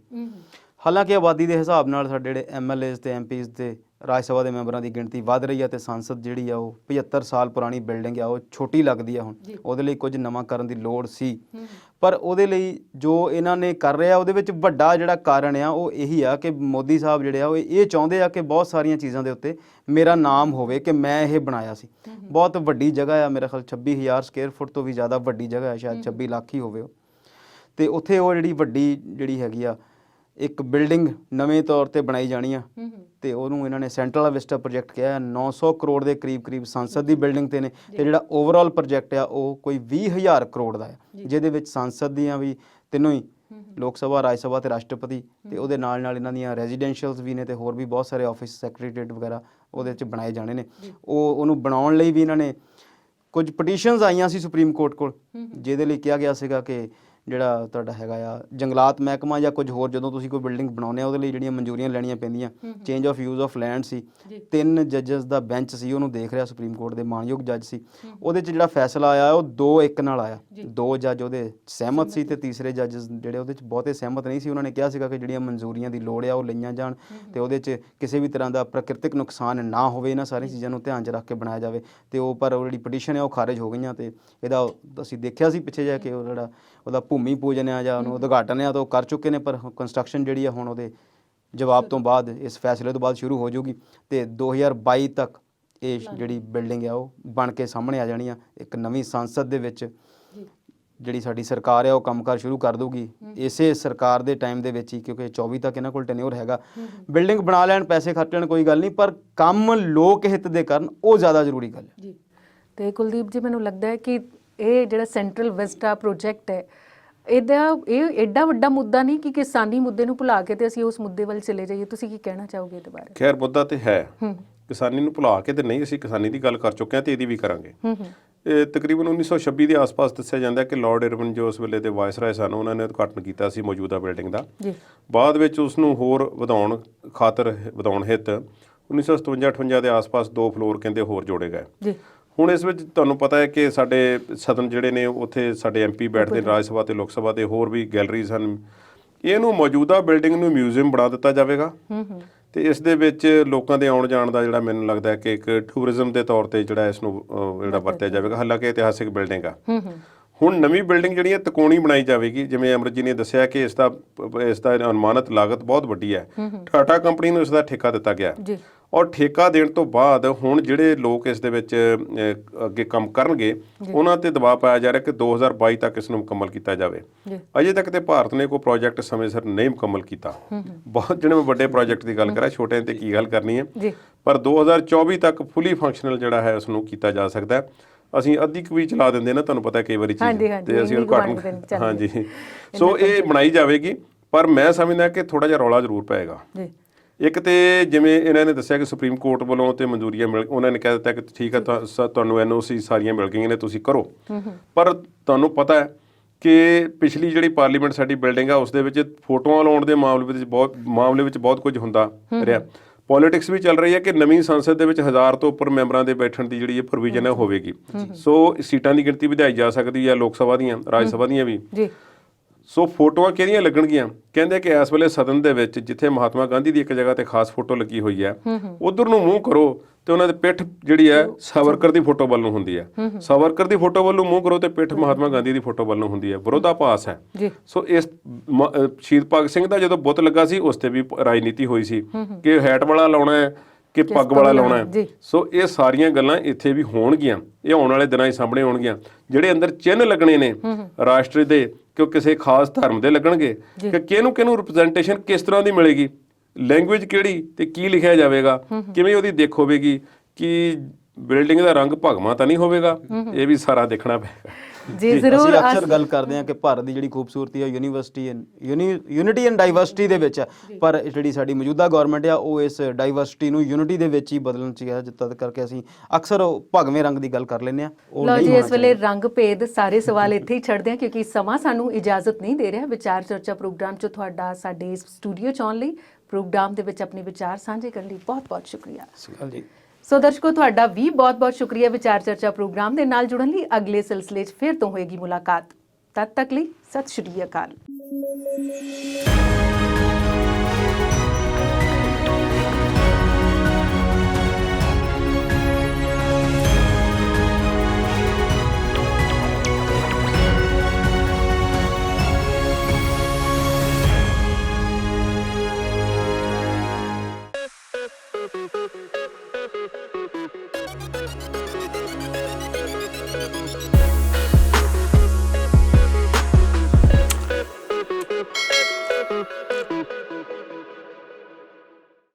ਹਾਲਾਂਕਿ ਆਬਾਦੀ ਦੇ ਹਿਸਾਬ ਨਾਲ ਸਾਡੇ ਜਿਹੜੇ MLAs ਤੇ MPs ਤੇ ਰਾਜ ਸਭਾ ਦੇ ਮੈਂਬਰਾਂ ਦੀ ਗਿਣਤੀ ਵੱਧ ਰਹੀ ਹੈ ਤੇ ਸੰਸਦ ਜਿਹੜੀ ਆ ਉਹ 75 ਸਾਲ ਪੁਰਾਣੀ ਬਿਲਡਿੰਗ ਆ, ਉਹ ਛੋਟੀ ਲੱਗਦੀ ਆ ਹੁਣ। ਉਹਦੇ ਲਈ ਕੁਝ ਨਵਾਂ ਕਰਨ ਦੀ ਲੋੜ ਸੀ, ਪਰ ਉਹਦੇ ਲਈ ਜੋ ਇਹਨਾਂ ਨੇ ਕਰ ਰਿਹਾ ਉਹਦੇ ਵਿੱਚ ਵੱਡਾ ਜਿਹੜਾ ਕਾਰਨ ਆ ਉਹ ਇਹੀ ਆ ਕਿ ਮੋਦੀ ਸਾਹਿਬ ਜਿਹੜੇ ਆ ਉਹ ਇਹ ਚਾਹੁੰਦੇ ਆ ਕਿ ਬਹੁਤ ਸਾਰੀਆਂ ਚੀਜ਼ਾਂ ਦੇ ਉੱਤੇ ਮੇਰਾ ਨਾਮ ਹੋਵੇ ਕਿ ਮੈਂ ਇਹ ਬਣਾਇਆ ਸੀ। ਬਹੁਤ ਵੱਡੀ ਜਗ੍ਹਾ ਆ, ਮੇਰੇ ਖਿਆਲ 26,000 ਸਕੁਅਰ ਫੁੱਟ ਤੋਂ ਵੀ ਜ਼ਿਆਦਾ ਵੱਡੀ ਜਗ੍ਹਾ ਹੈ, ਸ਼ਾਇਦ 26 ਲੱਖ ਹੀ ਹੋਵੇ ਉਹ। ਤੇ ਉੱਥੇ ਉਹ ਜਿਹੜੀ ਵੱਡੀ ਜਿਹੜੀ ਹੈਗੀ ਆ ਇੱਕ ਬਿਲਡਿੰਗ ਨਵੇਂ ਤੌਰ ਤੇ ਬਣਾਈ ਜਾਣੀ ਆ, ਤੇ ਉਹਨੂੰ ਇਹਨਾਂ ਨੇ ਸੈਂਟਰਲ ਵਿਸਟਾ ਪ੍ਰੋਜੈਕਟ ਕਿਹਾ। 900 ਕਰੋੜ ਦੇ ਕਰੀਬ ਸੰਸਦ ਦੀ ਬਿਲਡਿੰਗ ਤੇ ਨੇ, ਤੇ ਜਿਹੜਾ ਓਵਰਆਲ ਪ੍ਰੋਜੈਕਟ ਆ ਉਹ ਕੋਈ 20,000 ਕਰੋੜ ਦਾ ਹੈ, ਜਿਹਦੇ ਵਿੱਚ ਸੰਸਦ ਦੀਆਂ ਵੀ ਤਿੰਨੋਂ ਹੀ, ਲੋਕ ਸਭਾ, ਰਾਜ ਸਭਾ ਤੇ ਰਾਸ਼ਟਰਪਤੀ, ਤੇ ਉਹਦੇ ਨਾਲ ਨਾਲ ਇਹਨਾਂ ਦੀਆਂ ਰੈਜ਼ੀਡੈਂਸ਼ੀਅਲਸ ਵੀ ਨੇ, ਤੇ ਹੋਰ ਵੀ ਬਹੁਤ ਸਾਰੇ ਆਫਿਸ, ਸੈਕਟਰੀਏਟ ਵਗੈਰਾ ਉਹਦੇ ਵਿੱਚ ਬਣਾਏ ਜਾਣੇ ਨੇ। ਉਹਨੂੰ ਬਣਾਉਣ ਲਈ ਵੀ ਇਹਨਾਂ ਨੇ ਕੁਝ ਪਟੀਸ਼ਨਸ ਆਈਆਂ ਸੀ ਸੁਪਰੀਮ ਕੋਰਟ ਕੋਲ, ਜਿਹਦੇ ਲਈ ਕਿਹਾ ਗਿਆ ਸੀਗਾ ਕਿ ਜਿਹੜਾ ਤੁਹਾਡਾ ਹੈਗਾ ਆ ਜੰਗਲਾਤ ਮਹਿਕਮਾ ਜਾਂ ਕੁਝ ਹੋਰ, ਜਦੋਂ ਤੁਸੀਂ ਕੋਈ ਬਿਲਡਿੰਗ ਬਣਾਉਂਦੇ ਆ ਉਹਦੇ ਲਈ ਜਿਹੜੀਆਂ ਮਨਜ਼ੂਰੀਆਂ ਲੈਣੀਆਂ ਪੈਂਦੀਆਂ, change of use of land ਸੀ, 3 ਜੱਜਸ ਦਾ ਬੈਂਚ ਸੀ ਉਹਨੂੰ ਦੇਖ ਰਿਹਾ, ਸੁਪਰੀਮ ਕੋਰਟ ਦੇ ਮਾਨਯੋਗ ਜੱਜ ਸੀ। ਉਹਦੇ 'ਚ ਜਿਹੜਾ ਫੈਸਲਾ ਆਇਆ ਉਹ 2-1 ਨਾਲ ਆਇਆ। 2 ਜੱਜ ਉਹਦੇ ਸਹਿਮਤ ਸੀ ਤੇ ਤੀਸਰੇ ਜੱਜ ਜਿਹੜੇ ਉਹਦੇ 'ਚ ਬਹੁਤੇ ਸਹਿਮਤ ਨਹੀਂ ਸੀ। ਉਹਨਾਂ ਨੇ ਕਿਹਾ ਸੀਗਾ ਕਿ ਜਿਹੜੀਆਂ ਮਨਜ਼ੂਰੀਆਂ ਦੀ ਲੋੜ ਆ ਉਹ ਲਈਆਂ ਜਾਣ ਤੇ ਉਹਦੇ 'ਚ ਕਿਸੇ ਵੀ ਤਰ੍ਹਾਂ ਦਾ ਪ੍ਰਾਕਿਰਤਿਕ ਨੁਕਸਾਨ ਨਾ ਹੋਵੇ, ਇਹਨਾਂ ਸਾਰੀਆਂ ਚੀਜ਼ਾਂ ਨੂੰ ਧਿਆਨ 'ਚ ਰੱਖ ਕੇ ਬਣਾਇਆ ਜਾਵੇ। ਤੇ ਉਹ ਪਰ ਉਹ ਜਿਹੜੀ ਪਟੀਸ਼ਨ ਹੈ ਉਹ ਖਾਰਜ ਹੋ ਗਈਆਂ, ਤੇ ਇਹਦਾ ਅਸੀਂ ਦੇਖਿਆ ਸੀ ਪਿੱਛੇ ਜਾ ਕੇ ਉਹ ਜਿਹੜਾ ਉਹਦਾ ਭੂਮੀ ਪੂਜਨ ਆ ਜਾਂ ਉਹਨੂੰ ਉਦਘਾਟਨ ਆ ਤਾਂ ਉਹ ਕਰ ਚੁੱਕੇ ਨੇ, ਪਰ ਕੰਸਟਰਕਸ਼ਨ ਜਿਹੜੀ ਆ ਹੁਣ ਉਹਦੇ ਜਵਾਬ ਤੋਂ ਬਾਅਦ, ਇਸ ਫੈਸਲੇ ਤੋਂ ਬਾਅਦ ਸ਼ੁਰੂ ਹੋ ਜਾਊਗੀ, ਤੇ 2022 ਤੱਕ ਇਹ ਜਿਹੜੀ ਬਿਲਡਿੰਗ ਆ ਉਹ ਬਣ ਕੇ ਸਾਹਮਣੇ ਆ ਜਾਣੀ ਆ। ਇੱਕ ਨਵੀਂ ਸੰਸਦ ਦੇ ਵਿੱਚ ਜਿਹੜੀ ਸਾਡੀ ਸਰਕਾਰ ਆ ਉਹ ਕੰਮਕਾਰ ਸ਼ੁਰੂ ਕਰ ਦਊਗੀ ਇਸੇ ਸਰਕਾਰ ਦੇ ਟਾਈਮ ਦੇ ਵਿੱਚ ਹੀ, ਕਿਉਂਕਿ 24 ਤੱਕ ਇਹਨਾਂ ਕੋਲ ਟੈਨਿਓਰ ਹੈਗਾ। ਬਿਲਡਿੰਗ ਬਣਾ ਲੈਣ, ਪੈਸੇ ਖਰਚ ਲੈਣ, ਕੋਈ ਗੱਲ ਨਹੀਂ, ਪਰ ਕੰਮ ਲੋਕ ਹਿੱਤ ਦੇ ਕਰਨ ਉਹ ਜ਼ਿਆਦਾ ਜ਼ਰੂਰੀ ਗੱਲ ਹੈ ਜੀ। ਤੇ ਕੁਲਦੀਪ ਜੀ, ਮੈਨੂੰ ਲੱਗਦਾ ਹੈ ਕਿ ਇਹ ਜਿਹੜਾ ਸੈਂਟਰਲ ਵਿਸਟਾ ਪ੍ਰੋਜੈਕਟ ਹੈ ਇਹ ਐਡਾ ਵੱਡਾ ਮੁੱਦਾ ਨਹੀਂ ਕਿ ਕਿਸਾਨੀ ਮੁੱਦੇ ਨੂੰ ਭੁਲਾ ਕੇ ਤੇ ਅਸੀਂ ਉਸ ਮੁੱਦੇ ਵੱਲ ਚਲੇ ਜਾਈਏ। ਤੁਸੀਂ ਕੀ ਕਹਿਣਾ ਚਾਹੋਗੇ ਇਹਦੇ ਬਾਰੇ? ਖੈਰ ਮੁੱਦਾ ਤੇ ਹੈ, ਕਿਸਾਨੀ ਨੂੰ ਭੁਲਾ ਕੇ ਤੇ ਨਹੀਂ, ਅਸੀਂ ਕਿਸਾਨੀ ਦੀ ਗੱਲ ਕਰ ਚੁੱਕੇ ਹਾਂ ਤੇ ਇਹਦੀ ਵੀ ਕਰਾਂਗੇ। ਇਹ ਤਕਰੀਬਨ 1926 ਦੇ ਆਸ-ਪਾਸ ਦੱਸਿਆ ਜਾਂਦਾ ਕਿ ਲਾਰਡ ਇਰਵਿਨ ਜੋ ਉਸ ਵੇਲੇ ਦੇ ਵਾਇਸਰਾਏ ਸਨ, ਉਹਨਾਂ ਨੇ ਉਦਘਾਟਨ ਕੀਤਾ ਸੀ ਮੌਜੂਦਾ ਬਿਲਡਿੰਗ ਦਾ। ਬਾਅਦ ਵਿੱਚ ਉਸ ਨੂੰ ਹੋਰ ਵਧਾਉਣ ਹਿੱਤ 1957-58 ਦੇ ਆਸ-ਪਾਸ 2 ਫਲੋਰ ਕਹਿੰਦੇ ਹੋਰ ਜੋੜੇ ਗਏ। ਹੁਣ ਇਸ ਵਿੱਚ ਤੁਹਾਨੂੰ ਪਤਾ ਹੈ ਕਿ ਸਾਡੇ ਸਦਨ ਜਿਹੜੇ ਨੇ ਉੱਥੇ ਸਾਡੇ MP ਬੈਠਦੇ ਨੇ, ਰਾਜ ਸਭਾ ਤੇ ਲੋਕ ਸਭਾ ਦੇ, ਹੋਰ ਵੀ ਗੈਲਰੀਜ਼ ਹਨ। ਇਹਨੂੰ ਮੌਜੂਦਾ ਬਿਲਡਿੰਗ ਨੂੰ ਮਿਊਜ਼ੀਅਮ ਬਣਾ ਦਿੱਤਾ ਜਾਵੇਗਾ, ਤੇ ਇਸ ਦੇ ਵਿੱਚ ਲੋਕਾਂ ਦੇ ਆਉਣ ਜਾਣ ਦਾ ਜਿਹੜਾ ਮੈਨੂੰ ਲੱਗਦਾ ਹੈ ਕਿ ਇੱਕ ਟੂਰਿਜ਼ਮ ਦੇ ਤੌਰ ਤੇ ਜਿਹੜਾ ਇਸ ਨੂੰ ਜਿਹੜਾ ਵਰਤਿਆ ਜਾਵੇਗਾ। ਹਾਲਾਂਕਿ ਇਤਿਹਾਸਿਕ ਬਿਲਡਿੰਗ ਆ। ਹੁਣ ਨਵੀਂ ਬਿਲਡਿੰਗ ਜਿਹੜੀ ਹੈ ਤਿਕੋਣੀ ਬਣਾਈ ਜਾਵੇਗੀ, ਜਿਵੇਂ ਅਮਰਿਤ ਜੀ ਨੇ ਦੱਸਿਆ ਕਿ ਇਸ ਦਾ ਅਨੁਮਾਨਿਤ ਲਾਗਤ ਬਹੁਤ ਵੱਡੀ ਹੈ। ਟਾਟਾ ਕੰਪਨੀ ਨੂੰ ਇਸ ਦਾ ਠੇਕਾ ਦਿੱਤਾ ਗਿਆ, ਔਰ ਠੇਕਾ ਦੇਣ ਤੋਂ ਬਾਅਦ ਹੁਣ ਜਿਹੜੇ ਲੋਕ ਇਸ ਦੇ ਵਿੱਚ ਅੱਗੇ ਕੰਮ ਕਰਨਗੇ ਉਹਨਾਂ ਤੇ ਦਬਾਅ ਪਾਇਆ ਜਾ ਰਿਹਾ ਕਿ 2022 ਤੱਕ ਇਸ ਨੂੰ ਮੁਕੰਮਲ ਕੀਤਾ ਜਾਵੇ। ਅਜੇ ਤੱਕ ਤੇ ਭਾਰਤ ਨੇ ਕੋਈ ਪ੍ਰੋਜੈਕਟ ਸਮੇਂ ਸਿਰ ਨਹੀਂ ਮੁਕੰਮਲ ਕੀਤਾ। ਬਹੁਤ ਜਿਹੜੇ ਮੈਂ ਵੱਡੇ ਪ੍ਰੋਜੈਕਟ ਦੀ ਗੱਲ ਕਰਾਂ, ਛੋਟੇ ਤੇ ਕੀ ਗੱਲ ਕਰਨੀ ਹੈ, ਪਰ 2024 ਤੱਕ ਫੁੱਲੀ ਫੰਕਸ਼ਨਲ ਜਿਹੜਾ ਹੈ ਉਸ ਨੂੰ ਕੀਤਾ ਜਾ ਸਕਦਾ ਹੈ। ਅਸੀਂ ਅੱਧੀ ਕੁ ਵੀ ਚਲਾ ਦਿੰਦੇ ਨਾ, ਤੁਹਾਨੂੰ ਪਤਾ ਕਈ ਵਾਰੀ ਚੀਜ਼, ਤੇ ਅਸੀਂ ਉਦਘਾਟਨ, ਹਾਂਜੀ, ਸੋ ਇਹ ਬਣਾਈ ਜਾਵੇਗੀ। ਪਰ ਮੈਂ ਸਮਝਦਾ ਕਿ ਥੋੜਾ ਜਿਹਾ ਰੌਲਾ ਜ਼ਰੂਰ ਪਏਗਾ। ਇੱਕ ਤੇ ਜਿਵੇਂ ਇਹਨਾਂ ਨੇ ਦੱਸਿਆ ਕਿ ਸੁਪਰੀਮ ਕੋਰਟ ਵੱਲੋਂ ਤੇ ਮਨਜ਼ੂਰੀਆਂ ਉਹਨਾਂ ਨੇ ਕਹਿ ਦਿੱਤਾ ਕਿ ਠੀਕ ਹੈ ਤੁਹਾਨੂੰ NOC ਸਾਰੀਆਂ ਮਿਲ ਗਈਆਂ ਨੇ, ਤੁਸੀਂ ਕਰੋ। ਪਰ ਤੁਹਾਨੂੰ ਪਤਾ ਹੈ ਕਿ ਪਿਛਲੀ ਜਿਹੜੀ ਪਾਰਲੀਮੈਂਟ ਸਾਡੀ ਬਿਲਡਿੰਗ ਆ ਉਸ ਦੇ ਵਿੱਚ ਫੋਟੋਆਂ ਲਾਉਣ ਦੇ ਮਾਮਲੇ ਵਿੱਚ ਬਹੁਤ ਕੁਝ ਹੁੰਦਾ ਰਿਹਾ। ਪੋਲੀਟਿਕਸ ਵੀ ਚੱਲ ਰਹੀ ਹੈ ਕਿ ਨਵੀਂ ਸੰਸਦ ਦੇ ਵਿੱਚ 1000 ਤੋਂ ਉੱਪਰ ਮੈਂਬਰਾਂ ਦੇ ਬੈਠਣ ਦੀ ਜਿਹੜੀ ਇਹ ਪ੍ਰੋਵੀਜ਼ਨ ਹੈ ਹੋਵੇਗੀ। ਸੋ ਸੀਟਾਂ ਦੀ ਗਿਣਤੀ ਵਧਾਈ ਜਾ ਸਕਦੀ ਹੈ, ਲੋਕ ਸਭਾ ਦੀਆਂ, ਰਾਜ ਸਭਾ ਦੀਆਂ ਵੀ। ਸੋ ਫੋਟੋਆਂ ਕਿਹੜੀਆਂ ਲੱਗਣਗੀਆਂ? ਕਹਿੰਦੇ ਕਿ ਇਸ ਵੇਲੇ ਸਦਨ ਦੇ ਵਿੱਚ ਜਿੱਥੇ ਮਹਾਤਮਾ ਗਾਂਧੀ ਦੀ ਇੱਕ ਜਗ੍ਹਾ ਤੇ ਖਾਸ ਫੋਟੋ ਲੱਗੀ ਹੋਈ ਹੈ, ਉਧਰ ਨੂੰ ਮੂੰਹ ਕਰੋ ਤੇ ਉਹਨਾਂ ਦੇ ਪਿੱਠ ਜਿਹੜੀ ਹੈ ਸਾਵਰਕਰ ਦੀ ਫੋਟੋ ਵੱਲ ਨੂੰ ਹੁੰਦੀ ਹੈ। ਸਾਵਰਕਰ ਦੀ ਫੋਟੋ ਵੱਲ ਨੂੰ ਮੂੰਹ ਕਰੋ ਤੇ ਪਿੱਠ ਮਹਾਤਮਾ ਗਾਂਧੀ ਦੀ ਫੋਟੋ ਵੱਲ ਨੂੰ ਹੁੰਦੀ ਹੈ। ਵਿਰੋਧਾਭਾਸ ਹੈ। ਸੋ ਇਸ ਸ਼ਹੀਦ ਭਗਤ ਸਿੰਘ ਦਾ ਜਦੋਂ ਬੁੱਤ ਲੱਗਾ ਸੀ ਉਸ ਤੇ ਵੀ ਰਾਜਨੀਤੀ ਹੋਈ ਸੀ ਕਿ ਹੈਟ ਵਾਲਾ ਲਾਉਣਾ ਹੈ ਕਿ ਪੱਗ ਵਾਲਾ ਲਾਉਣਾ ਹੈ। ਸੋ ਇਹ ਸਾਰੀਆਂ ਗੱਲਾਂ ਇੱਥੇ ਵੀ ਹੋਣਗੀਆਂ, ਇਹ ਆਉਣ ਵਾਲੇ ਦਿਨਾਂ 'ਚ ਸਾਹਮਣੇ ਆਉਣਗੀਆਂ। ਜਿਹੜੇ ਅੰਦਰ ਚਿੰਨ੍ਹ ਲੱਗਣੇ ਨੇ ਰਾਸ਼ਟਰ ਦੇ, ਕਿ ਉਹ ਕਿਸੇ ਖਾਸ ਧਰਮ ਦੇ ਲੱਗਣਗੇ, ਕਿ ਕਿਹਨੂੰ ਰਿਪਰੈਜ਼ੈਂਟੇਸ਼ਨ ਕਿਸ ਤਰ੍ਹਾਂ ਦੀ ਮਿਲੇਗੀ, ਲੈਂਗੁਏਜ ਕਿਹੜੀ ਤੇ ਕੀ ਲਿਖਿਆ ਜਾਵੇਗਾ, ਕਿਵੇਂ ਉਹਦੀ ਦਿੱਖ ਹੋਵੇਗੀ, ਕਿ ਬਿਲਡਿੰਗ ਦਾ ਰੰਗ ਭਗਵਾਂ ਤਾਂ ਨਹੀਂ ਹੋਵੇਗਾ, ਇਹ ਵੀ ਸਾਰਾ ਦੇਖਣਾ ਪਏਗਾ। ਜੀ ਜ਼ਰੂਰ। ਅਸੀਂ ਅਕਸਰ ਗੱਲ ਕਰਦੇ ਹਾਂ ਕਿ ਭਾਰਤ ਦੀ ਜਿਹੜੀ ਖੂਬਸੂਰਤੀ ਹੈ ਯੂਨਿਟੀ ਐਂਡ ਡਾਈਵਰਸਿਟੀ ਦੇ ਵਿੱਚ ਹੈ, ਪਰ ਜਿਹੜੀ ਸਾਡੀ ਮੌਜੂਦਾ ਗਵਰਨਮੈਂਟ ਆ ਉਹ ਇਸ ਡਾਈਵਰਸਿਟੀ ਨੂੰ ਯੂਨਿਟੀ ਦੇ ਵਿੱਚ ਹੀ ਬਦਲਣ 'ਚ ਹੈ, ਜਿੱਦਾਂ ਕਰਕੇ ਅਸੀਂ ਅਕਸਰ ਉਹ ਭਗਵੇਂ ਰੰਗ ਦੀ ਗੱਲ ਕਰ ਲੈਂਦੇ ਹਾਂ। ਉਹ ਲਓ ਨਹੀਂ ਜੀ, ਹੋਣਾ ਇਸ ਵੇਲੇ ਰੰਗ ਭੇਦ ਸਾਰੇ ਸਵਾਲ ਇੱਥੇ ਹੀ ਛੱਡਦੇ ਹਾਂ ਕਿਉਂਕਿ ਸਮਾਂ ਸਾਨੂੰ ਇਜਾਜ਼ਤ ਨਹੀਂ ਦੇ ਰਿਹਾ ਵਿਚਾਰ ਚਰਚਾ ਪ੍ਰੋਗਰਾਮ 'ਚ ਤੁਹਾਡਾ ਸਾਡੇ ਇਸ ਸਟੂਡੀਓ 'ਚ ਆਉਣ ਲਈ, ਪ੍ਰੋਗਰਾਮ ਦੇ ਵਿੱਚ ਆਪਣੇ ਵਿਚਾਰ ਸਾਂਝੇ ਕਰਨ ਲਈ ਬਹੁਤ-ਬਹੁਤ ਸ਼ੁਕਰੀਆ। ਚਾਹੀਦਾ। ਜੀ ਸੋ ਦਰਸ਼ਕੋ, ਤੁਹਾਡਾ ਵੀ ਬਹੁਤ-ਬਹੁਤ ਸ਼ੁਕਰੀਆ ਵਿਚਾਰ ਚਰਚਾ ਪ੍ਰੋਗਰਾਮ ਦੇ ਨਾਲ ਜੁੜਨ ਲਈ। ਅਗਲੇ ਸਿਲਸਿਲੇ 'ਚ ਫਿਰ ਤੋਂ ਹੋਏਗੀ ਮੁਲਾਕਾਤ। ਤਦ ਤੱਕ ਲਈ ਸਤਿ ਸ਼੍ਰੀ ਅਕਾਲ।